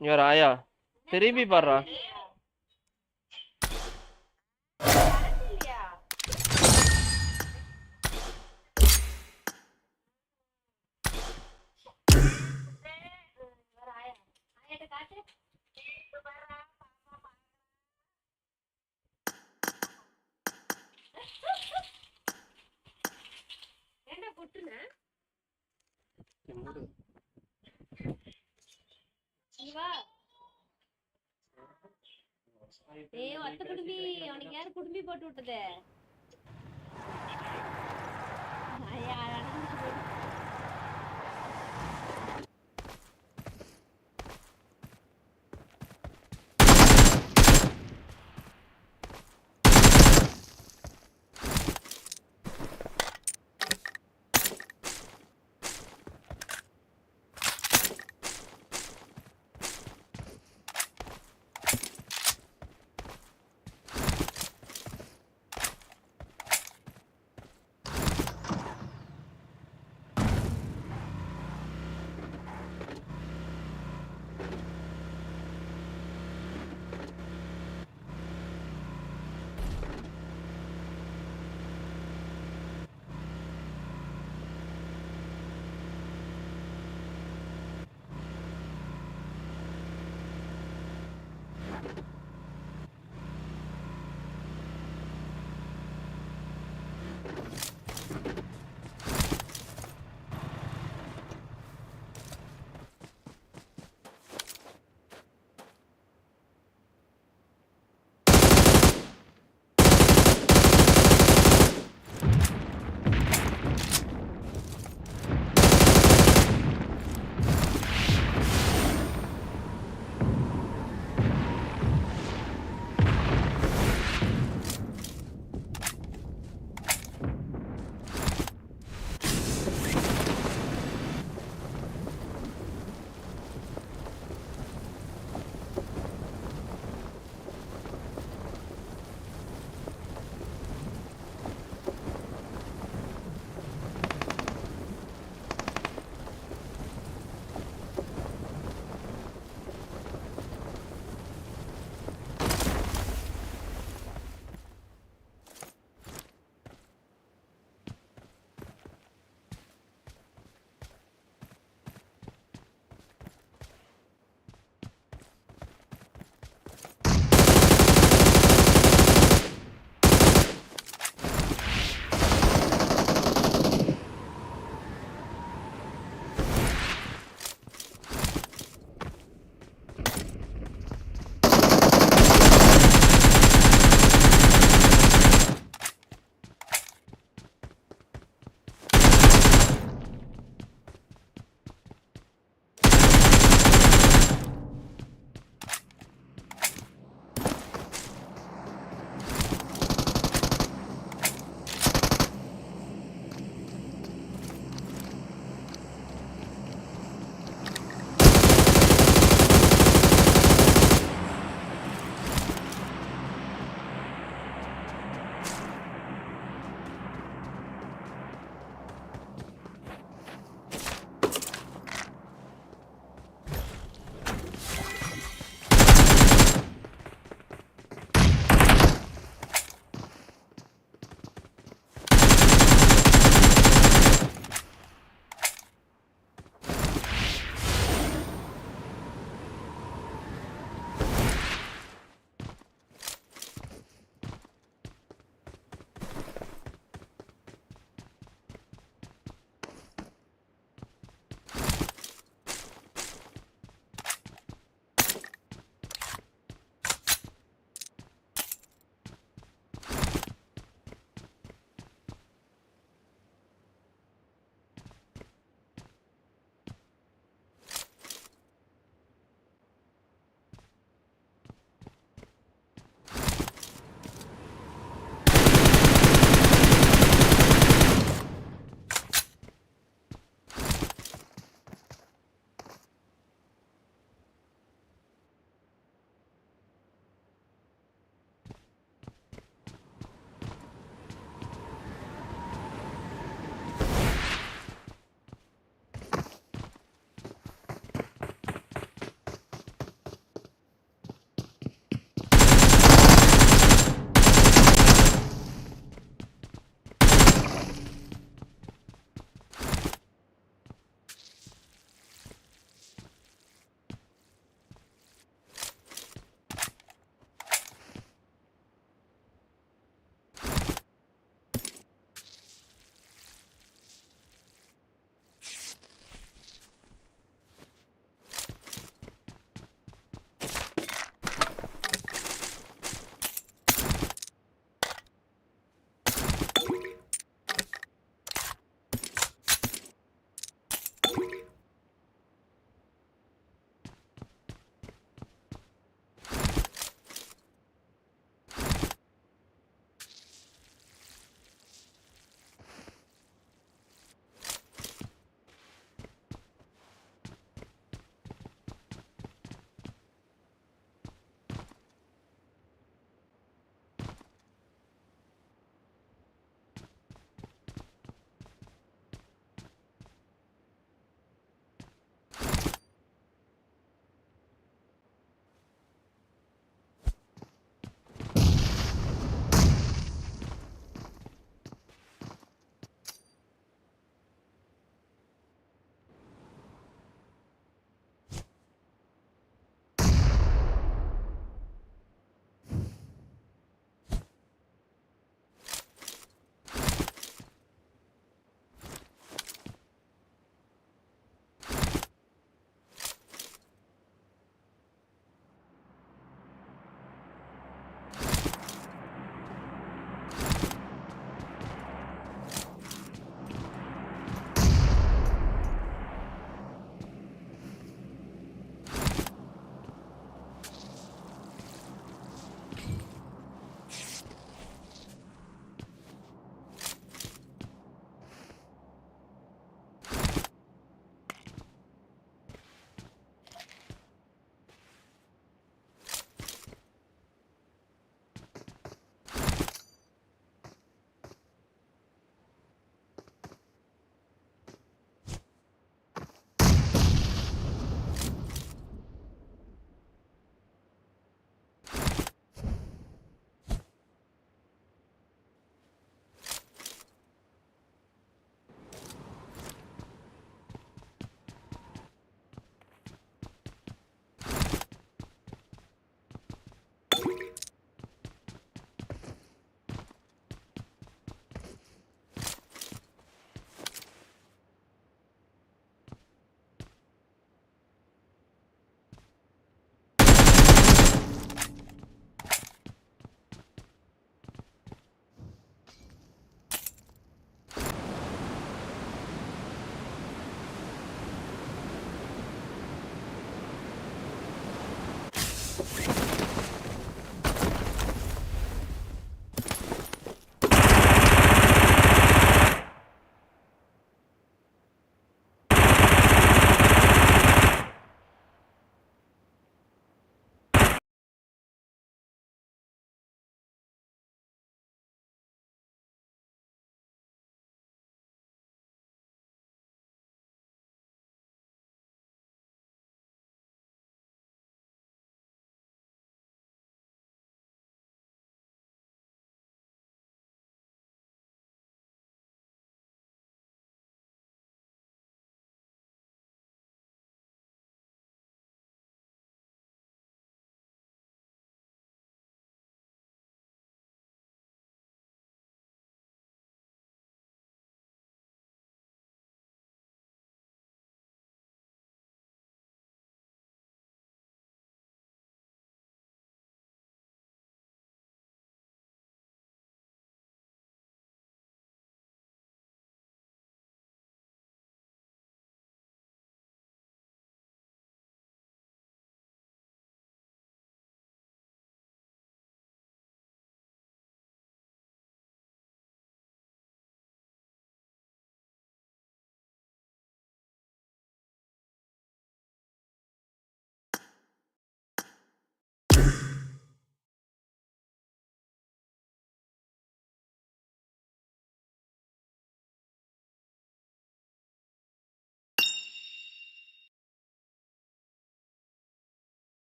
यार आया तेरी भी पड़ रहा ஏய் ஒத்த குடுமி அவனுக்கு யார் குடுமி போட்டு விட்டதே ஐயா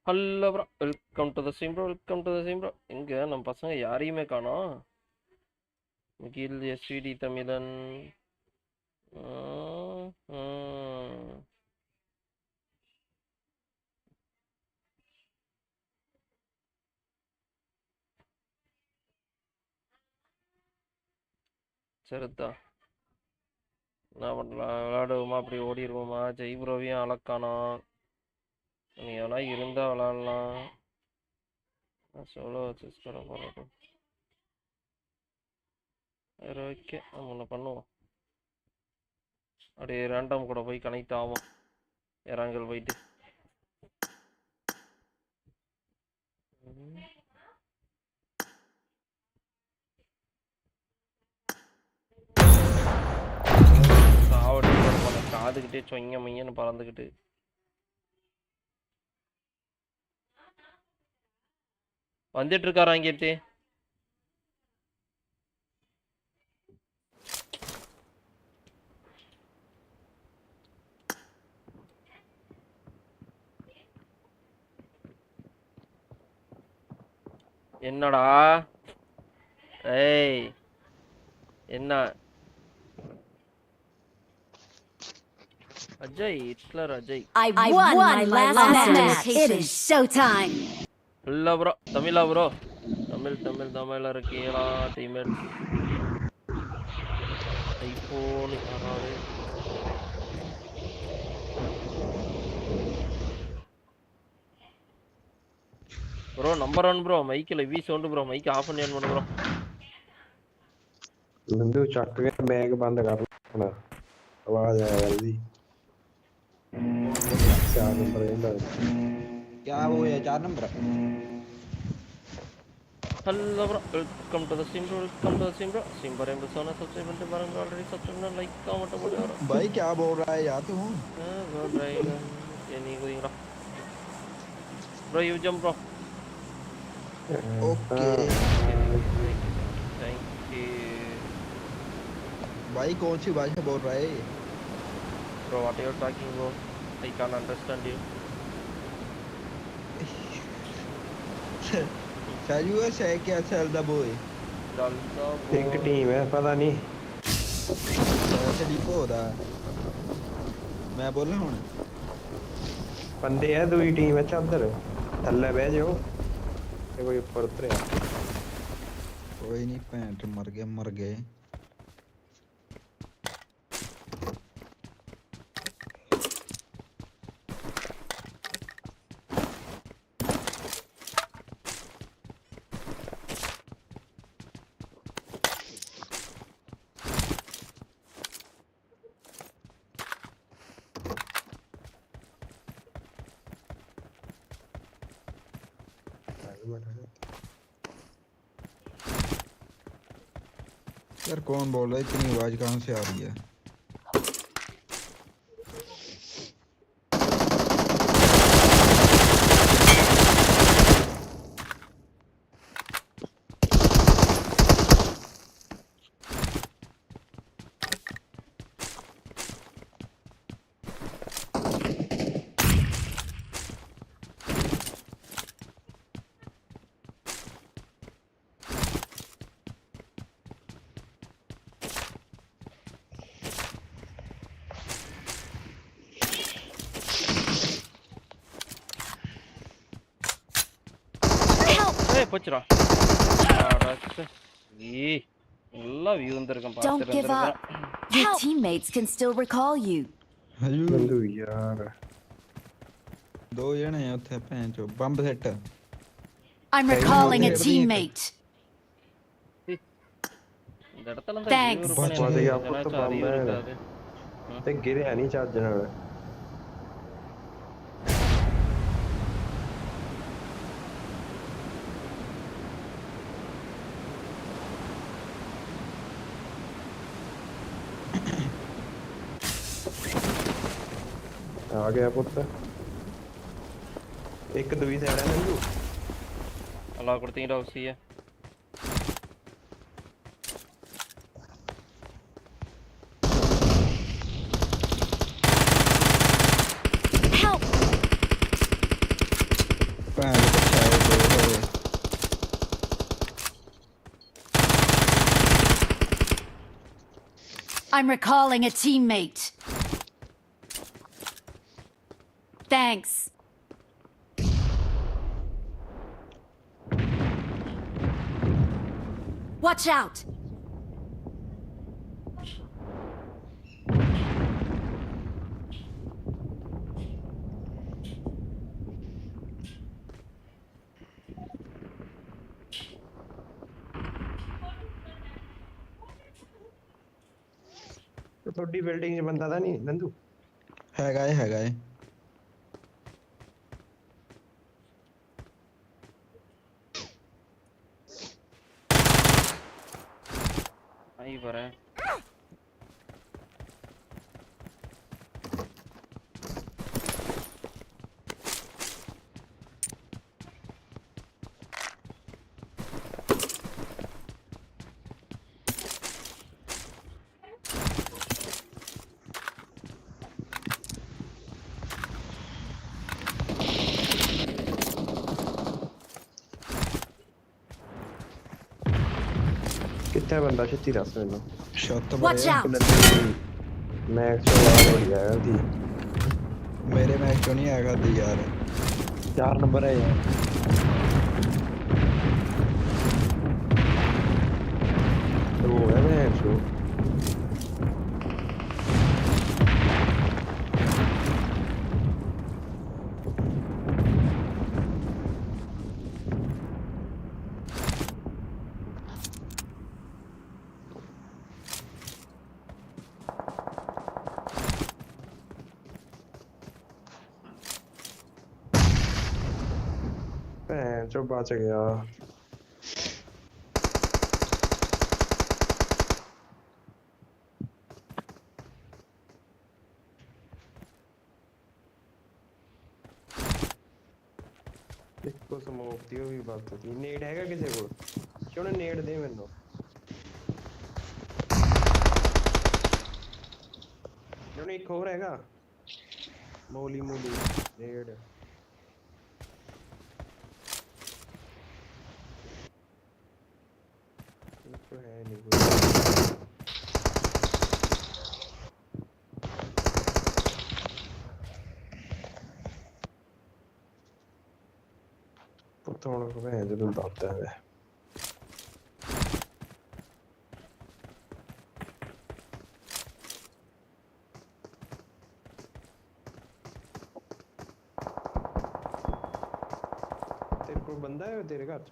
hello bro, welcome to the stream bro, welcome to the stream bro. எங்க நம்ம பசங்க யாரையுமே காணோம். முகில், எஸ்விடி, தமிழன். ம், ம். சரிதா, என்ன பண்ணலாம்? விளையாடுவோமா? அப்படி ஓடிடுவோமா? ஜெய் ப்ரோவையும் அளக்கானோம். நீ எவனா இருந்தா விளாட்லாம். சோலோ வச்சு கூட போராட்டும். சரி, ஓகே, நம்ம ஒன்று பண்ணுவோம். அப்படியே ரேண்டம் கூட போய் கனெக்ட் ஆகும். இறங்கல் போயிட்டு சாவடி போன காதுகிட்டே சொங்க மையன்னு பறந்துக்கிட்டு வந்துட்டு இருக்காரா இங்கேட்டு. என்னடா? ஏய், என்ன Ajay? Hitler Ajay. I won my last match. It is showtime. இல்ல ப்ரோ, தமிழா ப்ரோ? தமிழ் இருக்கீங்களா டீம்மேட்? ஐபோன் யாராவது? Bro number 1 bro. மைக்கில் வி சவுண்ட் ப்ரோ. மைக் ஆஃப் பண்ணி ஆன் பண்ணு ப்ரோ. लंदू चक के बैग बंद कर लेना आवाज आ जल्दी 4 नंबर इंदा क्या वो है 4 number hello bro, welcome to the stream bro, welcome to the stream bro. Stream पर एम सोना सबसे पहले बारंग ऑलरेडी सब्सक्राइब ना लाइक कमेंट बोल रहा है भाई क्या बोल रहा है यार तू बोल रहा है ये नहीं कोई bro. You jump bro. Okay thank you भाई कौन सी भाषा बोल रहा है bro. What you are talking bro? I can't understand you. Shall you say क्या sell the boy एक टीम है पता नहीं ऐसे डिपो होता मैं बोल रहा हूँ बंदे है दूसरी टीम है चादर थल्ले बह जाओ ये कोई ऊपर उतरे कोई नहीं पैंट मर गए यार कौन बोल रहा है इतनी आवाज कहाँ से आ रही है போச்சுடா. நல்லா வியூ வந்திருக்கேன். Don't give up. Your teammates can still recall you. लंदू यार दो जने हैं ਉੱਥੇ ਭੈਣ ਚੋ bomb set I'm recalling a teammate. இந்த இடத்துல Thanks. ते गिरे नहीं चार्ज ਨਾਲ आ गया पुत्र एक दूसरी साइड है नंदू अल्लाह கொடுத்தீங்கடா உசிய. Help. ਭੈਣ ਦੇ ਪਿੱਛੇ ਆਏ ਹੋਏ। I'm recalling a teammate. Thanks. Watch out! ਤੁਹਾਡੀ ਬਿਲਡਿੰਗ 'ਚ ਬੰਦਾ ਤਾਂ ਨਹੀਂ ਨੰਦੂ? ਹੈਗਾ ਏ ਆਈ ਪਰ ਹੈ ਕਿੱਥੇ ਬੰਦਾ ਛੇਤੀ ਦੱਸ ਮੈਨੂੰ। ਛੱਤ Watch ਮਰੇ out! ਮੈਂ 100 ਹੋ ਗਿਆ ਉਹਦੀ। ਮੇਰੇ ਮੈਚ ਚੋਂ ਨਹੀਂ ਹੈਗਾ ਦੀ ਯਾਰ 4 ਨੰਬਰ ਹੈ ਯਾਰ। ਉਹ ਹੈ ਮੈਂ 100 ਭੈਣ ਚੋ ਬਚ ਗਿਆ। ਇੱਕੋ ਸਮੋਕ ਦੀ ਉਹ ਵੀ ਵਰਤਦੀ। ਨੇੜ ਹੈਗਾ ਕਿਸੇ ਕੋਲ? ਕਿਉਂ ਨੇੜ ਦੇ ਮੈਨੂੰ। ਕਿਉਂ ਇੱਕ ਹੋਰ ਹੈਗਾ ਮੂਲੀ ਨੇੜ। तो है नहीं कोई। पता होना को है जब बताता है। तेरे को बंदा है तेरे घर च?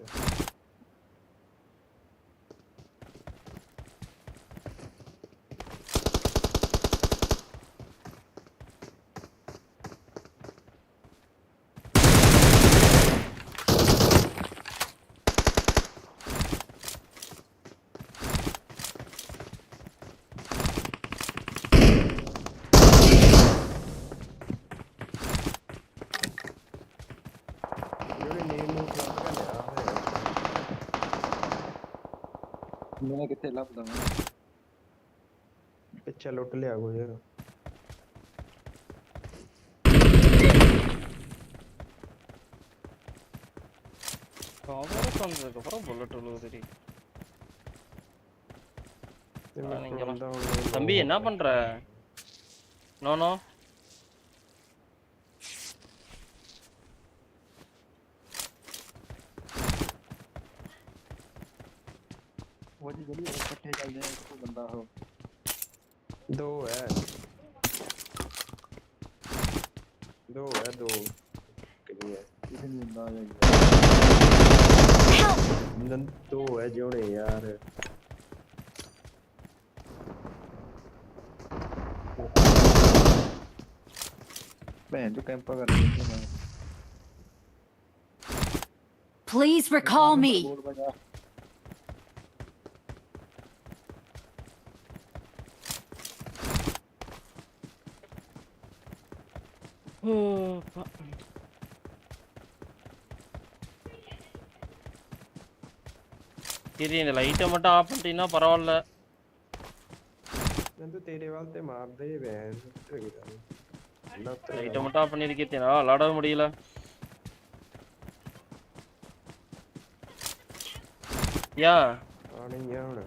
मैं कितने ਲੱਭਦਾ ਮੈਂ ਪਿੱਛੇ ਲੁੱਟ ਲਿਆ ਕੁਝ। தம்பி என்ன பண்ற? நோ நோ वो जी जल्दी इकट्ठे चलते हैं इसको बंदा हो। 2 है 2 कितनी है? कितनी बंदा आ जाएगा? 2 है जोड़े यार। बहन जो कैंपा कर रही है। Please recall me. சரி இந்த லைட்டை மட்டும் ஆஃப் பண்ணிட்டீங்கன்னா பரவாயில்ல. நந்து तेरे वाल ते मार दे बहन லைட்டை மட்டும் ஆஃப் பண்ணிருக்கேன் விளாட முடியல. யா ஆனியா அவன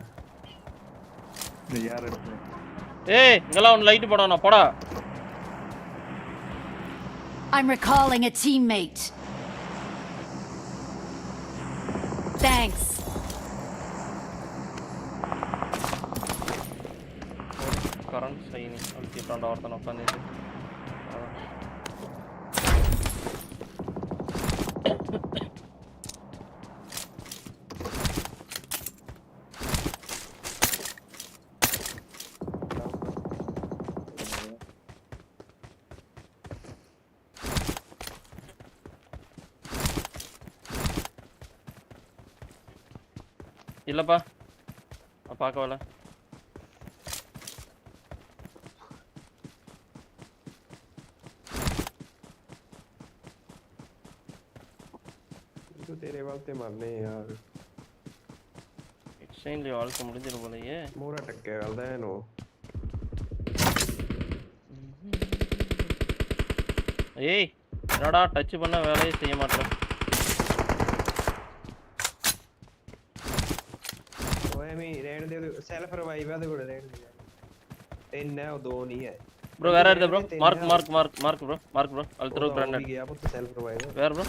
இந்த யார் எடுத்து ஏய் இங்கலாம் ஒன்னு லைட் போடா நான் போடா I'm recalling a teammate. Thanks. Current சைனி அல்டி ஃப்ரண்ட் ஒருத்தன் உட்காந்துட்டு இல்லப்பா பார்க்கவல तो तेरे वास्ते मरने यार எக்ஸ்சேஞ்சில் வாழ்க்கை முடிஞ்சிடும் போலயே मोरा टक्के वाला है नो ஏய் என்னடா டச் பண்ண வேலையே செய்ய மாட்டேன் ओए मी रहने दे सेल्फ रिवाइव है तो कोड रहने दे तीन है और दो नहीं है ப்ரோ வேற யாரு bro mark bro I'll throw grenade गया वो तो सेल्फ रिवाइव है வேற ப்ரோ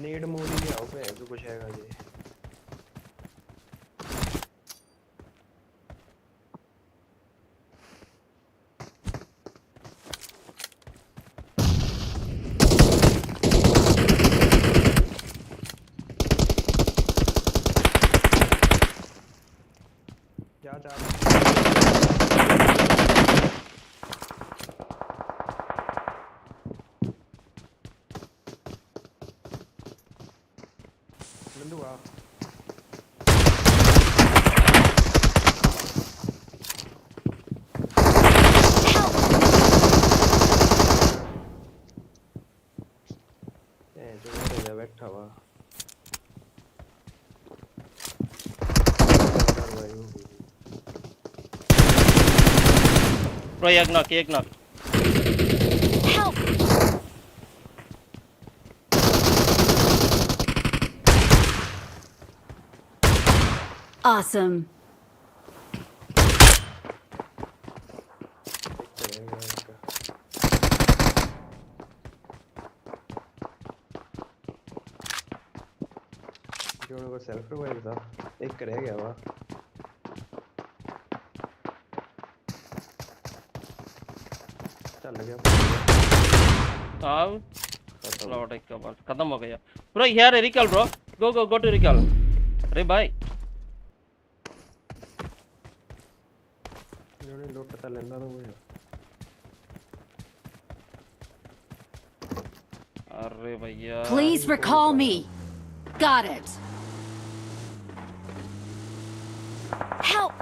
नीड मोड ही आओ पे तो कुछ हैगा ये जा जा नंदुआ जो मेरे बैठा हुआ ப்ரோ एक knock Help! Awesome. जो को सेल्फ रिवाइव था एक रह गया वा चल गया आओ लौट एक बार खत्म हो गया bro here recall bro go to recall अरे भाई जोने लोट पता लेना तो वो अरे भैया Please recall me. Got it. Help!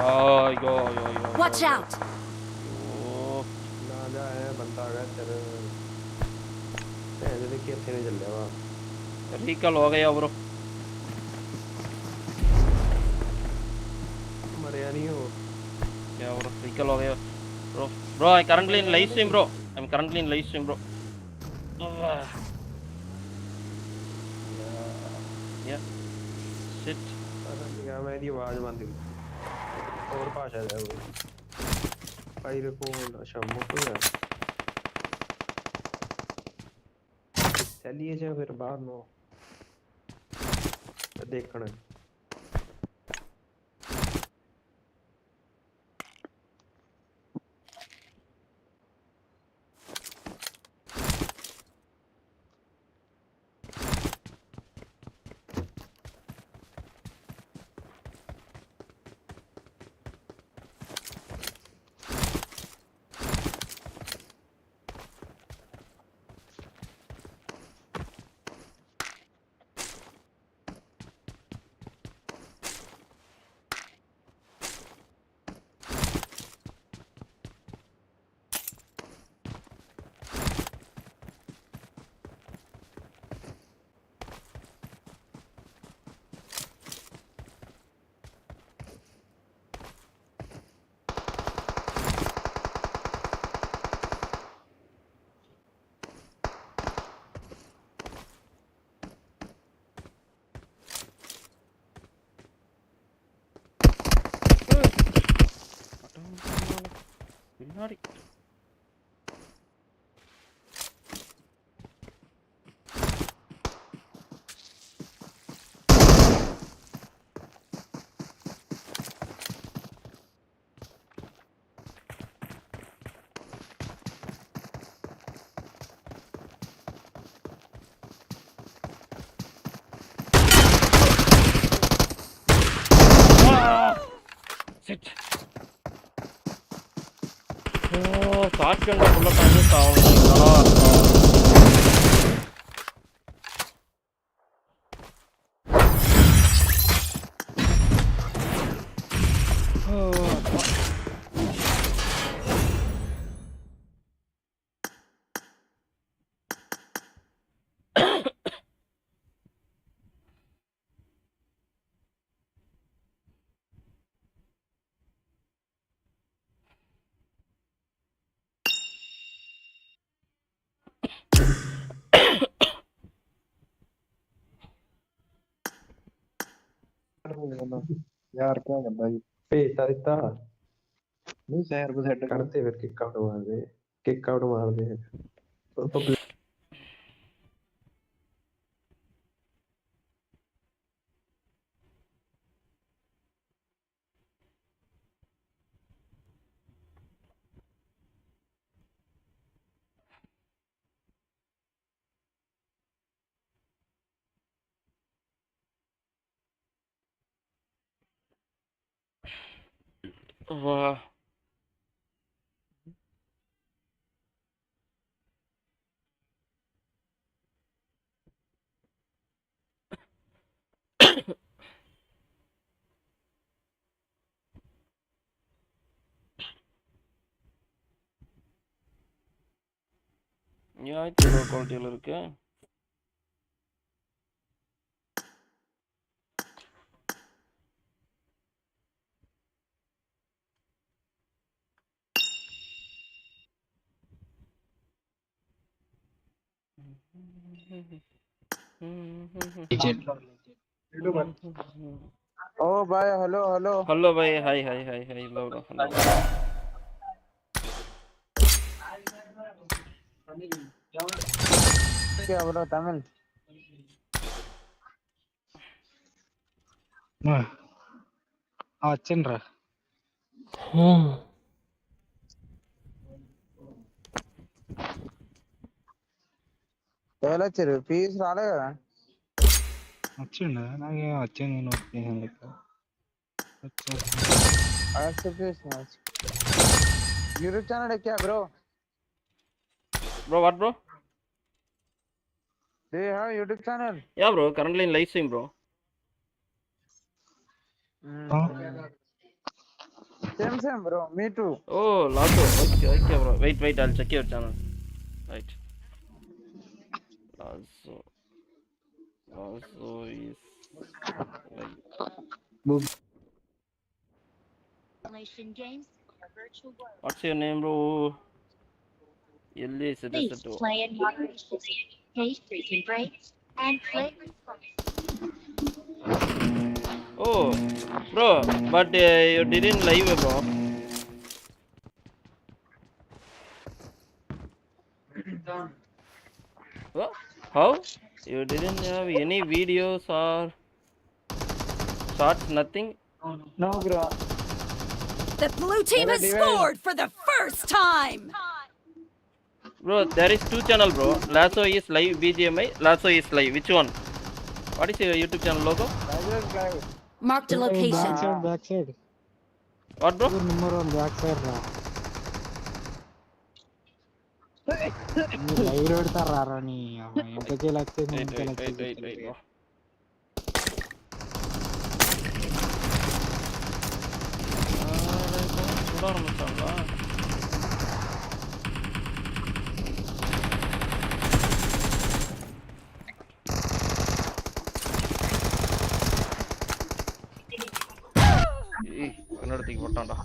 Oh, yo. Watch out. Oh, ना जा है बंदा आ गया तेरे जल्दी के थे नहीं चल रहा रिकॉल हो गया ब्रो मरे नहीं हो क्या ब्रो रिकॉल हो गया bro I currently in live stream bro I'm currently in live stream bro yeah shit मैं मेरी आवाज बंद हुई और भाषा है वो भाई रिकॉर्ड शाम को है चलिए जा फिर बाहर नो देखना Sit. Oh, shotgun bullet on this यार क्या करना जी भेजता ਦਿੱਤਾ नहीं शहर को सेट कर करते फिर किक आउट मार दे तो Wow. Yeah, it's low quality இருக்கு. ओ भाई hello hello Hello bhai, hi, hello bro, hello. क्या बोलो तमिल వచ్చిండ్రా వచ్చారు ఫీజు రాలే కదా వచ్చిండ నాకేం వచ్చింది నోటిఫికేషన్ లెక్క యాక్సెప్ట్ చేసిన యూట్యూబ్ ఛానల్ ఎక్కా bro Bro, what bro? Do you have YouTube channel Yeah bro, currently in live stream bro. Same bro me too Oh, Lasso. Okay bro. Wait, I'll check your channel. Right. Lasso is like what's your name bro? Please play in moderation. Pay freaking breaks and play Oh, bro, but you didn't live bro. What? How? You didn't have any videos or shots, nothing? No bro The blue team has scored for the first time. Bro, there is two channel bro. Lasso is live BGMI, Lasso is live. Which one? What is your YouTube channel logo? Marked a location. Back side What bro? Number 1 back side రా live పెడతారా రా నీ ఎంతకే లక్ష Wait bro. சுட ஆரம்பிச்சாங்களா? கன்னடத்துக்கு போட்டான்டா.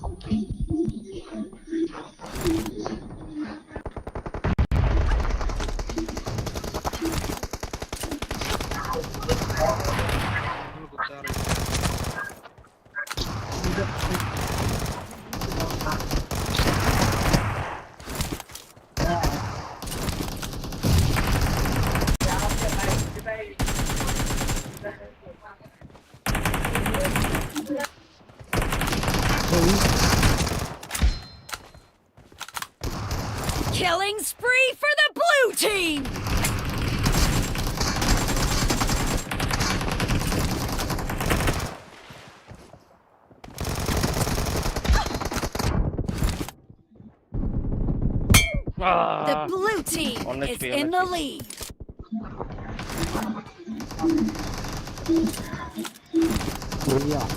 Killing spree for the blue team. The blue team One is HP, in one the HP. lead. Brilliant.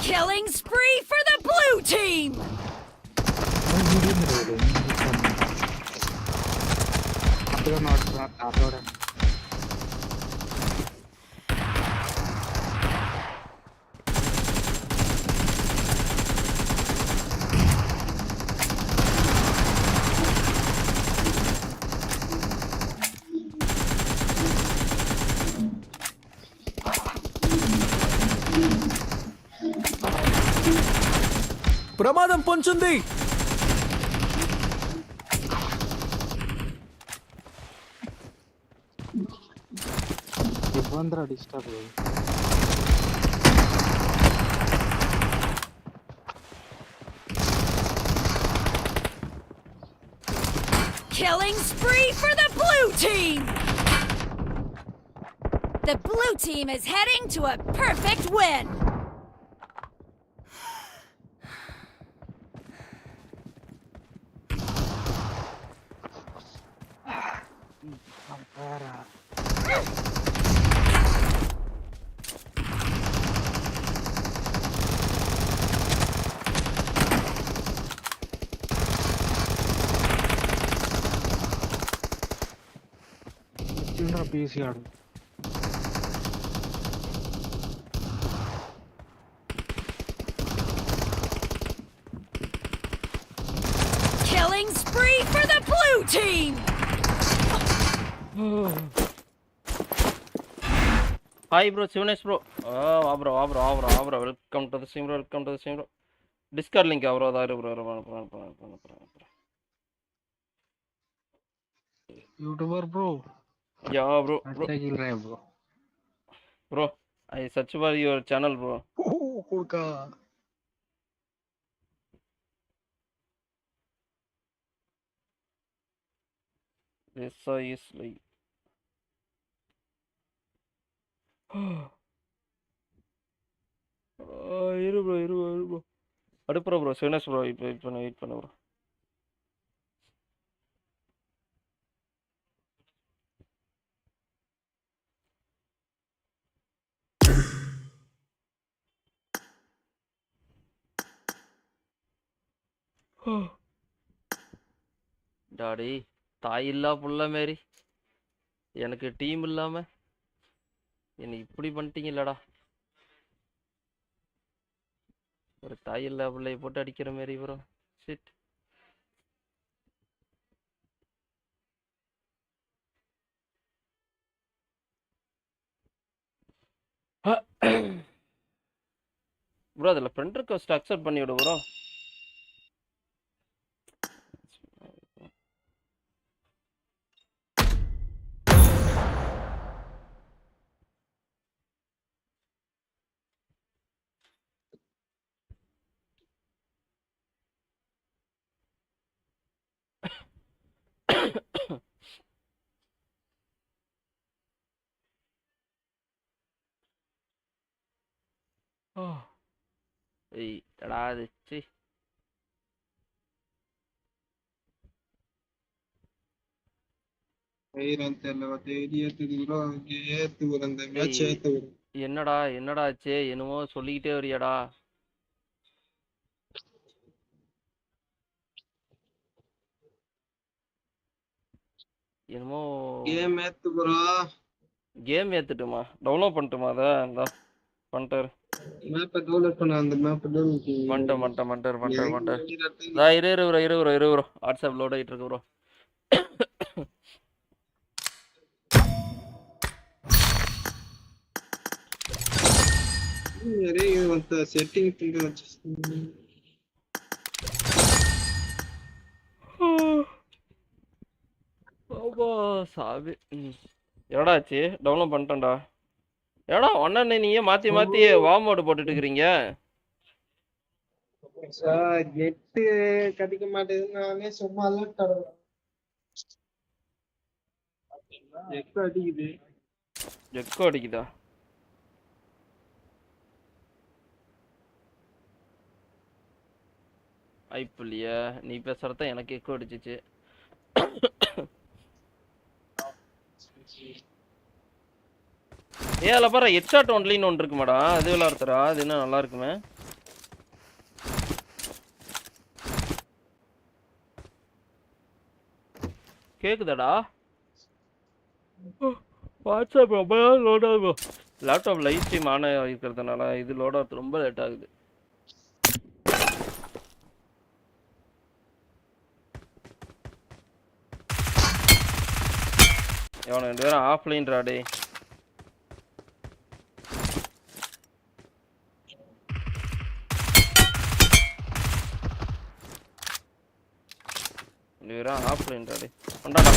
Killing spree for the blue team. ప్రమాదం పొంచుంది. ఇబ్బందిరా disturb. Killing spree for the blue team. The blue team is heading to a perfect win. PC ఆడు. Killing spree for the blue team. Hi bro, Sivanesh bro. Bro. Welcome to the stream bro. Discord link bro. YouTuber bro. Yeah bro. అట్లగిల్ రే bro. Bro, I search for your channel bro. కొడుకా. This is like இரு bro. அடுப்புற bro, Sivanesh bro. Wait பண்ணு bro. Daddy தாய் இல்லா புள்ள மாரி எனக்கு டீம் இல்லாம என்னை இப்படி பண்ணிட்டீங்களடா. ஒரு தாய் இல்லா பிள்ளைய போட்டு அடிக்கிற மாரி ப்ரோ. ஷிட். ப்ரோ அதில் ஃப்ரெண்ட் ரிக்வெஸ்ட் அக்செப்ட் பண்ணி விடு ப்ரோ. ஏய் எடா அது சி. என்னடா ஆச்சு? என்னமோ சொல்லிக்கிட்டே வரியாடா. என்னமோ கேம் ஏத்துட்டுமா? டவுன்லோட் பண்ணட்டுமா? அதை இந்த பண்ணிட்டாரு. பண்ணிட்டேன். இரு ப்ரோ. வாட்ஸ்அப் லோட் ஆகிட்டு இருக்கு ப்ரோ. சாவி என்னடா ஆச்சு? டவுன்லோட் பண்ணிட்டேன்டா. ஏடா ஒன்னே நீயே மாத்தி வார்ம் மோட் போட்டுட்டு இருக்கிறீங்க. நெட்டு கிடைக்க மாட்டேங்குது. நானே சும்மா அலர்ட் ஆடுறேன். எக்கோ அடிக்குதா? ஐப்பில்லையா நீ பேசுறத எனக்கு எக்கோ அடிச்சிச்சு. அதில் பாரு ஹெட்ஷாட் ஒன்லின்னு ஒன்று இருக்குமாடா, அது விளாடுறா, அது என்ன நல்லா இருக்குமே. கேக்குதாடா? வாட்ஸ்அப் ரொம்ப லோட் ஆகும். லேப்டாப் லைவ் ஸ்ட்ரீம் ஆன் இருக்கிறதுனால இது லோட் ஆகிறது ரொம்ப லேட் ஆகுது. இவனை 2 பேரும் ஆஃப்லைன்ரா டே. ஆஃப்லைன்ரா டே. கொண்டாடா.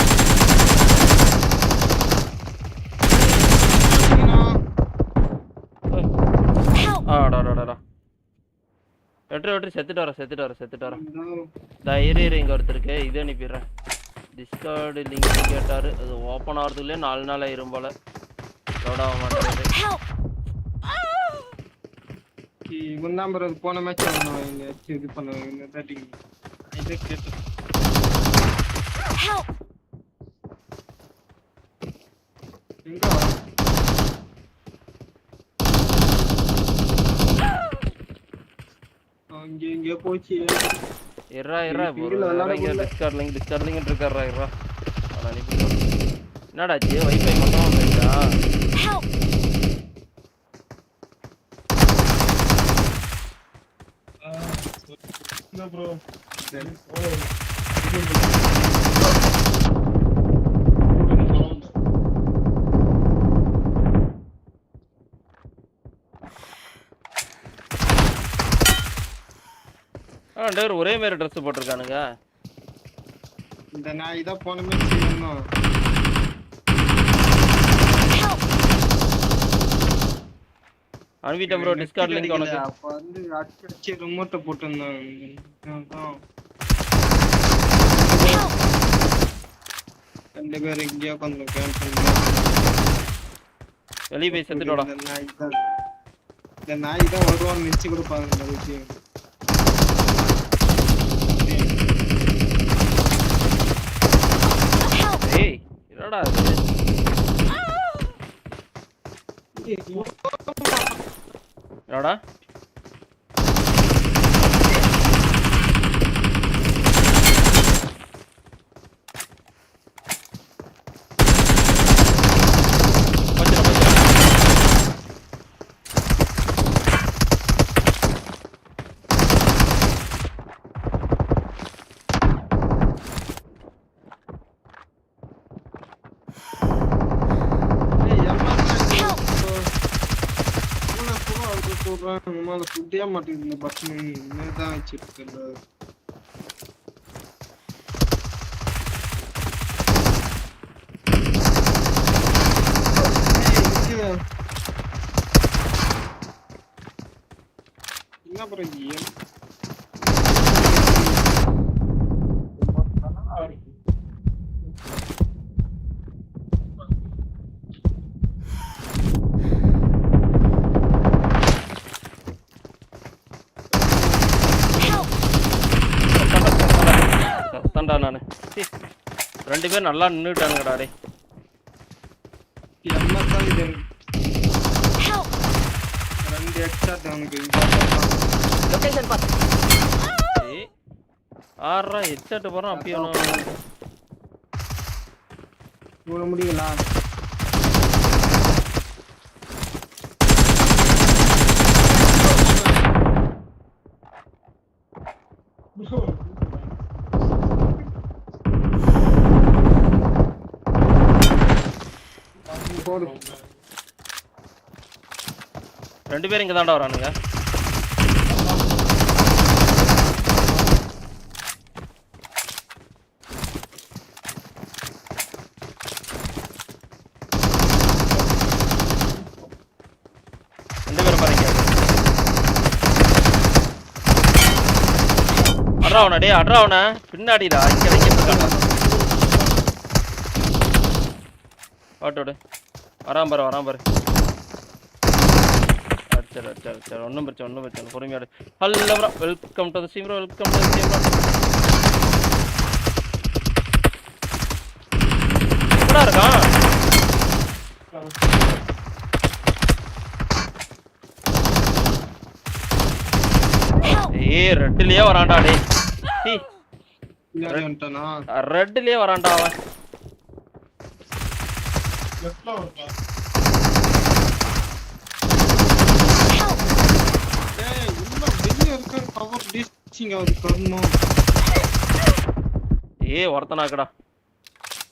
ஆடாடாடா. வெற்றி செத்துட்டு வர. இரு இங்க ஒருத்தருக்கு இது அனுப்பிடுறேன். டிஸ்கார்டு லிங்க் கேட்டாரு, அது ஓப்பன் ஆகிறதுக்குள்ளே 4 நாள் ஆயிரும் போல. லோட் ஆக மாட்டேங்குது. இவன் தான் ப்ரோ போன மேட்ச் இது பண்ணுவாங்க பேட்டிங். இதை கேட்டு எங்க அங்கே போச்சு. இறா டிஸ்கார்ட் லிங்க் இருக்காரா இறா. என்னடாச்சு வைஃபை மட்டும் வந்துச்சா? ப்ரோ ஒரே மாதிரி ட்ரெஸ் போட்டிருக்கானுங்க. இந்த நாய் தான் போன மேட்ச் இன்னும் அன்விட்ட ப்ரோ டிஸ்கார்ட் லிங்க் உனக்கு. அப்ப வந்து அடிச்சு ரிமோட்ட போட்டுருந்தாங்க. ரெண்டு பேர் இங்கேயே உட்காந்து கேம் பண்ணுங்க. வெளியே போய் செத்துட்டோட. இந்த நாய் தான் வருவான்னு நினைச்சு கொடுப்பாங்க இந்த விஷயம். ஏய் என்னடா இது? என்னடா சுத்தியா மாட்டேங்குது பட்டன் தான் வச்சிருக்கு. என்ன பண்ணுறீங்க? நானு 2 பேர் நல்லா நின்னுட்டானுங்கடா டேய். ஆறா ஹெட்செட் போறோம் அப்பயே முடியல. ரெண்டு பேரும் இங்க தாண்டா வரானுங்க. ரெண்டு பேரும் பாருங்க. அட்ராவனா டேய் அட்ராவனா பின்னாடிடா இங்க இருக்கானே. வாட்டோடு வரான் பாரு அடிச்சாரு ஒன்றும் பிரச்சனை பொறுமையாடு. Hello bro, welcome to the stream bro, welcome to the stream bro. எங்கடா இருக்கான்? ஏய் ரெட்லயே வரான்டா டேய். டீ பின்னாடி வந்துட்டானா? ரெட்லயே வரான்டா அவன். டேய் உள்ள வெளிய இருக்க கவர் டிஸ்டிங் ஆகுது கர்மம். ஏய் ஒருத்தனாக்கடா.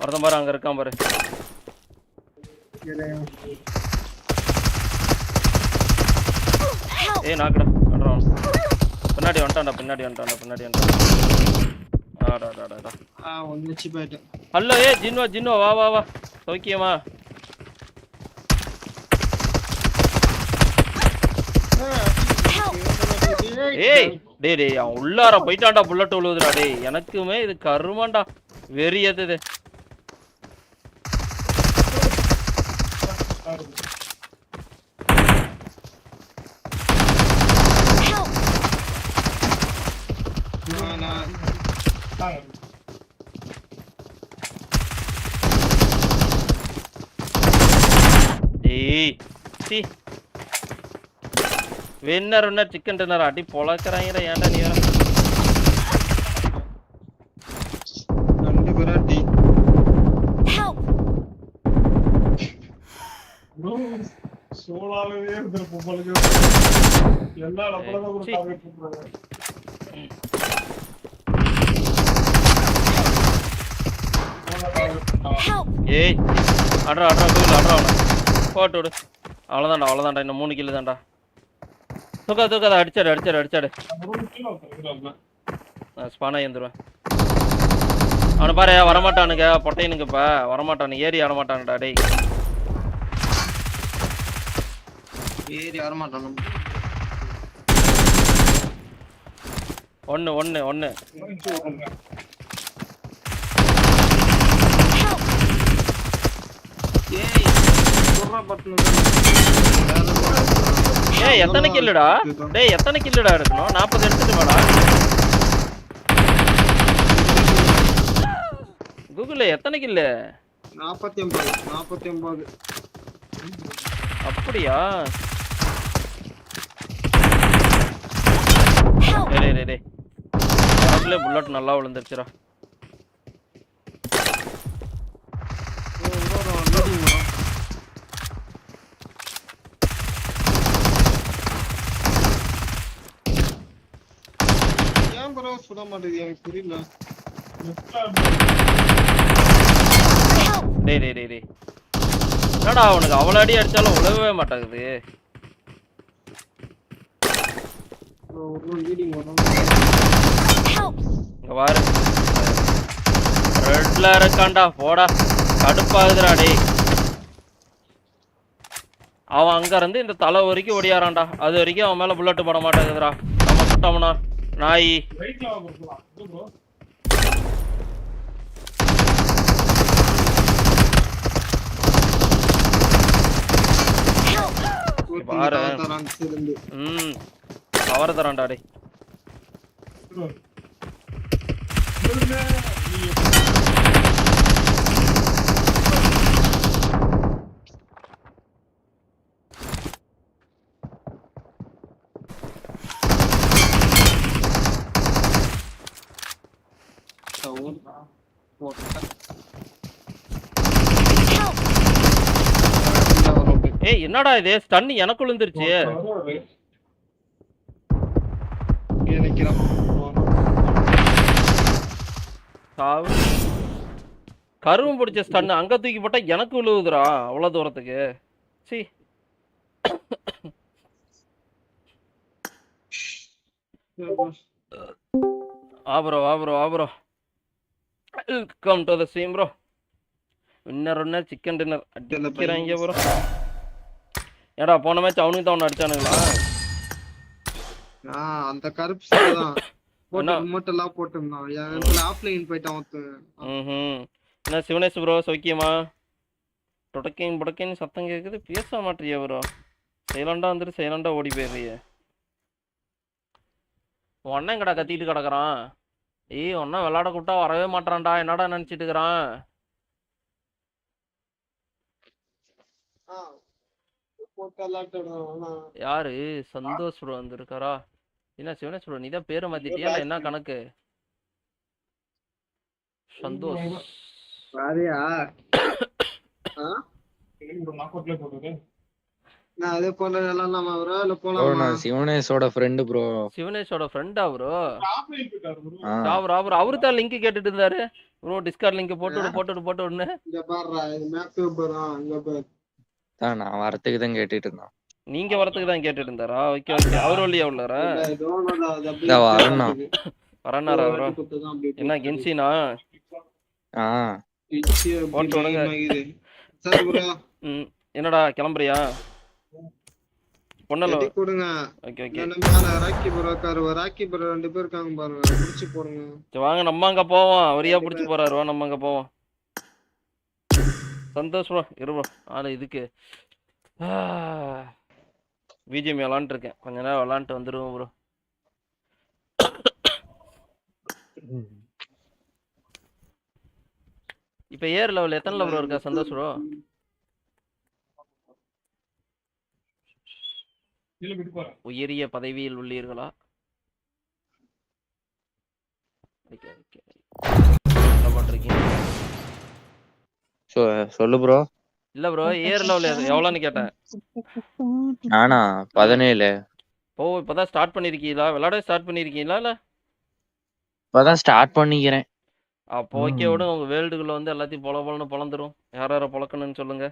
ஒருத்தன் பாரு அங்க இருக்கான் பாரு. ஏய் நாக்கடா அடறான். பின்னாடி வந்துட்டான்டா. ஆடாடாடா. ஒன்னிச்சு போயிட்டேன். ஹலோ ஏ ஜின்வா வா. சௌக்கியமா? ஏய் டேய் அவன் உள்ளார போயிட்டான்டா, புல்லட் விழுவுதுடா டேய். எனக்குமே இது கருமாண்டா, வெறி ஏத்துது. டேய் சி வின்னர் சிக்கன் டின்னர் அடி பொளக்கறாங்கடா. ஏன்டா நீ வர? ரெண்டு பேராட்டி ப்ரோ சோலாவே இருந்திருப்போம் போலக்கு. எல்லா நம்மள தான் ஒரு டார்கெட் பண்றாங்க. ஏய் அட்ரா போட்டு விடு. அவ்வளோதான்டா இன்னும் 3 கிலோ தான்டா. தூக்காத அடிச்சாடு. ஸ்பானா ஏந்துருவேன். அவனை பாரு வரமாட்டானுங்க, பொட்டையனுங்க இப்ப வரமாட்டானு, ஏறி வரமாட்டானுடா டேய். ஏறி வரமாட்டானு. ஒன்னு ஏய் எத்தனை கில்லுடா டேய்? எத்தனை கில்லுடா எடுக்கணும்? 40 எடுத்துட்டு வாடா. கூகுள்ல எத்தனை கில்லு? 49. அப்படியா? டேய் அதுல புல்லட் நல்லா விழுந்துருச்சுடா. ஏன் ப்ரோ சுட மாட்டேங்குது எனக்கு புரியல. டேய் என்னடா அவனுக்கு அவ்வளோ அடி அடிச்சாலும் உழவே மாட்டேங்குது. இங்க பாரு ரெட்ல இருக்கான்டா, போடா கடுப்பாகுதுடா டேய். அவன் அங்க இருந்து இந்த தலை வரைக்கும் ஓடியாரான்டா, அது வரைக்கும் அவன் மேல புல்லட் போட மாட்டேங்குதுடா. நம்ம சுட்டோம்னா நாய். பாரு கவர தரான்டா டேய். ஏய் என்னடா இது ஸ்டன் எனக்கு விழுந்துருச்சு. கரும்பு பிடிச்ச ஸ்டன் அங்க தூக்கி போட்டா எனக்கு விழுவுதுடா அவ்வளவு தூரத்துக்கு. C ஆப்ரோ welcome to the stream bro. Winner chicken dinner அடிக்கிறாங்க ப்ரோ. ஏடா போன மேட்ச் அவனுக்கு தான் ஒன்று அடிச்சானுங்களா? அந்த கருப்பு சட்டை தான் மட்டும் போட்டுருந்தான். என் ஆஃப்லைன் போயிட்டான். என்ன சிவனேஷ் ப்ரோ சௌக்கியமா? புடக்கின் சத்தம் கேட்குது, பேச மாட்டியா ப்ரோ? சைலண்டா வந்துட்டு சைலண்டா ஓடி போயிடுறியே. உன்ன எங்கடா கத்திட்டு கிடக்குறான்? ஏய் ஒன்னும் விளையாட கூப்பிட்டா வரவே மாட்டான்டா. என்னடா நினைச்சிட்டு இருக்கிறான்? யாரு? சந்தோஷ் ப்ரோ வந்திருக்காரா? என்ன சிவனேஷ் ப்ரோ நீதான் பேரை மாத்திட்டியா இல்ல என்ன கணக்கு? சந்தோஷ் வாரியா நான் அதே போல விளையாடலாமா ப்ரோ இல்ல ப்ரோ போலாமா? நான் சிவனேஷோட ஃப்ரெண்டு ப்ரோ. சிவனேஷோட ஃப்ரெண்டா ப்ரோ? அவரு தான் லிங்க் கேட்டுட்டு இருந்தாரு ப்ரோ. டிஸ்கார்ட் லிங்க் போட்டு விடுன்னு. இங்க பாருடா இது மேப் போறோம் இங்க பாரு. நான் வரத்துக்கு தான் கேட்டுட்டு இருந்தேன். நீங்க வரதுக்கு தான் கேட்டுட்டு இருந்தாரா? Okay okay. அவர் வழியா உள்ளாரா? வரனாரா ப்ரோ? என்ன கென்ஷினா? போட்டு விடுங்க. என்னடா கிளம்புறியா? பொண்ணல கொடுங்க. Okay okay. Rakhi bro car rakhi bro 2 பேர் இருக்காங்க பாருங்க. புடிச்சு போடுங்க. சரி வாங்க நம்ம அங்க போவோம். அவரையா புடிச்சு போறாரு. வா நம்ம அங்க போவோம். சந்தோஷ் ப்ரோ இரு ப்ரோ. ஆளு இதுக்கு BGMI விளாண்டு இருக்கேன். கொஞ்ச நேரம் விளாண்டுட்டு வந்துருவோம் ப்ரோ. இப்ப ஏர் லெவல் எத்தனை லெவல் இருக்கா சந்தோஷ் ப்ரோ? உயரிய பதவியில் உள்ளீர்களா? என்ன பண்றீங்க? சொல்லு ப்ரோ. இல்ல ப்ரோ ஏர் லெவல் எவ்வளவுன்னு கேட்டேன். நானா 17. ஓ இப்பதான் ஸ்டார்ட் பண்ணிருக்கீங்களா? விளையாட ஸ்டார்ட் பண்ணிருக்கீங்களா இல்ல? இப்பதான் ஸ்டார்ட் பண்ணிக்கிறேன். அப்போ ஓகே விடுங்க. உங்க வேர்ல்டுக்குள்ள வந்து எல்லாத்தையும் பொலன்னு பொழந்துரும். யார பொழக்கணும்னு சொல்லுங்க.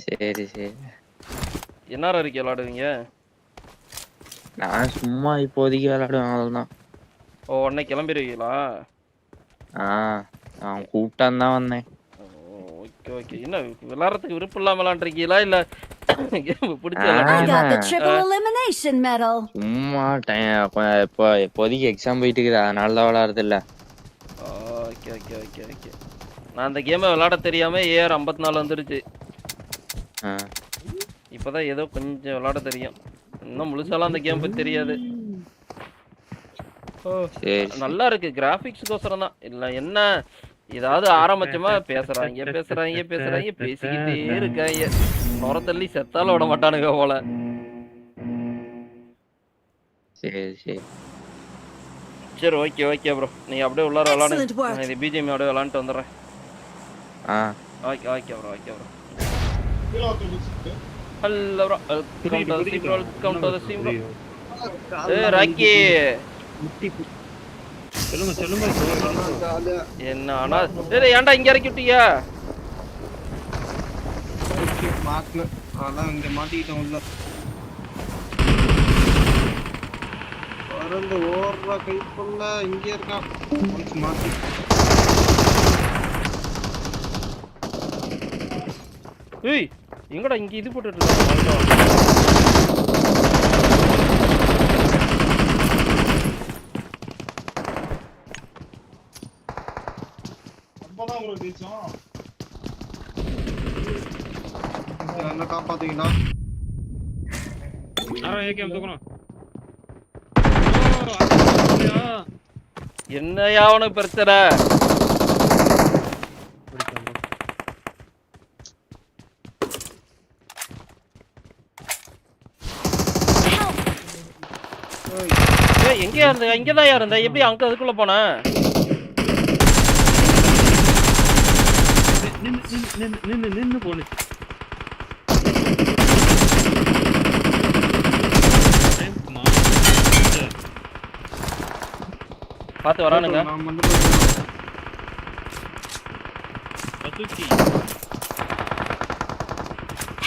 சரி சரி. என்ன இருக்கு விளையாடுவீங்க? நான் சும்மா இப்போதைக்கு விளையாடுவேன் அவ்வளவுதான். ஓ உடனே கிளம்பிடுவீங்களா? நான் கூப்பிட்டான் தான் வந்தேன். Okay okay. என்ன விளையாடுறதுக்கு விருப்பம் இல்லாம விளையாண்டுருக்கீங்களா இல்ல பிடிச்ச I got the triple elimination medal. சும்மா இப்போ இப்போதைக்கு எக்ஸாம் போயிட்டு இருக்குது அதனால தான் விளையாடுறது இல்ல. Okay okay okay okay. நான் அந்த கேமை விளையாட தெரியாம ஏஆர் 54 வந்துருச்சு. இப்பதான் ஏதோ கொஞ்சம் விளையாட தெரியும். இன்னும் முழுசாலாம் அந்த கேம் பத்தி தெரியாது. நல்லா இருக்கு. கிராபிக்ஸ்க்கோசரம் தான். இல்ல என்ன ஏதாவது ஆரம்பிச்சோமா பேசுறாங்க பேசிக்கிட்டே இருக்காங்க. நொர தள்ளி செத்தால விட மாட்டானுங்க போல. சரி ஓகே ஓகே ப்ரோ. நீங்க அப்படியே உள்ளார விளையாடுங்க. நான் இது BGMI அப்படியே விளையாண்டுட்டு வந்துடுறேன். Okay okay bro okay bro. Hello bro. Welcome to the stream bro. ஏய் ராக்கி சொல்லுங்க என்ன ஆனா டேய் ஏன்டா இங்க இறக்கி விட்டியா? மாட்ல அதான் இங்க மாட்டிட்டேன் உள்ள. பறந்து ஓடுற கைக்குள்ள இங்க இருக்கான். கொஞ்சம் மாட்டி. ஏய் எங்கடா இங்க இது போட்டுட்டு இருக்கான்? என்ன காப்பாத்தீங்களா? என்னையா உனக்கு பிரச்சனை? எங்கயா இருந்த? இங்கதான் இருந்த. எப்படி அங்க அதுக்குள்ள போன? நின்னு போனு. பாத்து வரானுங்க.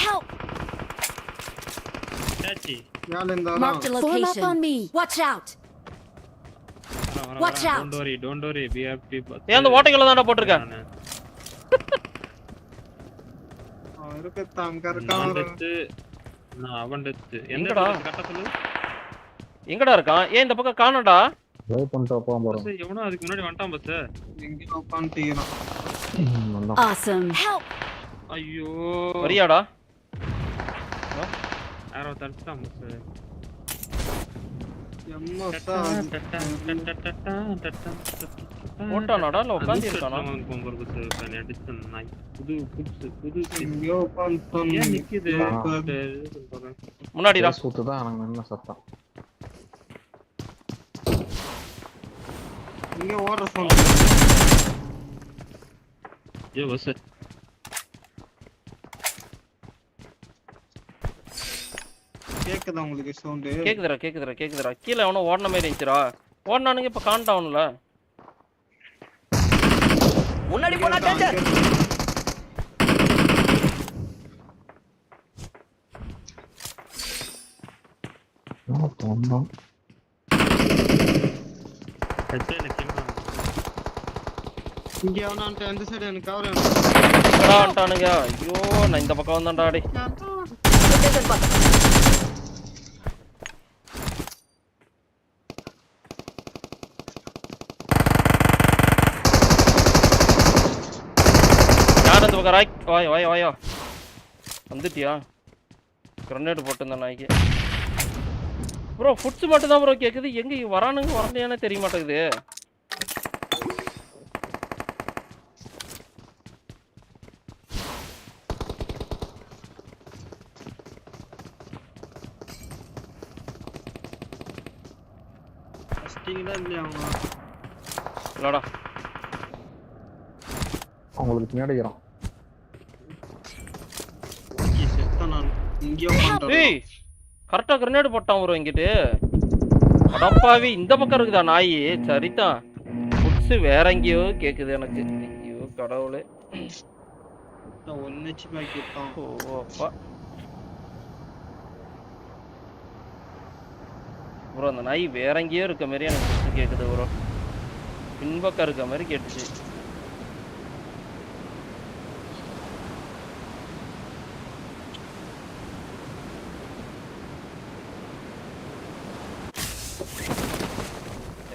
Help! Mark the location. Form up on me. Watch out. Watch out. Don't worry. We have people. ஏன் அந்த ஓட்டைக்குள்ள தான்டா போட்டுருக்க? அவருக்கு தங்க இருக்கான். நான் அவன்டத்து. எங்கடா? கட்ட சொல்லு. எங்கடா இருக்கான்? ஏன் இந்த பக்கம் காணோம்டா? ட்ரை பண்ணிட்டு போறோம். எவனோ அதுக்கு முன்னாடி வந்துட்டான் பஸ். எங்க உட்கார்ந்துட்டீங்கனா? Awesome. Help. ஐயோ வரியாடா? யாரோ தடுத்துட்டான் boss. போட்டானடா இல்ல உட்கார்ந்து இருக்கானா? முன்னாடிடா சுத்துதான் எனக்கு என்ன சத்தம். இங்க ஓடுற சவுண்ட். ஏ boss. கேக்குதா உங்களுக்கு சவுண்ட்? கேக்குதுடா. கீழ எவனோ ஓடுன மாதிரி இருந்துச்சுடா. ஓடுனானுங்க இப்ப காண்டாவுன்ல. முன்னாடி போடா டேஞ்சர். இங்க அவனான்ட்ட அந்த சைடு எனக்கு கவர் ஆன்ட்டானுங்க. ஐயோ நான் இந்த பக்கம் வந்தேன்டா டேய். யார் அந்த பக்கம் ராய் வாயா வந்துட்டியா? கிரனேட் போட்டுருந்தேன் நாய்க்கு. ப்ரோ ஃபுட்ஸ் மட்டும் தான் ப்ரோ கேக்குது. எங்க வரானுங்க வரலையானே தெரிய மாட்டேங்குது. இல்லடா உங்களுக்கு பின்னாடி இருக்கிறோம். ஏய் கரெக்டா கிரனேட் போட்டான் ப்ரோ இங்கிட்டு. அடப்பாவி இந்த பக்கம் இருக்குதா நாய்? சரிதான். ஃபுட்ஸ் வேற எங்கேயோ கேக்குது எனக்கு. ஐயோ கடவுளே. ஒன்னச்சு பாக்கிட்டான். ஓ அப்பா ப்ரோ அந்த நாய் வேற எங்கேயோ இருக்க மாதிரி எனக்கு கேக்குது ப்ரோ. பின்பக்கம் இருக்க மாதிரி கேட்டுச்சு.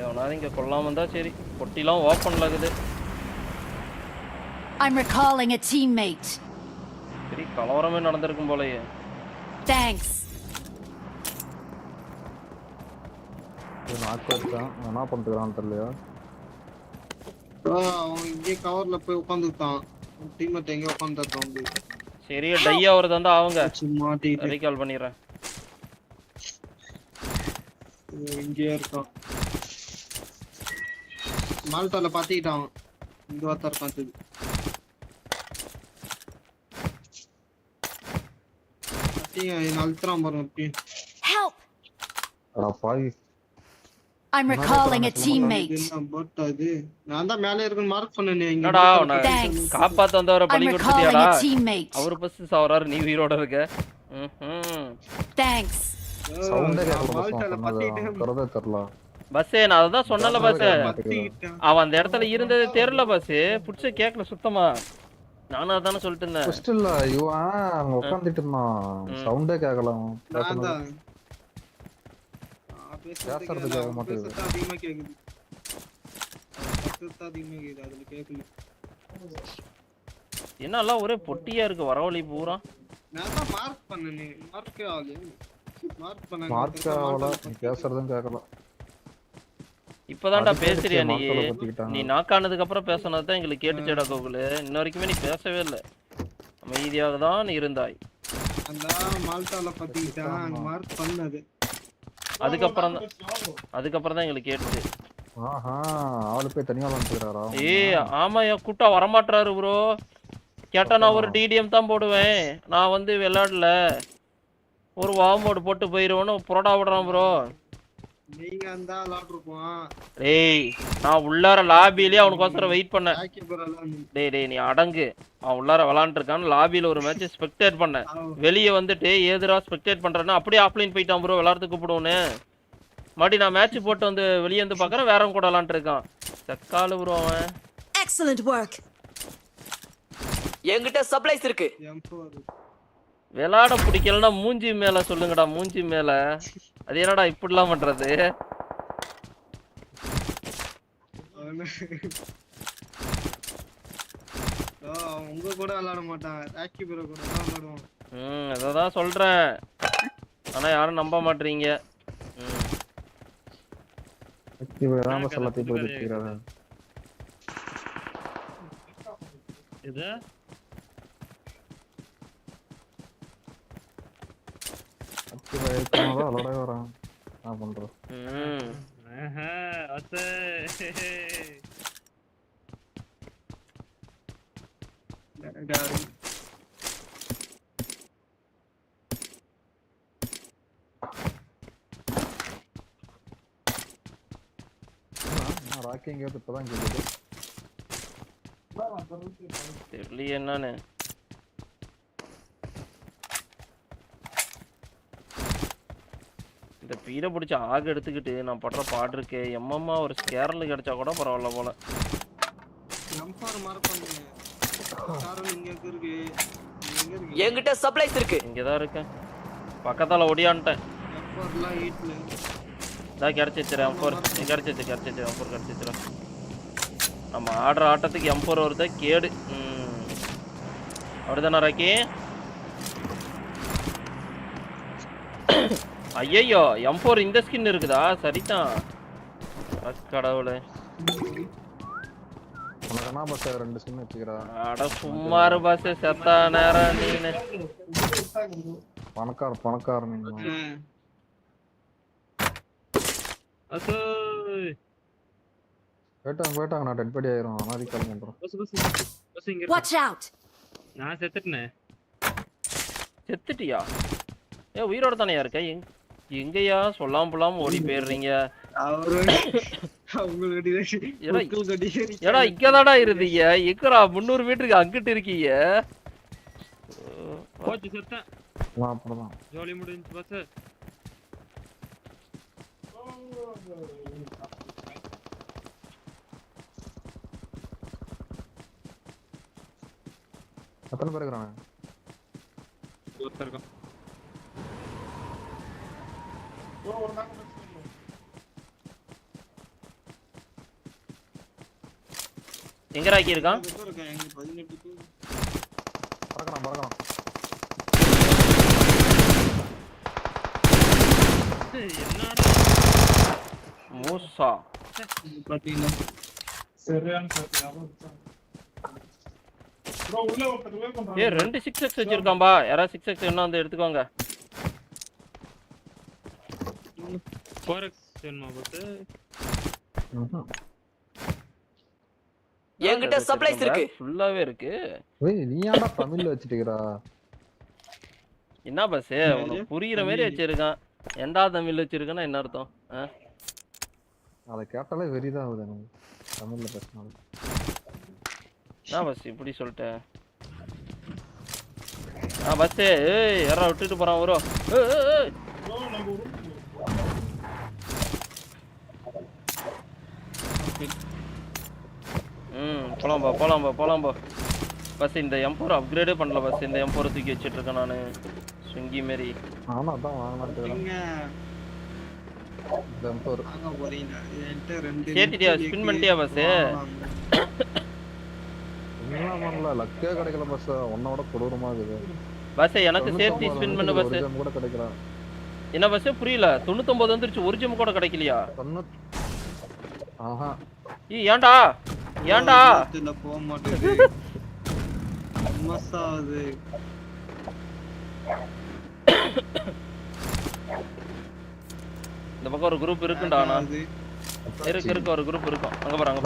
எவனாவது இங்க கொல்லாம இருந்தா சரி. பொட்டிலாம் ஓப்பன்ல இருக்குது. I'm recalling a teammate. சரி கலவரமே நடந்திருக்கும் போலயே. Thanks. என்ன பண்றான்னு தெரியலையா? அவன் இங்கே கவர்ல போய் உட்காந்துட்டான். டீம்மேட் எங்க உட்காந்துட்டான். சரி டையா வரது வந்து அவங்க சும்மா ரீகால் பண்ணிடுறேன். இங்கே இருக்கான். மால்டால பாத்திட்டான். இங்க வாத்தா இருக்கான். Help. I'm recalling a teammate. நான் தான் மேலே இருக்கு மார்க் பண்ணனே. என்னடா காப்பாத்த வந்தவரை பலி கொடுத்துட்டியாடா? அவர் பஸ் சாவறாரு நீ உயிரோட இருக்க. Thanks. சவுண்டே கேட்கல தெரியல. பஸ் நான் அதான் சொன்னல பஸ். அவன் அந்த இடத்துல இருந்தது தெரியல பஸ். புடிச்ச கேக்கல சுத்தமா. நானும் அதானே சொல்லிட்டு இருந்தேன். ஃபர்ஸ்ட் இல்ல இவன் அங்க உட்கார்ந்துட்டு இருந்தான். சவுண்டே கேட்கல. பேசுறது கேட்க மாட்டேங்குது. அதிகமா கேக்குது. அதிகமா கேக்குது. அதுல கேட்கல. என்னலாம் ஒரே பொட்டியா இருக்கு வரவழி பூரா. நான் தான் மார்க் பண்ணனே. மார்க் ஆகல. மார்க் ஆகல. பேசுறதும் கேட்கல. இப்பதான்டா பேசுறியா நீ? நீ நாக் ஆனதுக்கு அப்புறம் பேசனது தான் எங்களுக்கு கேட்டுச்சேடா கோகுல். இன்ன வரைக்குமே நீ பேசவே இல்ல. அமைதியாக தான் நீ இருந்தாய். அந்த மால்டால பத்திட்டான் மார்க் பண்ணது. அதுக்கப்புறம் தான் எங்களுக்கு கேட்டுச்சு. ஆஹா ஆளு போய் தனியா வந்துறாரா? ஏய் ஆமாயா கூட்டா வர மாட்டறாரு ப்ரோ. கேட்டா நான் ஒரு டிடிஎம் தான் போடுவேன். நான் வந்து விளையாடல. ஒரு வாவ் மோட் போட்டு போயிடுவேன்னு புரோடா விடுறான் ப்ரோ. நீங்க அந்த லாட் இருப்பான். டேய் நான் உள்ளார லாபியிலே அவனுக்கோசரம் வெயிட் பண்ணேன். டேய் நீ அடங்கு. அவன் உள்ளார விளையாண்டு இருக்கான். லாபியில ஒரு மேட்ச் ஸ்பெக்டேட் பண்ணேன். வெளியே வந்துட்டு ஏதுரா ஸ்பெக்டேட் பண்றேன்னா அப்படியே ஆஃப்லைன் போயிட்டான் ப்ரோ. விளையாடுறதுக்கு கூப்பிடுவோன்னு மறுபடி நான் மேட்ச் போட்டு வந்து வெளியே வந்து பாக்குறேன் வேறவங்க கூட விளையாண்டு இருக்கான். சக்காலு ப்ரோ அவன். Excellent work. என்கிட்ட சப்ளைஸ் இருக்கு. விளையாட பிடிக்கலன்னா மூஞ்சி மேல சொல்லுங்கடா. மூஞ்சி மேல அது என்னடா இப்படிலாம் பண்றது? உங்க கூட விளையாட மாட்டான். ராக்கி ப்ரோ கூட தான் விளையாடுவான். அததான் சொல்றேன். ஆனா யாரும் நம்ப மாட்டீங்க. ராம சொல்லத்தை போயிடுறாங்க. இது அலோட வரான். நான் பண்றேன். ராக்கிங் இப்பதான் கேக்குது. தெரியல என்னன்னு. இந்த பீரை பிடிச்ச ஆக எடுத்துக்கிட்டு நான் படுற பாடு இருக்கே. எம்மம்மா ஒரு ஸ்கேரல் கிடைச்சா கூட பரவாயில்ல போல. என்கிட்ட சப்ளைஸ் இருக்கு. இங்கதான் இருக்கேன். பக்கத்தால ஓடியான்ட்டேன். இதான் கிடைச்சிச்சு M4. கிடைச்சிச்சு M4 கிடைச்சிச்சுடா. நம்ம ஆடுற ஆட்டத்துக்கு M4 வருது கேடு. அப்படிதானே ராக்கி? ஐயோ M4 இந்த ஸ்கின் இருக்குதா? சரிதான். கடவுளே. உனக்குனா பஸ் ரெண்டு ஸ்கின் வச்சுக்கறா. அட சும்மாரு பஸ் செத்தா நேரம் நீனே. பணக்கார நீங்க. போயிட்டாங்க நான் டெட் பாடி ஆயிரும். அனாதி கால் பண்றேன். பஸ் இங்க Watch out. நான் செத்துட்டேனே. செத்துட்டியா? உயிரோட தானயா இருக்க? எங்கயா சொல்லாம ஓடி போயிடுறீங்க? ஏடா இங்கதாடா இருந்தீங்க. எங்கடா 300 மீட்டருக்கு அங்கிட்டு இருக்கீங்க? போச்சு செத்தேன். அப்படிதான் ஜோலி முடிஞ்சு பஸ். எத்தனை பேர் இருக்கிறாங்க? ஒருத்தருக்கும் எங்க ராக்கி இருக்கான்? பறக்கலாம். என்னடா மூசா பாத்தீங்களா? சரியான சாத்தியாவும் ப்ரோ உள்ள ஒருத்தர் வே பண்றாங்க. 2 6x வச்சிருக்காம்பா. யாரா 6x என்ன வந்து எடுத்துக்கோங்க. 4x வேணுமா பஸ்? என்கிட்ட சப்ளைஸ் இருக்கு. ஃபுல்லாவே இருக்கு. நீ ஏன்டா தமிழ்ல வச்சிட்டீங்கடா? என்ன பஸ் உனக்கு புரியுற மாதிரி வச்சிருக்கான். ஏன்டா தமிழ்ல வச்சிருக்கனா என்ன அர்த்தம்? அத கேட்டாலே வெறிதான் ஆகுது எனக்கு. தமிழ்ல பேசினாலும். நான் பஸ் இப்படி சொல்லிட்டேன். பஸ் யாரா விட்டுட்டு போறான் வரும். போலாம் பஸ். இந்த M4 அப்கிரேடே பண்ணல பஸ். இந்த M4 தூக்கி வச்சிட்டு இருக்கேன் நானு. ஸ்விங்கி மாரி. ஆமா அதான் வாங்கலாம். M4 வாங்க போறீங்க. என்கிட்ட ரெண்டு கேட்டியா? ஸ்பின் பண்ணிட்டியா பஸ்? என்ன பண்ணல லக்கே கிடைக்கல பஸ். உன்னோட கொடூரமா இருக்குது பஸ். எனக்கு சேர்த்து ஸ்பின் பண்ணு பஸ். கூட கிடைக்கல. என்ன பஸ் புரியல? 99 வந்துருச்சு. ஒரு ஜெம் கூட கிடைக்கலையா? ஆஹா ஏன்டா இதுல போக மாட்டேங்குது. மசாது இந்த பக்கம் ஒரு குரூப் இருக்குடா. நான் இருக்கு ஒரு குரூப் இருக்கும். அங்க போறாங்க.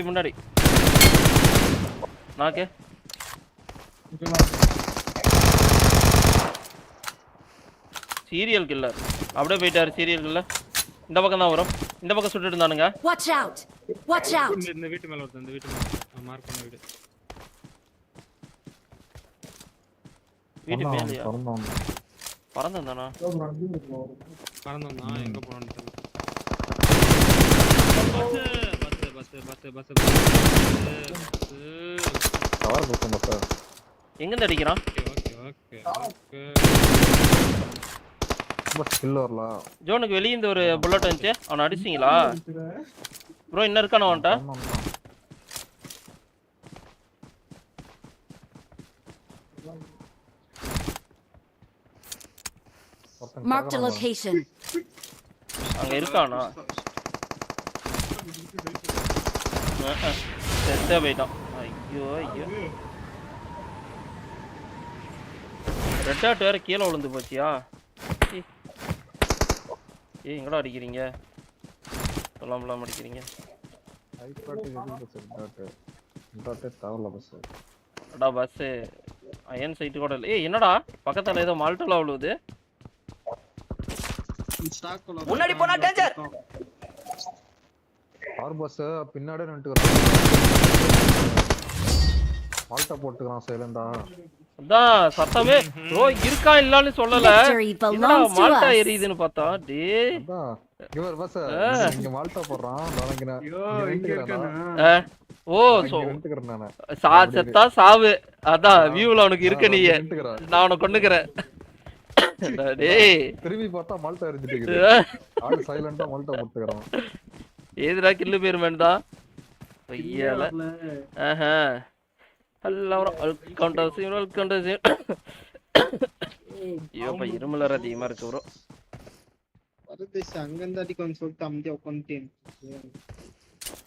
முன்னாடி நாக்கே சீரியல் கில்லர். அப்படியே போயிட்டாரு சீரியல் கில்லர். இந்த பக்கம் தான் வரும். இந்த பக்கம் சுட்டுட்டு இருந்தானுங்க. Watch out. இந்த வீட்டு மேல ஒருத்தன். இந்த வீட்டு மேல மார்க் பண்ண வீடு. வீட்டு மேலயா? பறந்தானா? பறந்தோம்னா எங்க போறோம்னு தெரியல. பஸ் கவர் போட்டு பஸ். எங்க இருந்து அடிக்கிறான்? ஓகே பஸ் கில் வரல. ஜோனுக்கு வெளிய இந்த ஒரு புல்லட் வந்துச்சு. அவன அடிச்சீங்களா? ப்ரோ இன்ன இருக்கானே அவன்ட்ட. Marked a location. அங்க இருக்கானா? செத்தே போயிட்டான். ஐயோ ஐயோ. ரெட் டாட் வேற கீழே விழுந்து போச்சியா? ஏய் எங்கடா அடிக்கிறீங்க? சொல்லாமலாம் அடிக்கிறீங்க. அடா பஸ் அயன் சைட்டு கூட இல்லை. ஏய் என்னடா பக்கத்துல ஏதோ மால்டோலா விழுவுது. முன்னாடி போனா டேஞ்சர். ஆர் பஸ் பின்னாடியே நின்னுட்டு மால்டா போட்டுக்கறான் சைலண்டா. அதான் சத்தமே ப்ரோ இருக்கா இல்லன்னு சொல்லல. என்னடா மால்டா எரியுதுன்னு பார்த்தா டேய். அதான் இவர் பஸ் இங்க மால்டா போடுறான். ஐயோ இங்க இருக்கானே. ஓ செத்தா சாவு. அதான் வியூல அவனுக்கு இருக்க நீ. நான் அவனை கொன்னுக்கிறேன். டேய் திரும்பி பார்த்தா மால்டா எரிஞ்சிட்டு ஆளு சைலண்டா மால்டா போட்டுக்கறான். ஏதுடா கில்லு பேர்மேன் தான் ஐயால. எல்லாரும் கவுண்டர்ஸ் ஐயோப்பா இருமலர் அதிகமா இருக்கு ப்ரோ.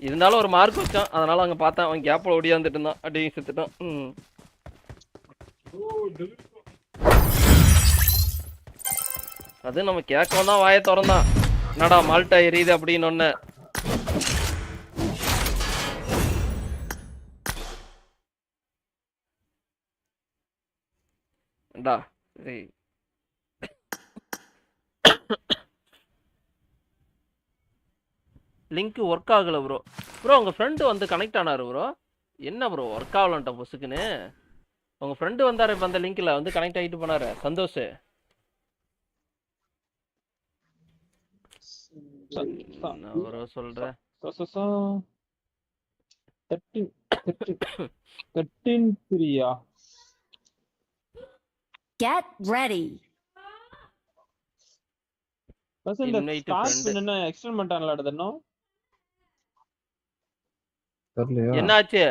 இருந்தாலும் ஒரு மார்க் வச்சான். அதனால அங்க பார்த்தேன் அவன் கேப்ல ஓடியாந்துட்டு இருந்தான். அப்படியே செத்துட்டான். அது நம்ம கேட்கவும் தான் வாயை திறந்தான். என்னடா மால்டா எரியுது அப்படின்னு ஒன்னு. லிங்க் ஒர்க் ஆகல ப்ரோ. ப்ரோ உங்க ஃப்ரெண்டு வந்து கனெக்ட் ஆனாரு ப்ரோ. என்ன ப்ரோ ஒர்க் ஆகலன்ட்ட பொசுக்குன்னு. உங்க ஃப்ரெண்டு வந்தாரு இப்ப அந்த லிங்க்ல வந்து கனெக்ட் ஆகிட்டு போனாரு சந்தோஷ். ப்ரோ சொல்றேன் 13 Get ready. பஸ் இந்த ஸ்டார்ட் பண்ணனும் எக்ஸ்டெண்ட் பண்ணிட்டாங்களா அதனோ? தெரியலையா? என்னாச்சு?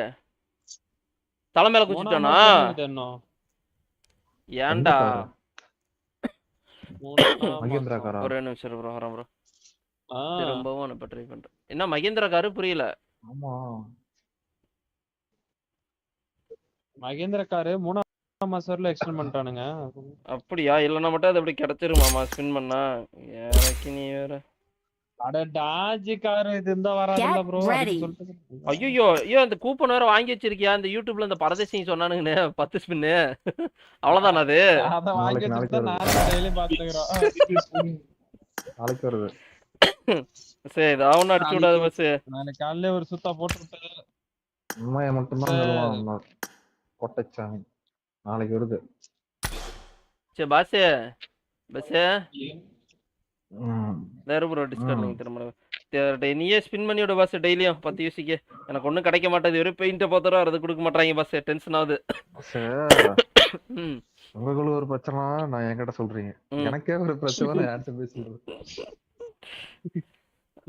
தலை மேல குச்சிட்டானா? ஏன்டா? மகேந்திரா காரா? ஒரு நிமிஷம் ப்ரோ வரேன் ப்ரோ. திரும்பவும் அனுப்ப ட்ரை பண்றேன். என்ன மகேந்திரா காரு புரியல. ஆமா மகேந்திரா காரு 3ஆம் மாசத்துல எக்ஸ்டெண்ட் பண்ணிட்டானுங்க. அப்படியா? இல்லனா மட்டும் அது அப்படி கிடைச்சிருமாமா ஸ்பின் பண்ணா? எனக்கு நீ வேற. அட டாஜ் கார் இது இந்த வராதுல ப்ரோ அப்படி சொல்லிட்டு. ஐயோ ஐயோ அந்த கூப்பன் வேற வாங்கி வச்சிருக்கியா? அந்த யூடியூப்ல இந்த பரதேசிங்க சொன்னானுங்கனே 10 ஸ்பின். அவ்வளவுதானா அது? அத வாங்கி வச்சிட்டு நான் டெய்லி பாத்துக்கறேன். நாளைக்கு வருது. சரி அவன அடிச்சு விடாத பஸ். நாளைக்கு காலையில ஒரு சுத்தா போட்டு விட்டு. உண்மையை மட்டும் தான் சொல்லுவான் கொட்டச்சாமி. நாளைக்கு வருது. சே பாஸ் பஸ் வேற ப்ரோ டிஸ்கவுண்ட் நீங்க திரும்ப நீயே ஸ்பின் பண்ணி விட பாஸ் டெய்லியும் 10 யூசிக்கு. எனக்கு ஒண்ணும் கிடைக்க மாட்டேது. வெறும் பெயிண்ட போத்தறோம் அது கொடுக்க மாட்டாங்க பாஸ். டென்ஷன் ஆகுது. உங்களுக்கு ஒரு பிரச்சனை நான் என்கிட்ட சொல்றீங்க. எனக்கே ஒரு பிரச்சனை யார்கிட்ட பேசுறது.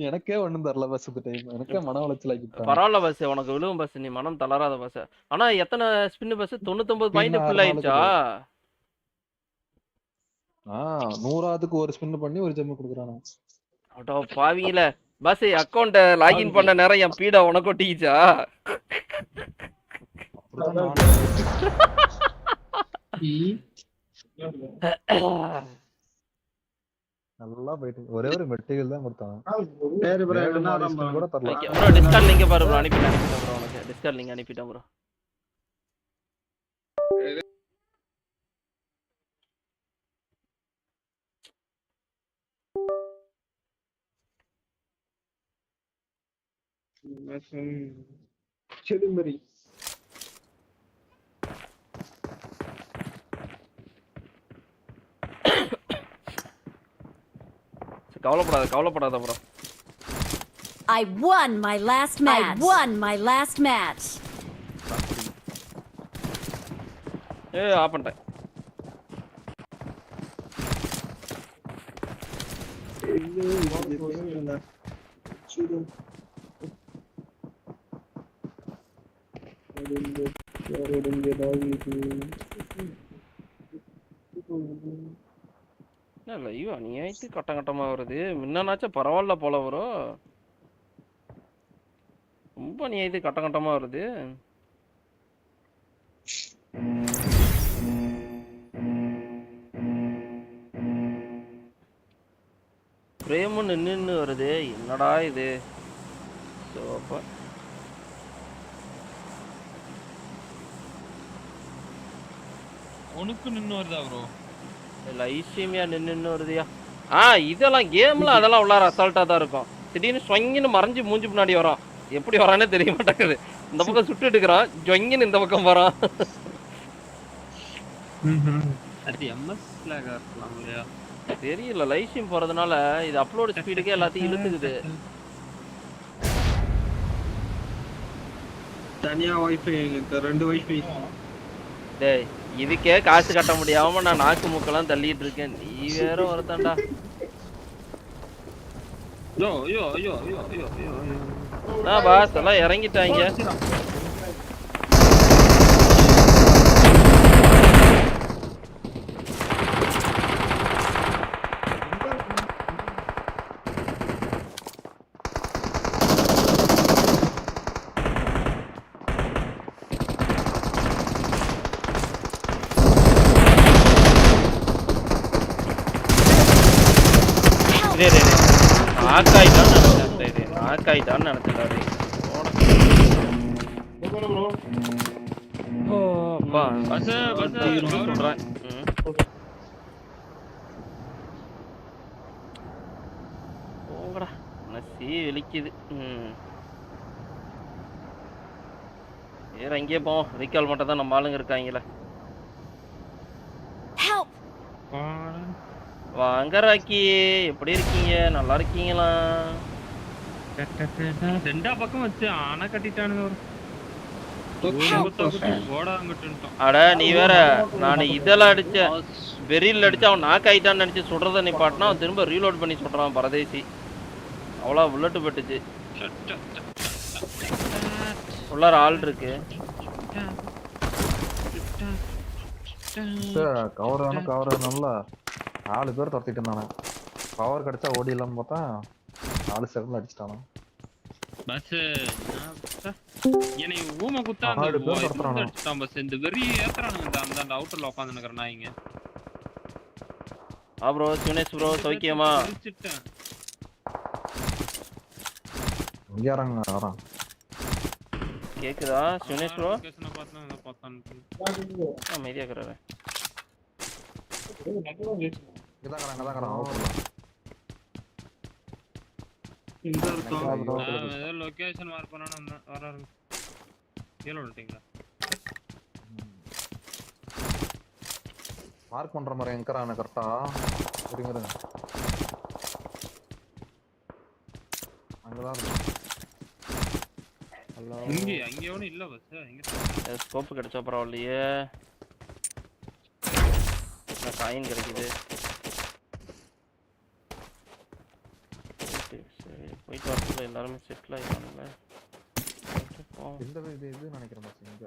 எனக்கே ஒண்ணும் தரல பஸ் டைம். எனக்கே மன உளைச்சல் ஆகிட்டு. பரவாயில்ல பஸ் உனக்கு விழுவும் பஸ். நீ மனம் தளராத பஸ். ஆனா எத்தனை ஸ்பின் பஸ்? 99 பாயிண்ட் ஃபுல் ஆயிடுச்சா? 100க்கு ஒரு ஸ்பின் பண்ணி ஒரு ஜெம் கொடுக்குறானே. அட பாவிங்களே பஸ் அக்கவுண்ட் லாகின் பண்ண நேரம் என் பீடா உனக்கு ஒட்டிக்கிச்சா? நல்லா போயிட்டு ஒரே ஒரு மெட்டீரியல் தான் கொடுத்தாங்க. வேற ப்ரோ என்ன கூட தரல. ப்ரோ டிஸ்கார்ட் லிங்க் பாரு ப்ரோ அனுப்பிட்டேன் ப்ரோ. உனக்கு டிஸ்கார்ட் லிங்க் அனுப்பிட்டேன் ப்ரோ. செடுமரி கவலைப்படாத bro. I won my last match. Off பண்ணிட்டேன். லைவ் அநியாயத்து கட்டம் கட்டமா வருது. முன்னாச்சும் பரவாயில்ல போல வரும். ரொம்ப அநியாயத்து கட்டம் கட்டமா வருது. பிரேமும் நின்னு வருது. என்னடா இது? சோப்பா. உனக்கு நின்னு வருதா ப்ரோ? லைவ் ஸ்ட்ரீமியா நின்னு வருதுயா. இதெல்லாம் கேம்ல அதெல்லாம் உள்ளார அசால்ட்டா தான் இருக்கும். திடீர்னு ஸ்வங்கின்னு மறைஞ்சு மூஞ்சி முன்னாடி வரான். எப்படி வரானே தெரிய மாட்டேங்குது. இந்த பக்கம் சுட்டு எடுக்கிறான், ஜொங்கின்னு இந்த பக்கம் வரான். அது எம்எஸ் ஃபிளாகா இருக்கலாம் இல்லையா? தெரியல, லைவ் ஸ்ட்ரீம் போறதுனால இது அப்லோட் ஸ்பீடுக்கே எல்லாத்தையும் இழுத்துக்குது. தனியா வைஃபை எங்க 2 வைஃபை. டேய், இதுக்கே காசு கட்ட முடியாம நான் நாக்கு மூக்கெல்லாம் தள்ளிட்டு இருக்கேன். நீ வேற ஒருத்தன்டா. யோ யோ யோ யோ யோ யோ. பாஸ் எல்லாம் இறங்கிட்டாங்க. நாக்காயிட்டான்னு நினைச்சேன். போங்கடா, நசி வெளிக்குது. வேற எங்கேயே போவோம். ரீகால் மட்டும் தான் நம்ம ஆளுங்க இருக்காங்களே. வாங்க ராக்கி, எப்படி இருக்கீங்க? நல்லா இருக்கீங்களா? ரெண்டா பக்கம் வச்சு ஆனா கட்டிட்டானுங்க. அட நீ வேற, நான் இதெல்லாம் அடிச்சேன், வெறியில் அடிச்சு அவன் நாக்காயிட்டான்னு நினைச்சு சுடுறத நிப்பாட்டினா அவன் திரும்ப ரீலோட் பண்ணி சுடுறான் பரதேசி. அவ்வளோ புல்லட்டு பட்டுச்சு. உள்ளார ஆள் இருக்கு. கவர் நல்லா 4 பேர் துரத்திட்டு இருந்தானே. பவர் கிடைச்சா ஓடிடலாம்னு பார்த்தா 4 செகண்ட்ல அடிச்சிட்டானா. பஸ் என்னை ஊம குத்தா அடிச்சிட்டான். பஸ் இந்த வெறி ஏத்துறானுங்க. அந்த அவுட்டர்ல உட்காந்துருக்கிற நாய்ங்க. ப்ரோ சுனேஷ் ப்ரோ சௌக்கியமா? இங்க வரான். கேக்குதா சுனேஷ் ப்ரோ? அமைதியா இருக்கிறாரு. லொகேஷன் மார்க் பண்ணனும் வராரு. கீழ விட்டீங்களா? மார்க் பண்ற மாதிரி எங்கறானே கரெக்ட்டா இருங்க. அங்கதான் இருக்கு. ஹலோ, அங்க ஒண்ணு இல்ல பஸ். எங்க ஸ்கோப் கிடைச்சா பரவாயில்லையே. காயின் கிடைக்குது. சரி, போயிட்டு வரதுல எல்லாருமே செட்டில் ஆகிட்டானுங்களே. இந்த இது நினைக்கிறேன் பஸ். இங்க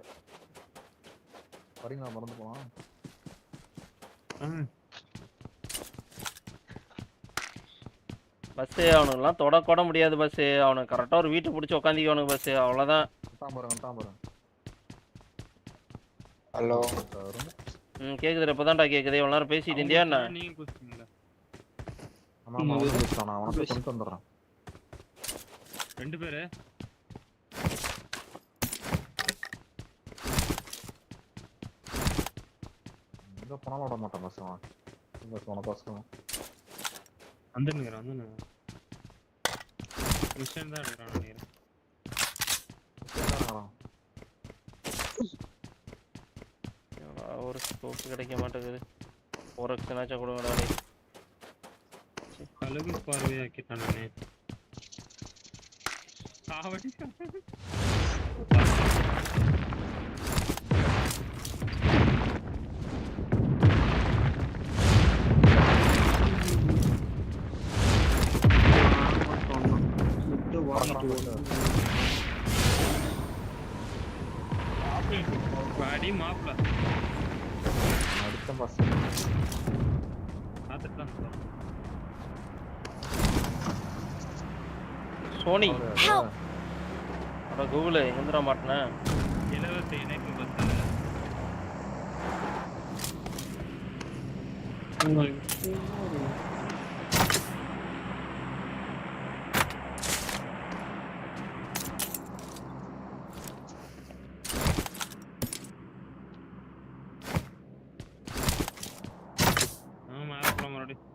வரீங்களா? மறந்து போலாம். பஸ் அவனுக்குலாம் தொட முடியாது பஸ். அவனுக்கு கரெக்டாக ஒரு வீட்டை பிடிச்சி உட்காந்துக்கவனுக்கு பஸ். அவ்வளோதான். பாருங்க. ஹலோ. கேக்குது. இப்போதான்டா கேக்குது. எவ்வளோ நேரம் பேசிட்டு இருந்தியா என்ன? நீங்க குடிச்சீங்களா? ஆமா குடிச்சானா. அவனை கொண்டு வந்துடுறான். 2 பேரு எங்க போனாலும் விட மாட்டான் பஸ். பஸ் வந்துருங்க. கிறிஸ்டியன் தான் எடுக்கிறான் நினைக்கிறேன். ஒரு ஸ்கோப் கிடைக்க மாட்டேங்குது. ஒரு எக்ஸ்னாச்சும் கொடுங்கடா. அழகு பார்வையாக்கிட்டானே. காவடி வாடி மாப்ள அடுத்த பஸ். பார்த்துட்டு தான் இருக்கோம். சோனி Help! அட கூகுள் எங்கந்திர மாட்டேன். இலவச இணைப்பு பஸ் மறுபடியும்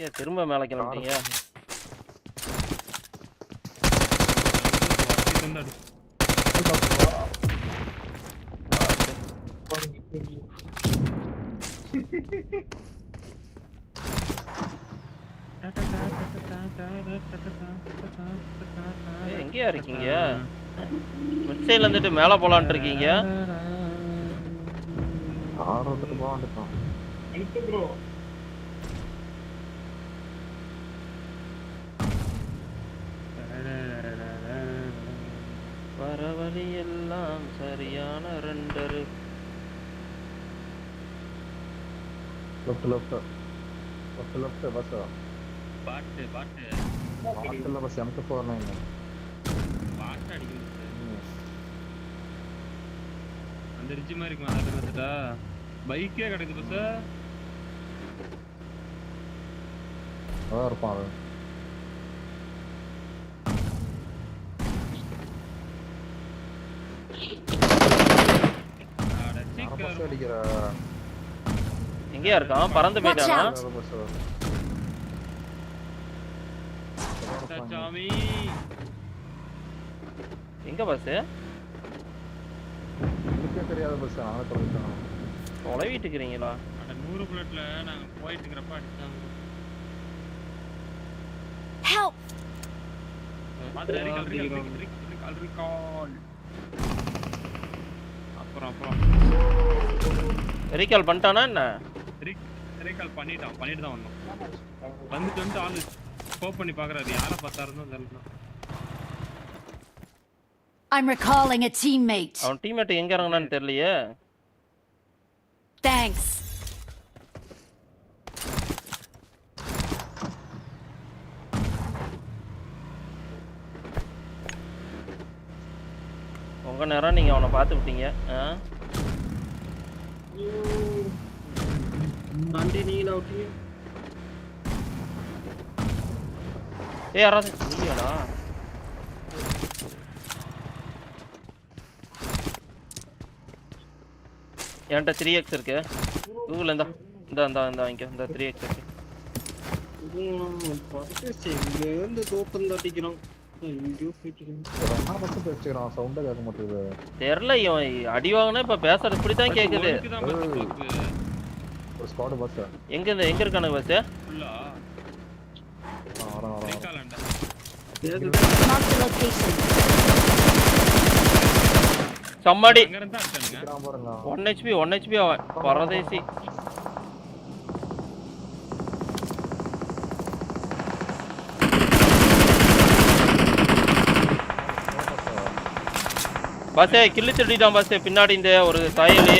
ஏன் திரும்ப மேலே கிளம்பிட்டீங்க? எங்கேயா இருக்கீங்க? மிட் சைட்ல இருந்துட்டு மேலே போலான்ட்டு இருக்கீங்க. ஆடுறதுக்கு போகாண்டுட்டோம். அழுத்து ப்ரோ. வர வழி எல்லாம் சரியான render. Left left left left bus பாட்டு பாட்டு ஹாஸ்டல்ல பஸ் M4 பாட்டு அடிக்குது. அந்த ரிட்ஜ் மாதிரி இருக்குமா? அதை பார்த்துட்டா பைக்கே கிடக்குது பஸ். அதான் இருப்பான் அது. பஸ் அடிக்கிற எங்கேயா இருக்கான்? பறந்து போயிட்டானா? சாமி எங்க பஸ்? எனக்கே தெரியாத பஸ். நானே சொல்லிட்டேன். தொலைவிட்டு இருக்கிறீங்களா? அந்த 100 புல்லட்ல நாங்க போயிட்டு இருக்கிறப்ப அடிச்சாங்க. Help! மாதிரி recall. அப்புறம் ரீகால் பண்ணிட்டானா என்ன? ரீகால் பண்ணிட்டு தான் வந்தோம். வந்துட்டு ஆளு ஸ்கோப் பண்ணி பார்க்கறாரு. யாரை பார்த்தாருன்னு தெரியல. I'm recalling a teammate. அவன் டீம்மேட் எங்க இறங்குனான்னு தெரியலையே. Thanks. உங்க நேரம் நீங்க அவனை பார்த்து விட்டீங்க. ஆண்டி நீங்களா விட்டீங்க? யாராவது நீங்கடா? என்கிட்ட 3x இருக்கு. கூகுள் இந்த வாங்கிக்க. இந்த 3x இருக்கு. இருந்து தோட்டம் தட்டிக்கிறோம். சவுண்டே கேட்க மாட்டேங்குது. தெரியல இவன் அடி வாங்கினா இப்ப பேசுறது இப்படித்தான் கேக்குது. ஒரு ஸ்குவாட் பஸ் எங்க இருக்கானு பஸ்? Mark the location. சம்மாடி பாருங்க. 1 HP அவன் பரதேசி. பஸ்ஸே கில்லு திருடிட்டான் பஸ்ஸே. பின்னாடி இந்த ஒரு சாயலி.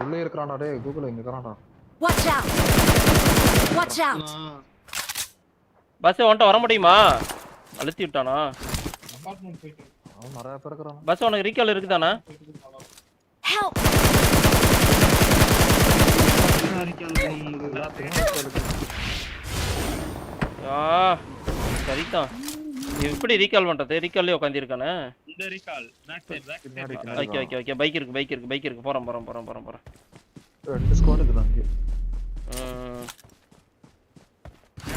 உள்ளே இருக்கறானே. டேய் கூகுள் இங்க இருக்கறானே. Watch out! Watch out! பஸ்ஸே வந்துட்டு வர முடியுமா? அழுத்தி விட்டானா? அபார்ட்மெண்ட் போயிட்டு. அவன் நிறைய பேர் இருக்கறான். பஸ் உனக்கு ரீகால் இருக்குதானா? Help! சரிதான். எப்படி ரீகால் பண்றது? ரீகால்லே உட்கார்ந்து இருக்கானே. இந்த ரீகால் ஓகே பைக் இருக்கு. போறோம். ரெண்டு ஸ்குவாட் இருக்குதாங்க.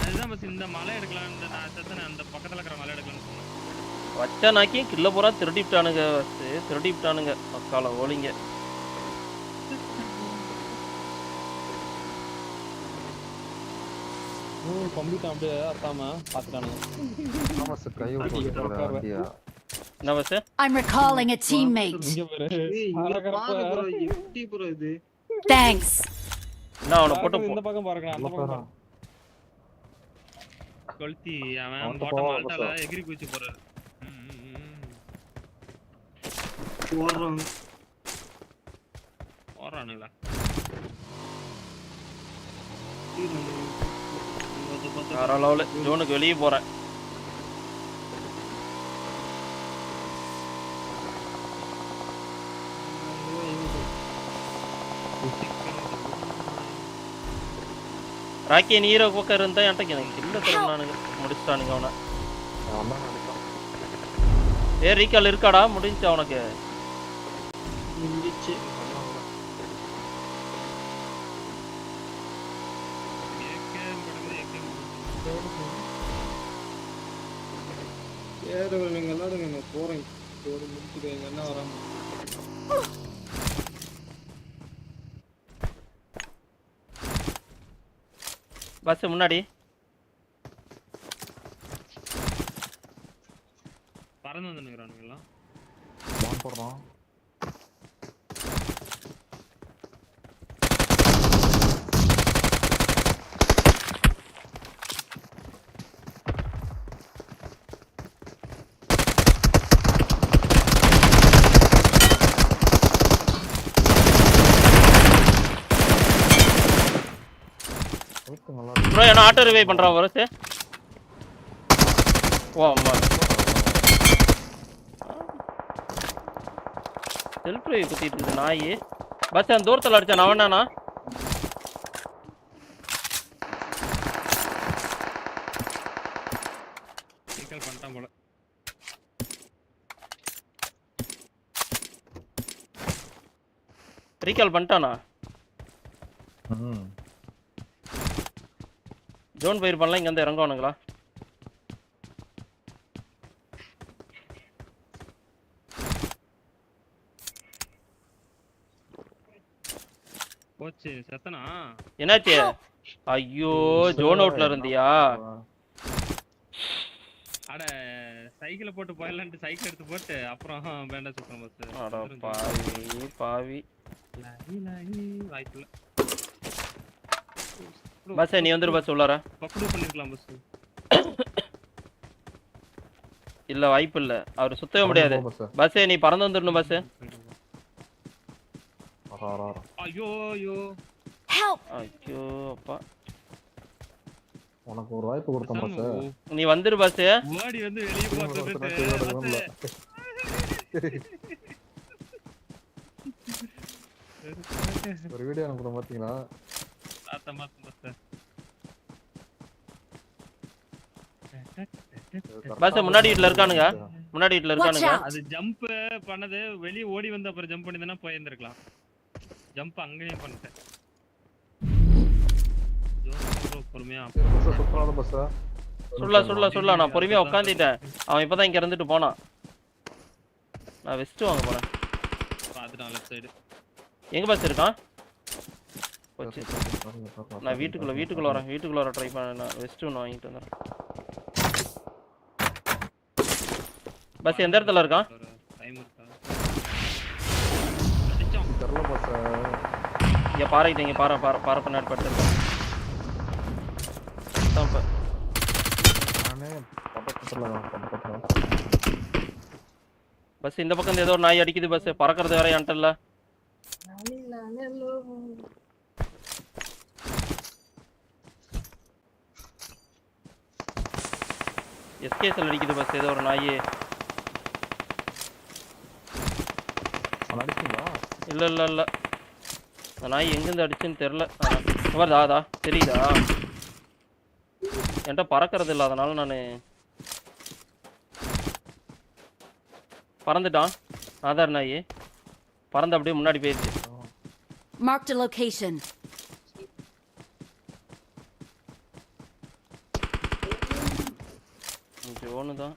அதுதான் பஸ் இந்த மலை எடுக்கலாம். நான் செத்தன அந்த பக்கத்துல இருக்கிற மலை எடுக்கலாம்னு சொன்னேன். வச்சனாக்கி கில்ல பூரா திருடிப்டானுங்க மக்கால ஓலிங்க. கம்ப்ளீட் அப்படியே அத்தாம பாத்துட்டானுங்க. ஆமா சார் கை போட்டுறாங்க. என்ன bus? I'm recalling a teammate. இங்க பாரு. ஏய் இங்க பாரு ப்ரோ. எப்படி ப்ரோ இது? Thanks. நான் அவனை போட்டு இந்த பக்கம் பாருங்க அந்த பக்கம் கொளுத்தி அவன் மோட்ட மால்டால எகிரி குச்சி போறாரு ஓடுறானுங்களா வேற லெவலு ஜோனுக்கு வெளியே போறேன் ராக்கி நீரோ பக்கம் இருந்தா எனக்கு கில்ல தரணுங்க முடிச்சிட்டானுங்க அவனை ரீகால் இருக்காடா முடிஞ்சு அவனுக்கு முடிஞ்சிச்சு நீங்க எல்லாரும் நான் போறேன் முடிச்சுக்கோங்க என்ன வராம பஸ் முன்னாடி பறந்து வந்து நிக்கிறானுங்களா வான் போடுறோம் ப்ரோ என்ன ஆட்டோ ரிவைவ் பண்றான் வரச்சு ஓ அம்மா செல்ஃப் ரிவைவ் குத்திட்டு இருக்கு நாய் பஸ் அந்த தூரத்தில் அடிச்சான் அவனானா ரீகால் பண்ணிட்டான் போல ரீகால் பண்ணிட்டானா ஜோன் பயிர் பண்ணலாம் இங்க வந்து இறங்குவானுங்களா போச்சு செத்தனா என்னாச்சு ஐயோ ஜோன் அவுட்ல இருந்தியா அட சைக்கிளை போட்டு போயிடலான்ட்டு சைக்கிள் எடுத்து போட்டு அப்புறம் வேண்டாம் சுத்தம் பஸ் அட பாவி பாவி வாய்ப்பில்லை பஸ் நீ வந்துரு பஸ் உள்ளார பக்குடு பண்ணிருக்கலாம் பஸ் இல்ல வாய்ப்பு இல்ல அவர் சுத்தவே முடியாது பஸ் நீ பறந்து வந்துடணும் பஸ் ஐயோ ஐயோ ஐயோ அப்பா உனக்கு ஒரு வாய்ப்பு கொடுத்தோம் பஸ் நீ வந்துரு பஸ் ஓடி வந்து வெளிய போறது ஒரு வீடியோ அனுப்புறோம் பாத்தீங்களா பஸ் முன்னாடி வீட்ல இருக்கானுங்க முன்னாடி வீட்ல இருக்கானுங்க அது ஜம்ப் பண்ணது வெளிய ஓடி வந்து அப்புறம் ஜம்ப் பண்ணிதனா போயிருந்திருக்கலாம் ஜம்ப் அங்கேயே பண்ணிட்டேன் ஜோன் பொறுமையா சூப்பரான பஸ் சொல்ல நான் பொறுமையா உட்கார்ந்துட்டேன் அவன் இப்பதான் இங்க இருந்துட்டு போனான் நான் வெஸ்ட் வாங்க போறேன் பாத்துட்டான் லெஃப்ட் சைடு எங்க பஸ் இருக்கான் நான் வீட்டுக்குள்ள வரேன் ட்ரை பண்ண வெஸ்ட் ஒன்று வாங்கிட்டு வந்துடுறேன் பஸ் எந்த இடத்துல இருக்கான் டைம் இருக்கா தெரியல பஸ் இங்க பாறைக்கிட்டீங்க பாறை பின்னாடி படுத்துருக்கேன் நானே பக்கத்துல பஸ் இந்த பக்கம் ஏதோ ஒரு நாய் அடிக்குது பஸ் பறக்கிறது வேற என்கிட்ட இல்ல எஸ்கேஸ்ல அடிக்குது பஸ் ஏதோ ஒரு நாய் இல்ல அந்த நாய் எங்கிருந்து அடிச்சுன்னு தெரியல வருதா தெரியுதா என்கிட்ட பறக்கிறது இல்லை அதனால நான் பறந்துட்டான் ஆதார் நாய் பறந்து அப்படியே முன்னாடி போயிடுச்சு Marked a location. ஜோனு தான்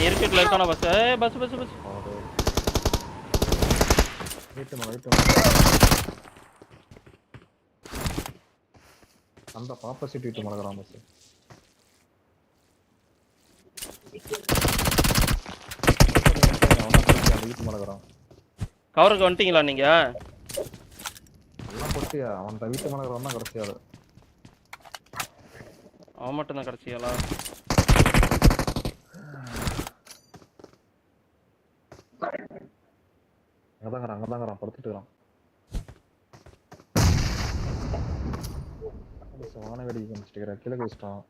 ஏர்போர்ட்ல இருக்கானா பஸ் பஸ் அந்த ஆப்போசிட் வீட்டு மலகராம சார். அவன் வீட்டு மலகரான் கவருக்கு வந்துட்டீங்களா நீங்க? எல்லாம் பொட்டியா அவன் வீட்டு மலகரான் தான் கடைசியாது. அவன் மட்டும் தான் கடைசியாளா? அங்கதாங்கிறான் படுத்துட்டு இருக்கான். வான வெடி காமிச்சிட்டு கீழே குதிச்சிட்டான்.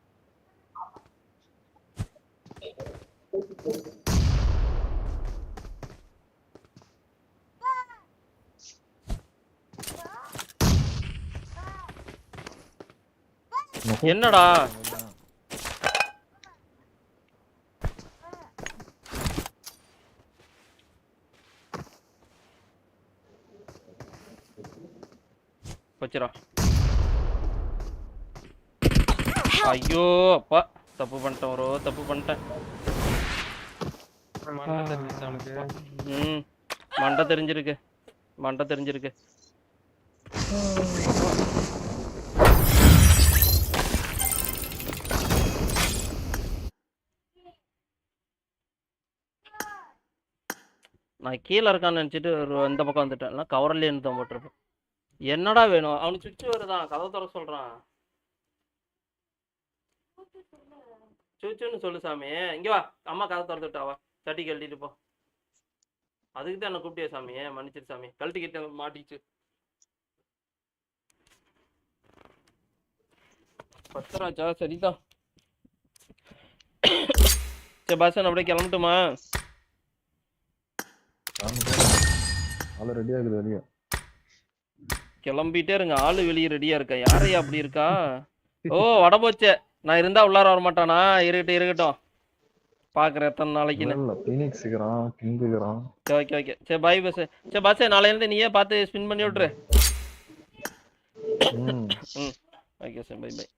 என்னடா வச்சிரா? ஐயோ அப்பா தப்பு பண்ணிட்டேன் ப்ரோ, தப்பு பண்ணிட்டேன். மண்டை தெரிஞ்சிருக்கு, மண்டை தெரிஞ்சிருக்கு. நான் கீழே இருக்கான்னு நினச்சிட்டு இந்த பக்கம் வந்துட்டேன். கவர்லேயே இருந்து தான் போட்டிருப்பேன். என்னடா வேணும் அவனுக்கு? சுவிட்ச் வருதான், கதவை தர சொல்றான். சுவிட்சுன்னு சொல்லு சாமி. இங்க வா, அம்மா கதை திறந்துட்டாவா, சட்டி கழட்டிட்டு போ. அதுக்கு தான் என்ன கூப்பிட்டியா சாமி? மன்னிச்சிரு சாமி, கழட்டிக்கிட்ட மாட்டிச்சு. பத்தராச்சா? சரிதான். சரி பாசன் அப்படியே கிளம்பட்டுமா? ஆளு ரெடியா இருக்குது வெளியே. கிளம்பிட்டே இருங்க, ஆளு வெளியே ரெடியா இருக்கா. யாரையா அப்படி இருக்கா? ஓ வட போச்சே, நான் இருந்தா உள்ளார வர மாட்டானா? இருக்கட்டும் பாக்குறேன் எத்தனை நாளைக்குன்னு. ஓகே ஓகே சரி பாய் பஸ். சரி பஸ் நாளைல இருந்து நீயே பார்த்து ஸ்பின் பண்ணி விட்ரு. Okay sir, bye bye.